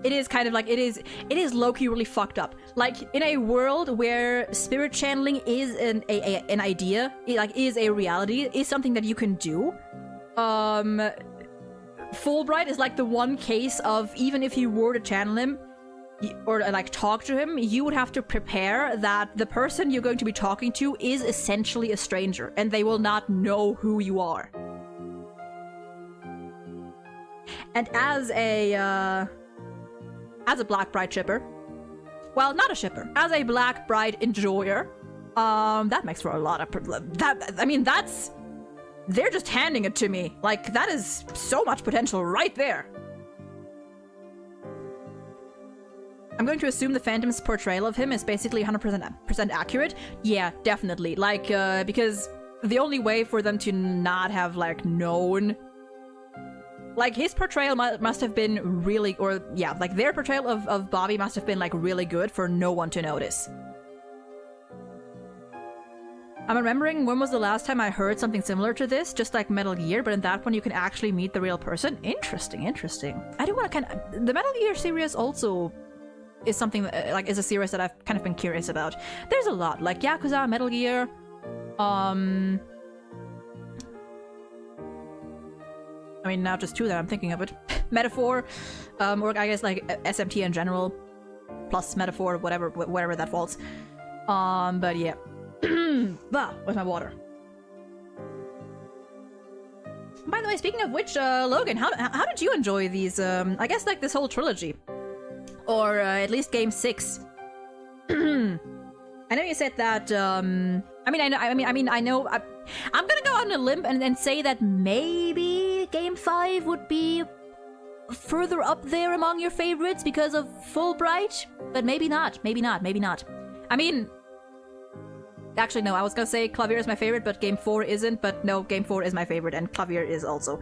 A: it is kind of like, it is low-key really fucked up. Like, in a world where spirit channeling is an idea, is a reality, is something that you can do, Fulbright is like the one case of, even if you were to channel him, or like talk to him, you would have to prepare that the person you're going to be talking to is essentially a stranger, and they will not know who you are. And as a Black Bride shipper, well, not a shipper, as a Black Bride enjoyer, that makes for a lot of they're just handing it to me. Like, that is so much potential right there. I'm going to assume the Phantom's portrayal of him is basically 100% accurate. Yeah, definitely. Like, because the only way for them to not have, like, known... Like, his portrayal must have been really... Or, yeah, like, their portrayal of Bobby must have been, like, really good for no one to notice. I'm remembering when was the last time I heard something similar to this, just like Metal Gear, but in that one you can actually meet the real person. Interesting, interesting. I do want to kind of... The Metal Gear series also... is something that, like, is a series that I've kind of been curious about. There's a lot, like Yakuza, Metal Gear, I mean, now just two that I'm thinking of it. Metaphor, or I guess, like, SMT in general, plus Metaphor, wherever that falls. But yeah. Where's my water? By the way, speaking of which, Logan, how did you enjoy these, I guess, like, this whole trilogy? Or at least game 6. I know you said that. I'm gonna go on a limb and say that maybe game 5 would be further up there among your favorites because of Fulbright, but maybe not. Maybe not. I mean, actually no. I was gonna say Clavier is my favorite, but game 4 isn't. But no, game 4 is my favorite, and Clavier is also.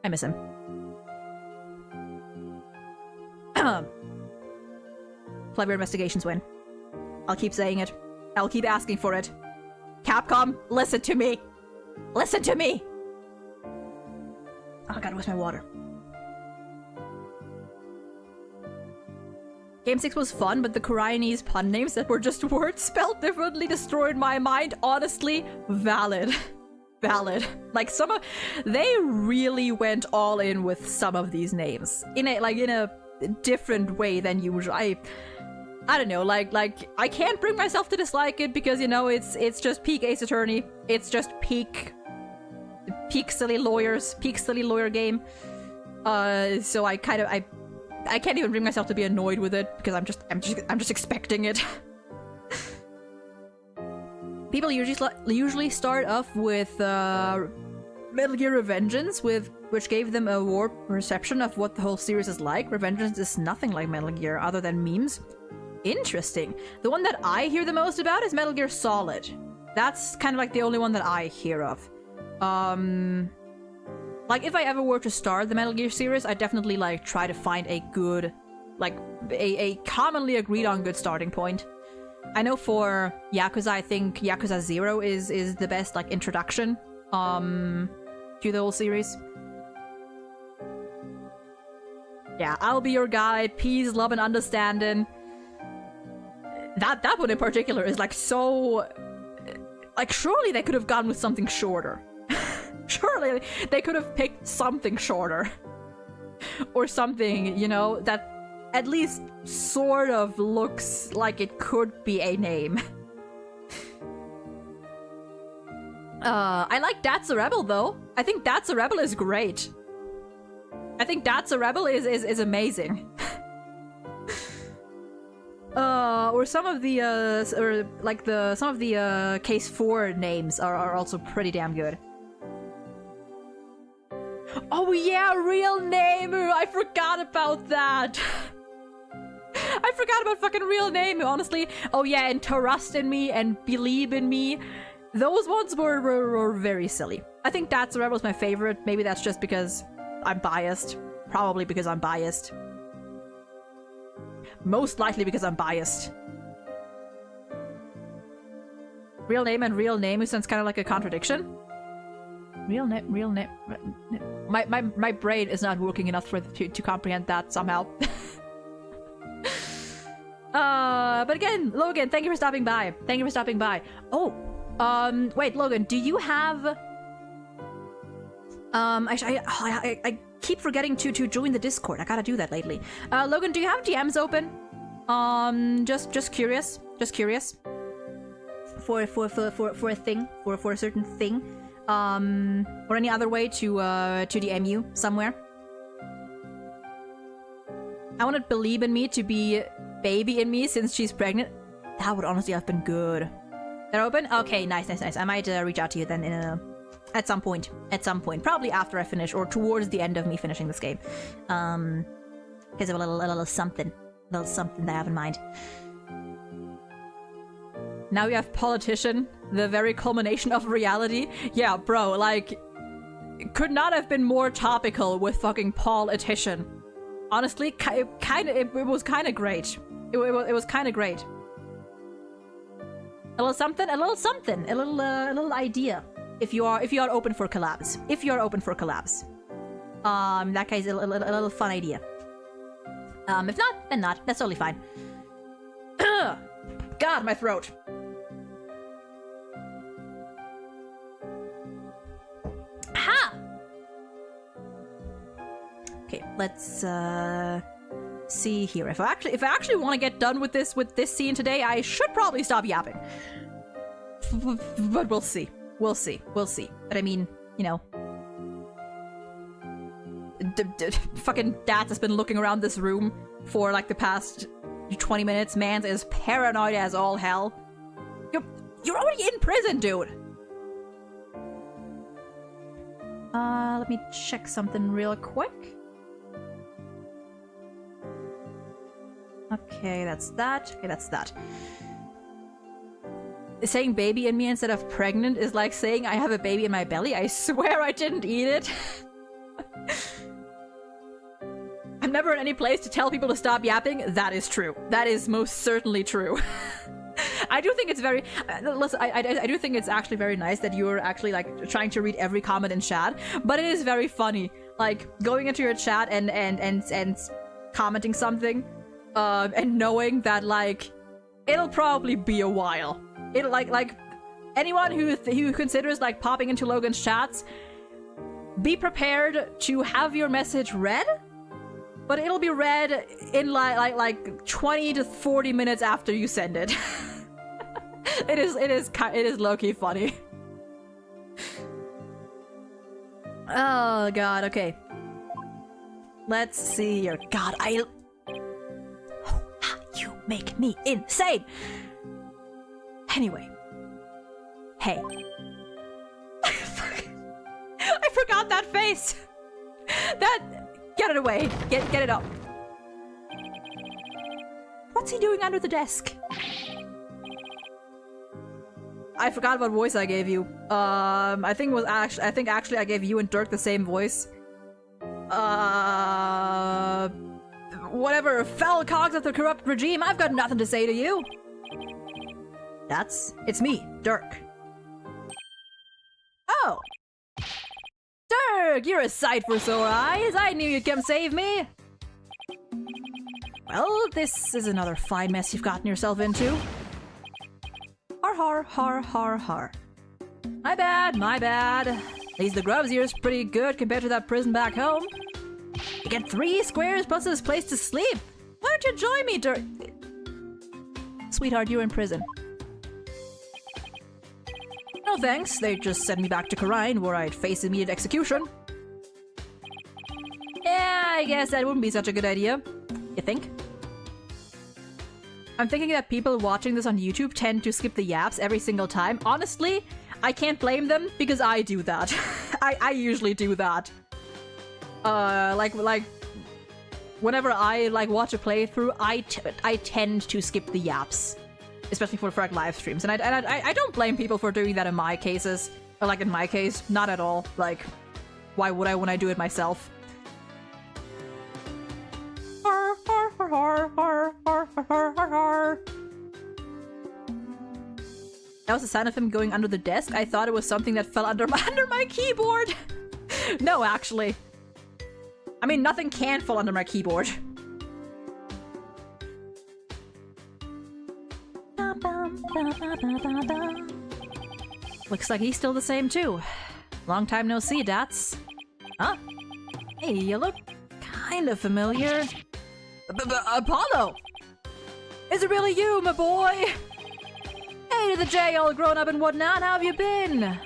A: I miss him. Clavier Investigations win. I'll keep saying it. I'll keep asking for it. Capcom, listen to me! Listen to me! Oh god, where's my water? Game 6 was fun, but the Koreanese pun names that were just words spelled differently destroyed my mind. Honestly, valid. Valid. Like, they really went all in with some of these names. In a different way than usual. I don't know, like I can't bring myself to dislike it because, you know, it's just peak Ace Attorney. It's just peak silly lawyers, peak silly lawyer game. So I can't even bring myself to be annoyed with it because I'm just expecting it. People usually start off with Metal Gear Revengeance, which gave them a warped perception of what the whole series is like. Revengeance is nothing like Metal Gear other than memes. Interesting. The one that I hear the most about is Metal Gear Solid. That's kind of like the only one that I hear of. Like, if I ever were to start the Metal Gear series, I'd definitely, like, try to find a good, like, a commonly agreed on good starting point. I know for Yakuza, I think Yakuza 0 is the best, like, introduction, to the whole series. Yeah, I'll be your guide. Peace, love, and understanding. That one in particular is, like, so... Like, surely they could have gone with something shorter. Surely they could have picked something shorter. Or something, you know, that at least sort of looks like it could be a name. I like That's a Rebel, though. I think That's a Rebel is great. I think That's a Rebel is amazing. Or some of the, some of the, Case 4 names are also pretty damn good. Oh yeah, real name! I forgot about that! I forgot about fucking real name, honestly. Oh yeah, and Trust in Me and Believe in Me. Those ones were very silly. I think That's a Rebel is my favorite. Maybe that's just because I'm biased. Probably because I'm biased. Most likely because I'm biased. Real name and real name sounds kind of like a contradiction. Real name. My brain is not working enough to comprehend that somehow. But again, Logan, thank you for stopping by. Thank you for stopping by. Oh, wait, Logan, do you have... I keep forgetting to join the Discord. I gotta do that lately. Logan, do you have DMs open? Just curious. Just curious. For a thing, for a certain thing. Or any other way to DM you somewhere. I wanted Believe in Me to be Baby in Me since she's pregnant. That would honestly have been good. They're open? Okay, nice. I might reach out to you then at some point. Probably after I finish or towards the end of me finishing this game. Because of a little something that I have in mind. Now we have Politician, the very culmination of reality. Yeah, bro, like, could not have been more topical with fucking Politician. Honestly, it was kind of great. It was kind of great. A little something, a little idea. If you are open for collabs. In that case, a little fun idea. If not, then not. That's totally fine. God, my throat. Ha! Okay, let's see here. If I actually want to get done with this scene today, I should probably stop yapping. But we'll see. We'll see. But I mean, you know, fucking Dats has been looking around this room for like the past 20 minutes. Man is paranoid as all hell. You're already in prison, dude. Let me check something real quick. Okay, that's that. Saying baby in me instead of pregnant is like saying I have a baby in my belly. I swear I didn't eat it. I'm never in any place to tell people to stop yapping. That is true. That is most certainly true. I do think it's very... listen, I do think it's actually very nice that you're actually, like, trying to read every comment in chat, but it is very funny, like, going into your chat and commenting something, and knowing that, like, it'll probably be a while. It'll, like, anyone who considers, like, popping into Logan's chats, be prepared to have your message read, but it'll be read in, like 20 to 40 minutes after you send it. It is low-key funny. Oh god, okay. Let's see here. God, you make me insane! Anyway. Hey. I forgot that face! Get it away. Get it up. What's he doing under the desk? I forgot what voice I gave you. I think actually I gave you and Dirk the same voice. Whatever. Foul cogs of the corrupt regime. I've got nothing to say to you. It's me, Dirk. Oh. Dirk, you're a sight for sore eyes. I knew you'd come save me. Well, this is another fine mess you've gotten yourself into. Har har har har. My bad. At least the grubs here is pretty good compared to that prison back home. You get 3 squares plus this place to sleep. Why don't you join me, Dirk? Sweetheart, you're in prison. No thanks, they just sent me back to Karine where I'd face immediate execution. Yeah, I guess that wouldn't be such a good idea. You think? I'm thinking that people watching this on YouTube tend to skip the yaps every single time. Honestly, I can't blame them because I do that. I usually do that. Like whenever I watch a playthrough, I tend to skip the yaps, especially for like live streams. And I don't blame people for doing that in my cases, or like in my case, not at all. Like, why would I when I do it myself? That was the sound of him going under the desk. I thought it was something that fell under my keyboard. No, actually. I mean, nothing can fall under my keyboard. Looks like he's still the same too. Long time no see, Dats. Huh? Hey, you look kind of familiar. Apollo! Is it really you, my boy? Hey to the J, all grown up and whatnot, how have you been?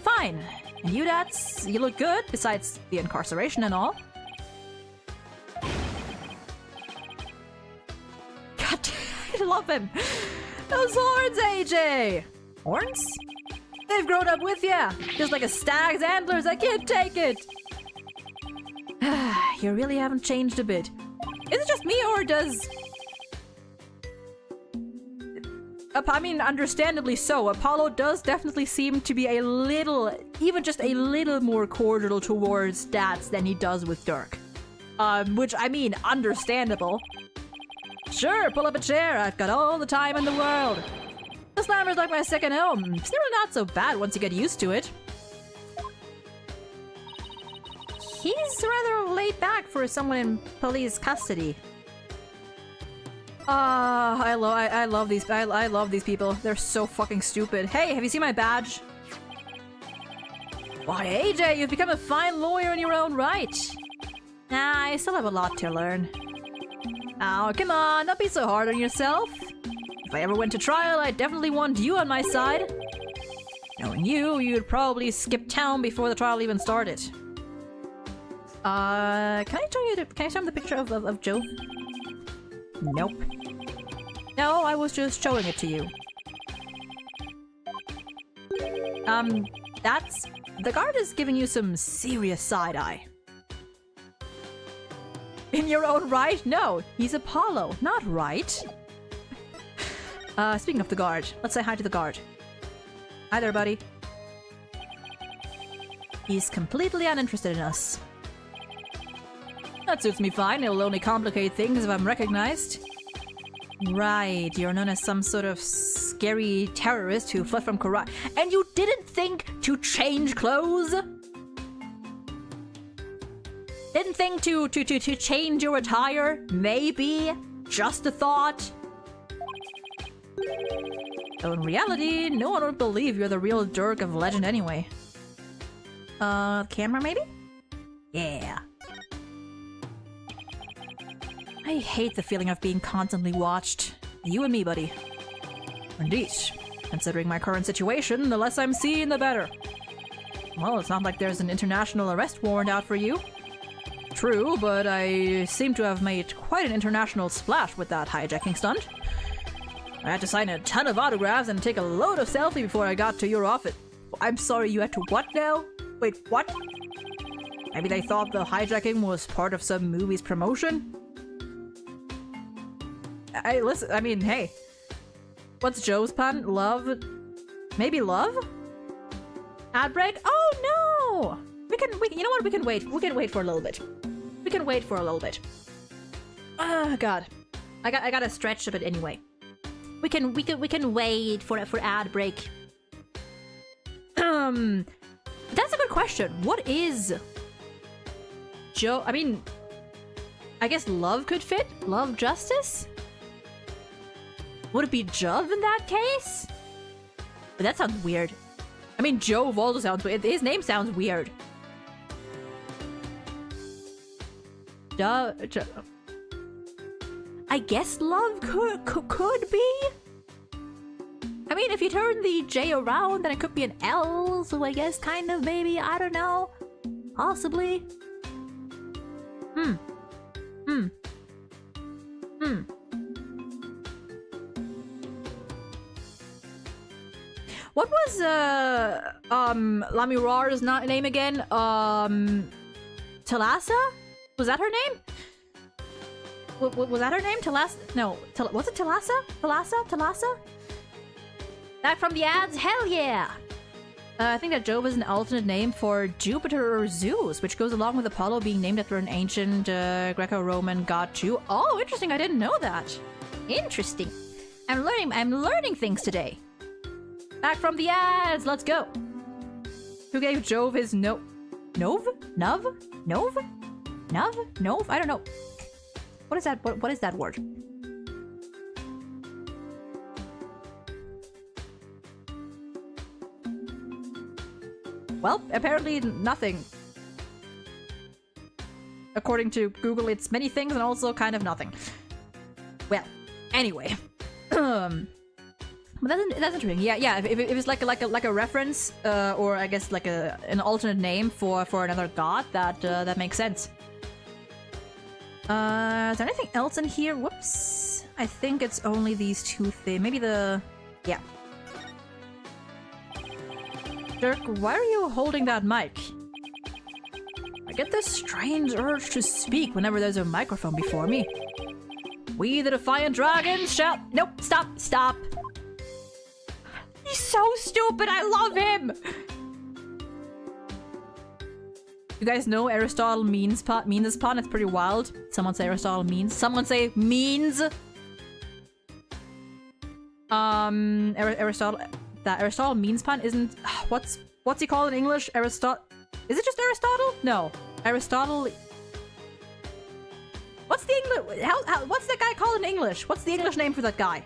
A: Fine. And you, Dats, you look good, besides the incarceration and all. God damn, I love him. Those horns, AJ! Horns? They've grown up with ya! Just like a stag's antlers, I can't take it! You really haven't changed a bit. Is it just me, or does... I mean, understandably so. Apollo does definitely seem to be a little, even just a little more cordial towards Dats than he does with Dirk. Which, I mean, understandable. Sure, pull up a chair. I've got all the time in the world. The Slammer's like my second home. It's really not so bad once you get used to it. He's rather laid back for someone in police custody. I love these people. They're so fucking stupid. Hey, have you seen my badge? Why, AJ, you've become a fine lawyer in your own right. Nah, I still have a lot to learn. Oh, come on, don't be so hard on yourself. If I ever went to trial, I'd definitely want you on my side. Knowing you, you'd probably skip town before the trial even started. Can I show him the picture of Joe? Nope. No, I was just showing it to you. The guard is giving you some serious side-eye. In your own right? No, he's Apollo, not right. Speaking of the guard, let's say hi to the guard. Hi there, buddy. He's completely uninterested in us. That suits me fine, it'll only complicate things if I'm recognized. Right, you're known as some sort of scary terrorist who fled from Korea. And you didn't think to change clothes? Didn't think to change your attire? Maybe? Just a thought? Though in reality, no one would believe you're the real Dirk of legend anyway. Camera maybe? Yeah. I hate the feeling of being constantly watched. You and me, buddy. Indeed. Considering my current situation, the less I'm seen, the better. Well, it's not like there's an international arrest warrant out for you. True, but I seem to have made quite an international splash with that hijacking stunt. I had to sign a ton of autographs and take a load of selfies before I got to your office. I'm sorry, you had to what now? Wait, what? Maybe they thought the hijacking was part of some movie's promotion? Listen, I mean, hey. What's Joe's pun? Love? Maybe love? Ad break? Oh no! You know what? We can wait. We can wait for a little bit. We can wait for a little bit. God. I gotta stretch a bit anyway. We can wait for ad break. That's a good question. What is Joe? I mean, I guess love could fit. Love, justice. Would it be Jove in that case? But that sounds weird. I mean, Jove also sounds weird. His name sounds weird. I guess love could be? I mean, if you turn the J around, then it could be an L, so I guess kind of, maybe, I don't know. Possibly. What was, Lamirar's name again? Talassa? Was that her name? Was that her name? Talassa? No. Was it Talassa? Talassa? Back from the ads? Hell yeah! I think that Jove is an alternate name for Jupiter or Zeus, which goes along with Apollo being named after an ancient Greco-Roman god too. Oh, interesting! I didn't know that. Interesting. I'm learning things today. Back from the ads. Let's go. Who gave Jove his Nov? I don't know. What is that? What is that word? Well, apparently nothing. According to Google, it's many things and also kind of nothing. Well, anyway. But that's intriguing. Yeah. If it's like a reference, or I guess like an alternate name for another god, that makes sense. Is there anything else in here? Whoops. I think it's only these two things. Maybe yeah. Dirk, why are you holding that mic? I get this strange urge to speak whenever there's a microphone before me. We the Defiant Dragons shall— Nope, stop. He's so stupid, I love him! You guys know Aristotle means this pun? It's pretty wild. Someone say Aristotle means. Someone say means. Aristotle— that Aristotle means pun isn't— what's he called in English? Aristotle— is it just Aristotle? No. Aristotle— what's the English— what's that guy called in English? What's the English name for that guy?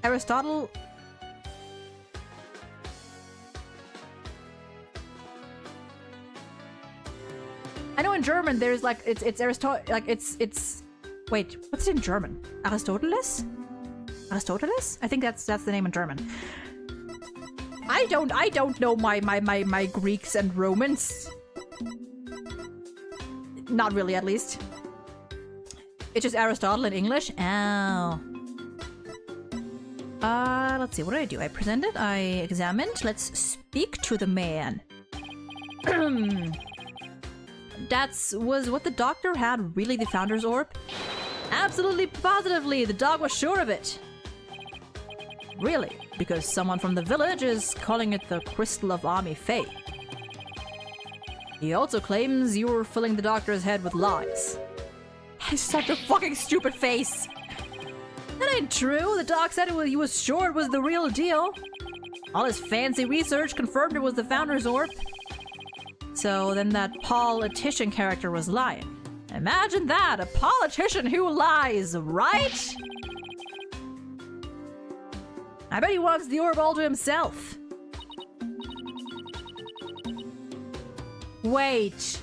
A: Aristotle— I know in German there's like it's Aristotle, like it's wait, what's it in German? Aristoteles? I think that's the name in German. I don't know my Greeks and Romans. Not really, at least. It's just Aristotle in English. Oh. Let's see, what did I do? I presented, I examined. Let's speak to the man. Was what the doctor had really the Founder's Orb? Absolutely, positively, the dog was sure of it. Really? Because someone from the village is calling it the Crystal of Army Fae. He also claims you were filling the doctor's head with lies. He's such a fucking stupid face. That ain't true. The doc said he was sure it was the real deal. All his fancy research confirmed it was the Founder's Orb. So then that politician character was lying. Imagine that, a politician who lies, right? I bet he wants the orb all to himself. Wait.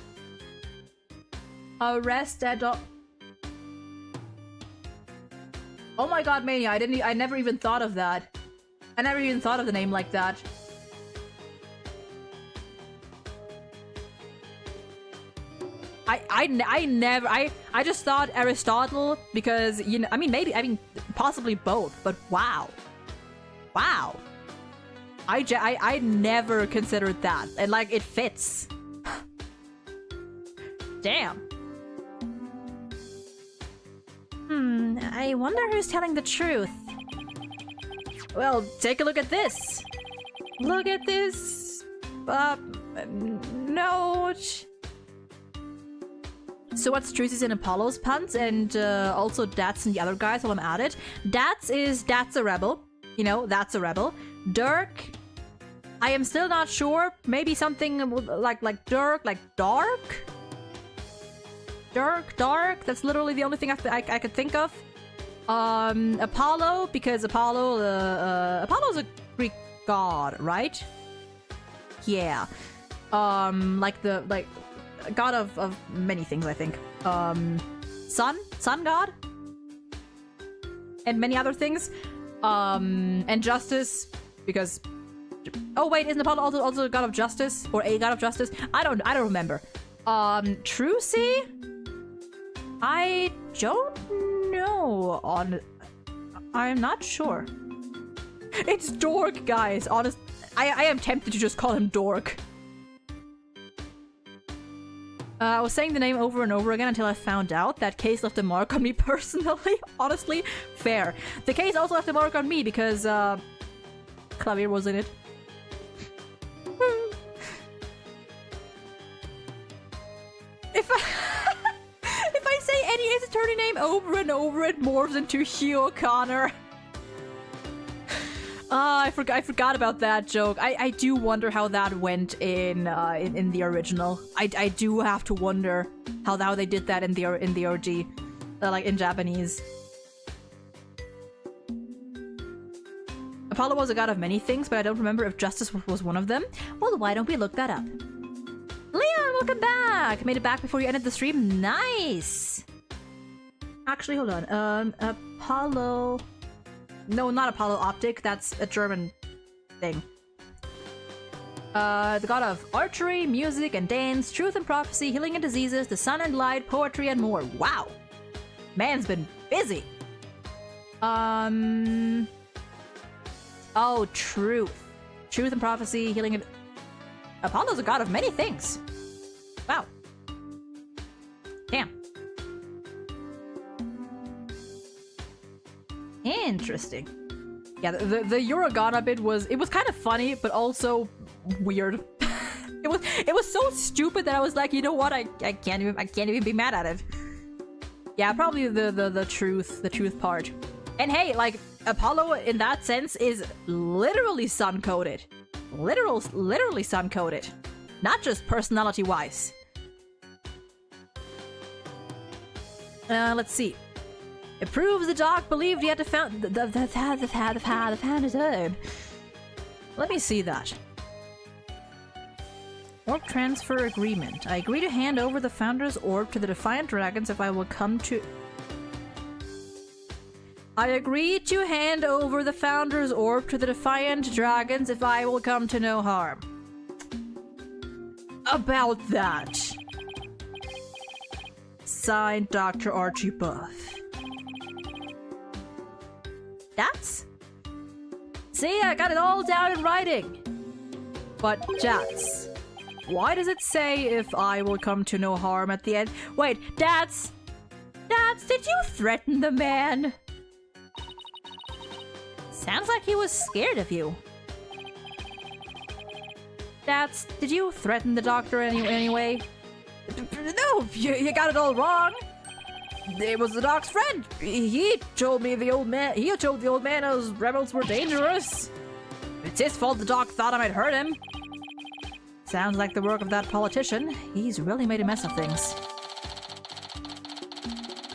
A: Arrest that dog. Oh my god, Mania, I never even thought of that. I never even thought of the name like that. I just thought Aristotle because, you know, I mean, possibly both, but wow. Wow. I never considered that. And like, it fits. Damn. I wonder who's telling the truth. Well, take a look at this. Look at this. Note. So what's Trucy's and Apollo's puns, and also Dats and the other guys while I'm at it. That's a rebel. You know, that's a rebel. Dirk, I am still not sure. Maybe something like Dirk, like dark? Dark? That's literally the only thing I could think of. Apollo, because Apollo's a Greek god, right? Yeah. Like god of many things, I think. Sun god? And many other things. And justice, because... Oh wait, isn't Apollo also a god of justice? Or a god of justice? I don't remember. Trucy? I don't know. I'm not sure. It's Dork, guys. Honest, I am tempted to just call him Dork. I was saying the name over and over again until I found out that case left a mark on me personally. Honestly, fair. The case also left a mark on me because, Clavier was in it. If I say any Ace Attorney name over and over, it morphs into Hugh O'Connor. I forgot about that joke. I do wonder how that went in the original. I do have to wonder how they did that in the OG, like in Japanese. Apollo was a god of many things, but I don't remember if justice was one of them. Well, why don't we look that up? Leon, welcome back! Made it back before you ended the stream. Nice! Actually, hold on. Apollo... No, not Apollo Optic. That's a German thing. The god of archery, music and dance, truth and prophecy, healing and diseases, the sun and light, poetry and more. Wow! Man's been busy! Oh, truth. Truth and prophecy, healing and... Apollo's a god of many things. Wow. Damn. Interesting. Yeah, the Eurogana bit was... It was kind of funny, but also weird. It was so stupid that I was like, you know what? I can't even be mad at it. Yeah, probably the truth part. And hey, like, Apollo in that sense is literally sun-coded. Literally sun-coded. Not just personality-wise. Let's see. It proves the doc believed he had to found the his own. Let me see that. Orb transfer agreement. I agree to hand over the Founder's Orb to the Defiant Dragons if I will come to... I agree to hand over the Founder's Orb to the Defiant Dragons if I will come to no harm. About that. Signed, Dr. Archie Buff. That's... See, I got it all down in writing. But Jats, why does it say if I will come to no harm at the end? Wait, Dats, did you threaten the man? Sounds like he was scared of you. Dats, did you threaten the doctor anyway? No, you got it all wrong. It was the doc's friend. He told the old man those rebels were dangerous. It's his fault the doc thought I might hurt him. Sounds like the work of that politician. He's really made a mess of things.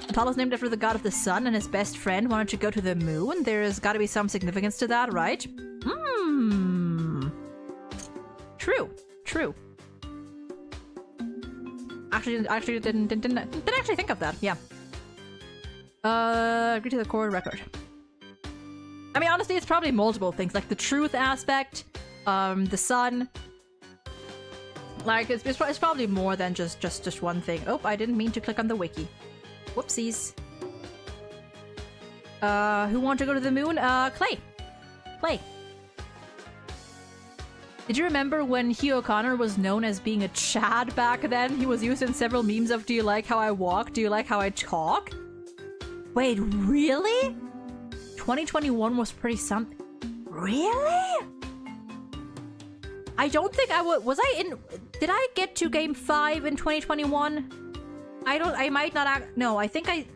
A: Apollo's named after the god of the sun, and his best friend wanted to go to the moon. There's gotta be some significance to that, right? True. Actually didn't actually think of that, yeah. Agree to the core record. I mean, honestly, it's probably multiple things, like the truth aspect, the sun. Like, it's probably more than just one thing. Oh, I didn't mean to click on the wiki. Whoopsies. Who want to go to the moon? Clay. Did you remember when Hugh O'Connor was known as being a Chad back then? He was used in several memes of, do you like how I walk? Do you like how I talk? Wait, really? 2021 was pretty something. Really? I don't think I was I in... Did I get to Game 5 in 2021? I might not no, I think I...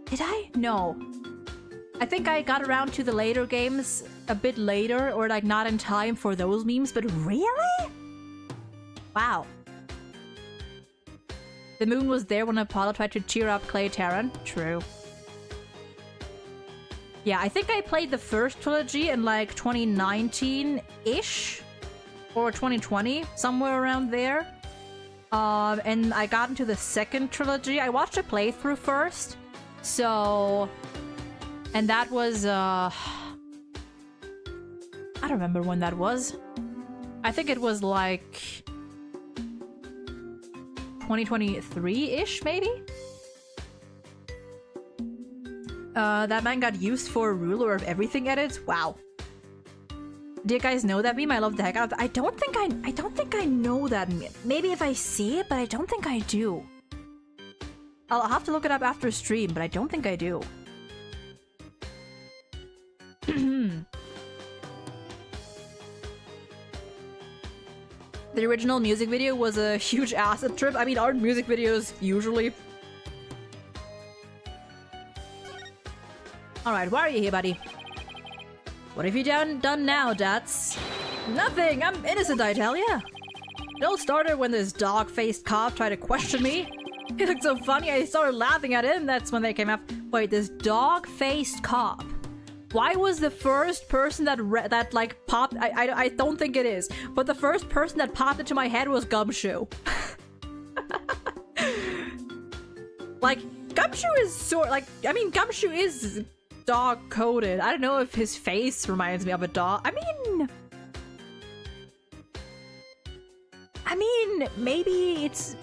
A: Did I? No. I think I got around to the later games a bit later, or like not in time for those memes, but really? Wow. The moon was there when Apollo tried to cheer up Clay Terran. True. Yeah, I think I played the first trilogy in like 2019-ish? Or 2020, somewhere around there. And I got into the second trilogy. I watched a playthrough first. So... And that was, I don't remember when that was. I think it was like... 2023-ish, maybe? That man got used for ruler of everything edits? Wow. Do you guys know that meme? I love the heck out of it. I don't think I know that meme. Maybe if I see it, but I don't think I do. I'll have to look it up after stream, but I don't think I do. The original music video was a huge acid trip. I mean, aren't music videos usually? Alright, why are you here, buddy? What have you done now, Dats? Nothing! I'm innocent, I tell ya! It all started when this dog-faced cop tried to question me. He looked so funny, I started laughing at him. That's when they came up. Wait, this dog-faced cop? Why was the first person that like popped? I don't think it is, but the first person that popped into my head was Gumshoe. Like Gumshoe is Gumshoe is dog coded. I don't know if his face reminds me of a dog. I mean, maybe it's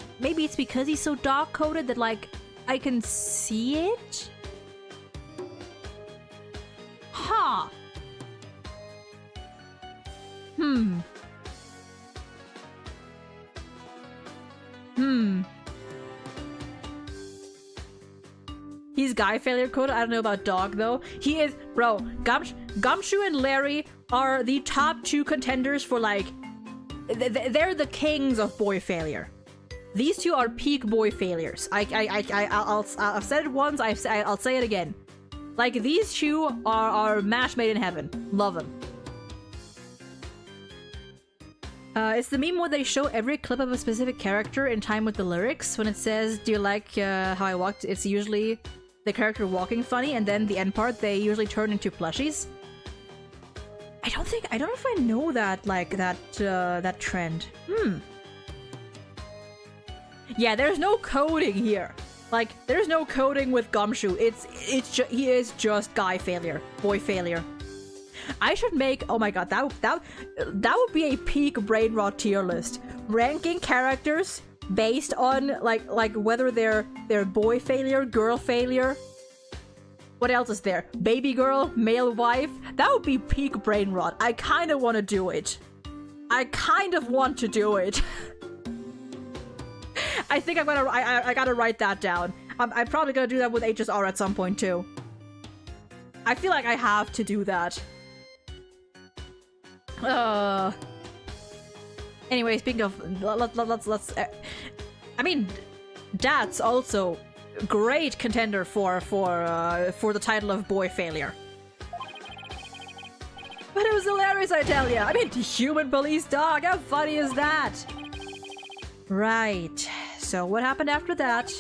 A: because he's so dog coded that like I can see it. Huh. He's guy failure coded. I don't know about dog though. He is, bro. Gumshoe and Larry are the top 2 contenders for like. They're the kings of boy failure. These 2 are peak boy failures. I've said it once. I'll say it again. Like these 2 are match made in heaven. Love them. It's the meme where they show every clip of a specific character in time with the lyrics. When it says, "Do you like how I walked?" It's usually the character walking funny, and then the end part they usually turn into plushies. I don't know if I know that, like, that trend. Yeah, there's no coding here. Like, there's no coding with Gumshoe. He is just guy failure. Boy failure. I should make, oh my god, that would be a peak brain rot tier list. Ranking characters based on, like whether they're boy failure, girl failure. What else is there? Baby girl, male wife? That would be peak brain rot. I kind of want to do it. I think I gotta write that down. I'm probably gonna do that with HSR at some point too. I feel like I have to do that. Anyway, speaking of, let's. I mean, that's also great contender for the title of boy failure. But it was hilarious, I tell ya. I mean, human police dog. How funny is that? Right. So what happened after that?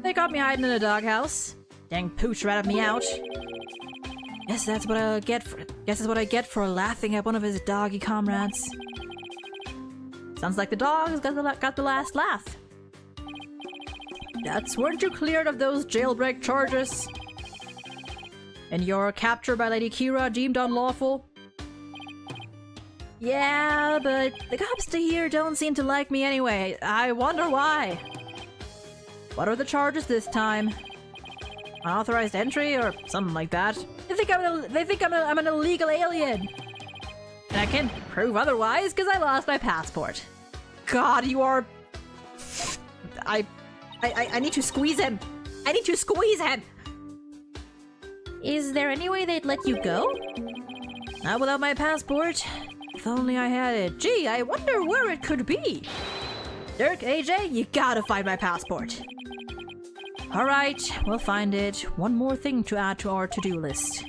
A: They got me hiding in a doghouse. Dang pooch ratted me out. Guess that's what I get for laughing at one of his doggy comrades. Sounds like the dog's got the last laugh. Weren't you cleared of those jailbreak charges? And your capture by Lady Kira deemed unlawful? Yeah, but the cops here don't seem to like me anyway. I wonder why. What are the charges this time? Unauthorized entry or something like that? They think I'm an illegal alien. And I can't prove otherwise because I lost my passport. God, you are... I need to squeeze him. I need to squeeze him. Is there any way they'd let you go? Not without my passport. If only I had it. Gee, I wonder where it could be. Dirk, AJ, you gotta find my passport. Alright, we'll find it. One more thing to add to our to-do list.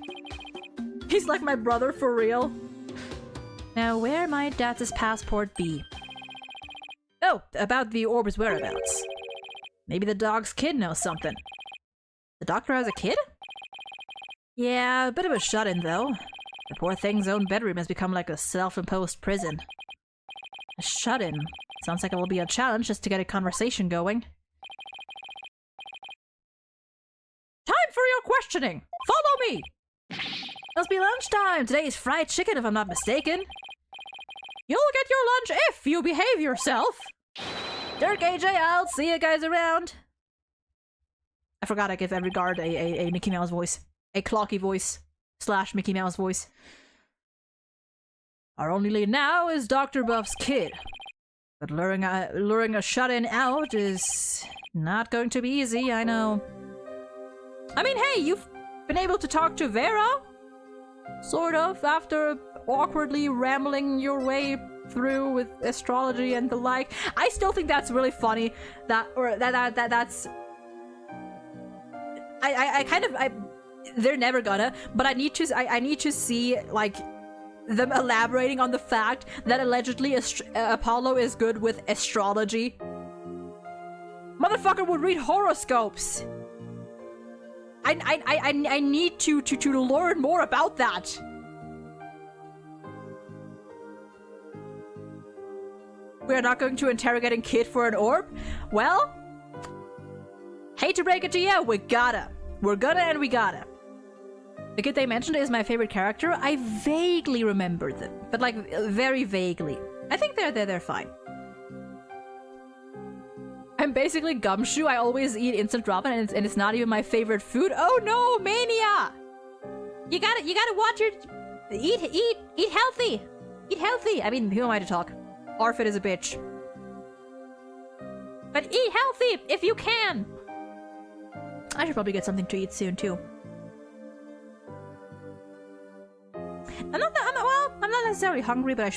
A: He's like my brother for real. Now, where might Datz's passport be? Oh, about the orb's whereabouts. Maybe the dog's kid knows something. The doctor has a kid? Yeah, a bit of a shut-in though. The poor thing's own bedroom has become like a self-imposed prison. A shut-in. Sounds like it will be a challenge just to get a conversation going. Time for your questioning! Follow me! Must be lunchtime. Today is fried chicken if I'm not mistaken. You'll get your lunch if you behave yourself. Dirk, AJ, I'll see you guys around. I forgot I give every guard a Mickey Mouse voice. A clocky voice / Mickey Mouse voice. Our only lead now is Dr. Buff's kid. But luring a shut-in out is not going to be easy, I know. I mean, hey, you've been able to talk to Vera? Sort of, after awkwardly rambling your way through with astrology and the like. I still think that's really funny. That's... They're never gonna, but I need to see, like, them elaborating on the fact that allegedly Apollo is good with astrology. Motherfucker would read horoscopes! I need to learn more about that. We're not going to interrogate a kid for an orb? Well, hate to break it to you, we gotta. We're gonna and we gotta. The kid they mentioned is my favorite character. I vaguely remember them, but like very vaguely. I think they're fine. I'm basically Gumshoe. I always eat instant ramen and it's not even my favorite food. Oh no, mania! You gotta watch your eat healthy. Eat healthy. I mean, who am I to talk? Arfit is a bitch. But eat healthy if you can. I should probably get something to eat soon too. I'm not necessarily hungry, but I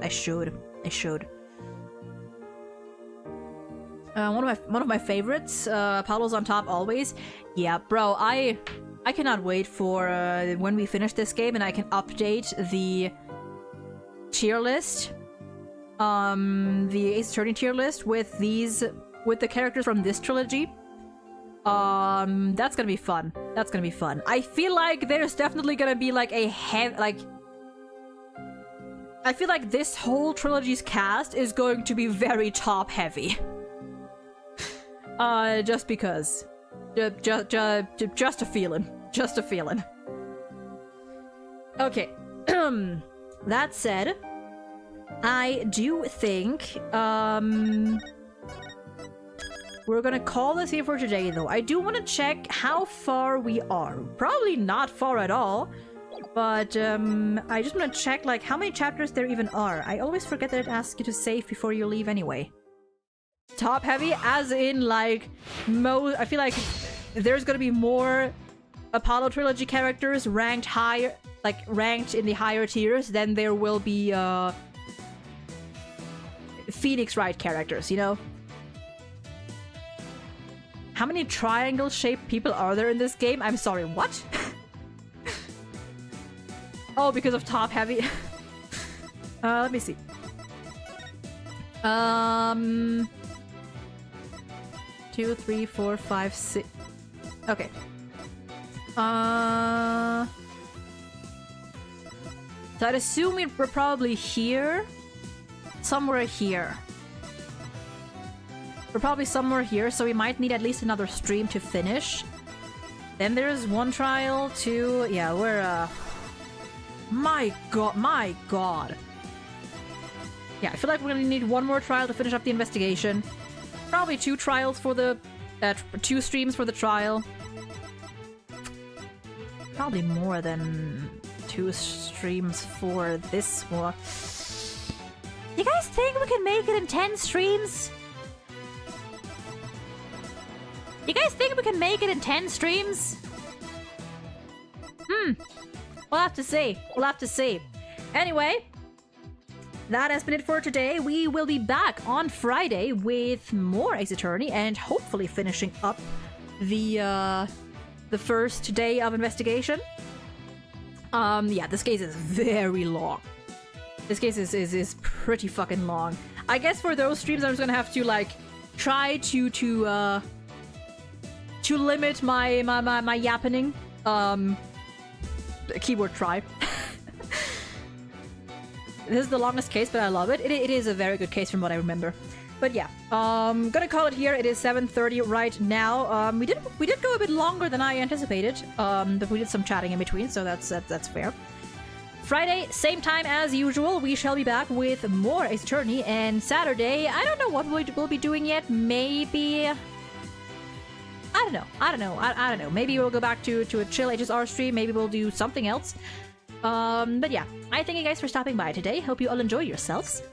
A: should. One of my favorites, Apollo's on top always. Yeah, bro, I cannot wait for when we finish this game and I can update the tier list. The Ace Attorney tier list with the characters from this trilogy. That's gonna be fun. That's gonna be fun. I feel like there's definitely gonna be like I feel like this whole trilogy's cast is going to be very top heavy. Just because. Just a feeling. Just a feeling. Okay. That said, I do think, we're gonna call this here for today, though. I do want to check how far we are. Probably not far at all, but, I just want to check, like, how many chapters there even are. I always forget that it asks you to save before you leave anyway. Top heavy, as in, like, I feel like there's gonna be more Apollo Trilogy characters ranked higher, like, ranked in the higher tiers than there will be, Phoenix Wright characters, you know? How many triangle-shaped people are there in this game? I'm sorry, what? Oh, because of top heavy. Let me see. 2, 3, 4, 5, 6. Okay. So I'd assume we're probably here. Somewhere here. We're probably somewhere here, so we might need at least another stream to finish. Then there's one trial, two... Yeah, we're, My god. Yeah, I feel like we're gonna need one more trial to finish up the investigation. Probably 2 trials for the... 2 streams for the trial. Probably more than 2 streams for this one. You guys think we can make it in 10 streams? You guys think we can make it in 10 streams? We'll have to see. We'll have to see. Anyway, that has been it for today. We will be back on Friday with more Ace Attorney and hopefully finishing up the first day of investigation. Yeah, this case is very long. This case is pretty fucking long. I guess for those streams, I'm just gonna have to like try to limit my yappening. Keyword try. This is the longest case, but I love it. It is a very good case from what I remember. But yeah, gonna call it here. It is 7:30 right now. We did go a bit longer than I anticipated. But we did some chatting in between, so that's fair. Friday, same time as usual, we shall be back with more Ace Attorney, and Saturday, I don't know what we'll be doing yet. Maybe... I don't know. Maybe we'll go back to a chill HSR stream. Maybe we'll do something else. But yeah, I thank you guys for stopping by today. Hope you all enjoy yourselves.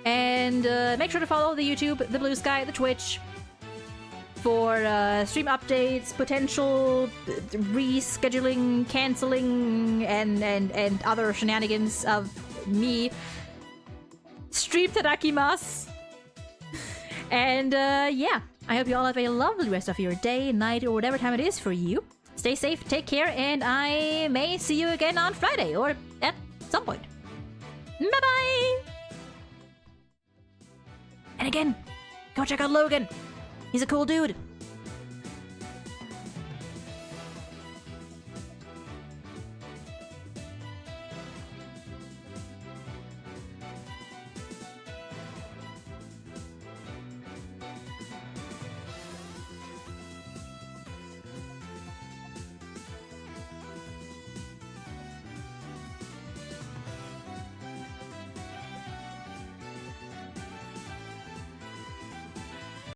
A: And make sure to follow the YouTube, the Blue Sky, the Twitch for stream updates, potential rescheduling, canceling, and other shenanigans of me. Stream Tadakimasu! And yeah, I hope you all have a lovely rest of your day, night, or whatever time it is for you. Stay safe, take care, and I may see you again on Friday, or at some point. Bye-bye! And again, go check out Logan. He's a cool dude.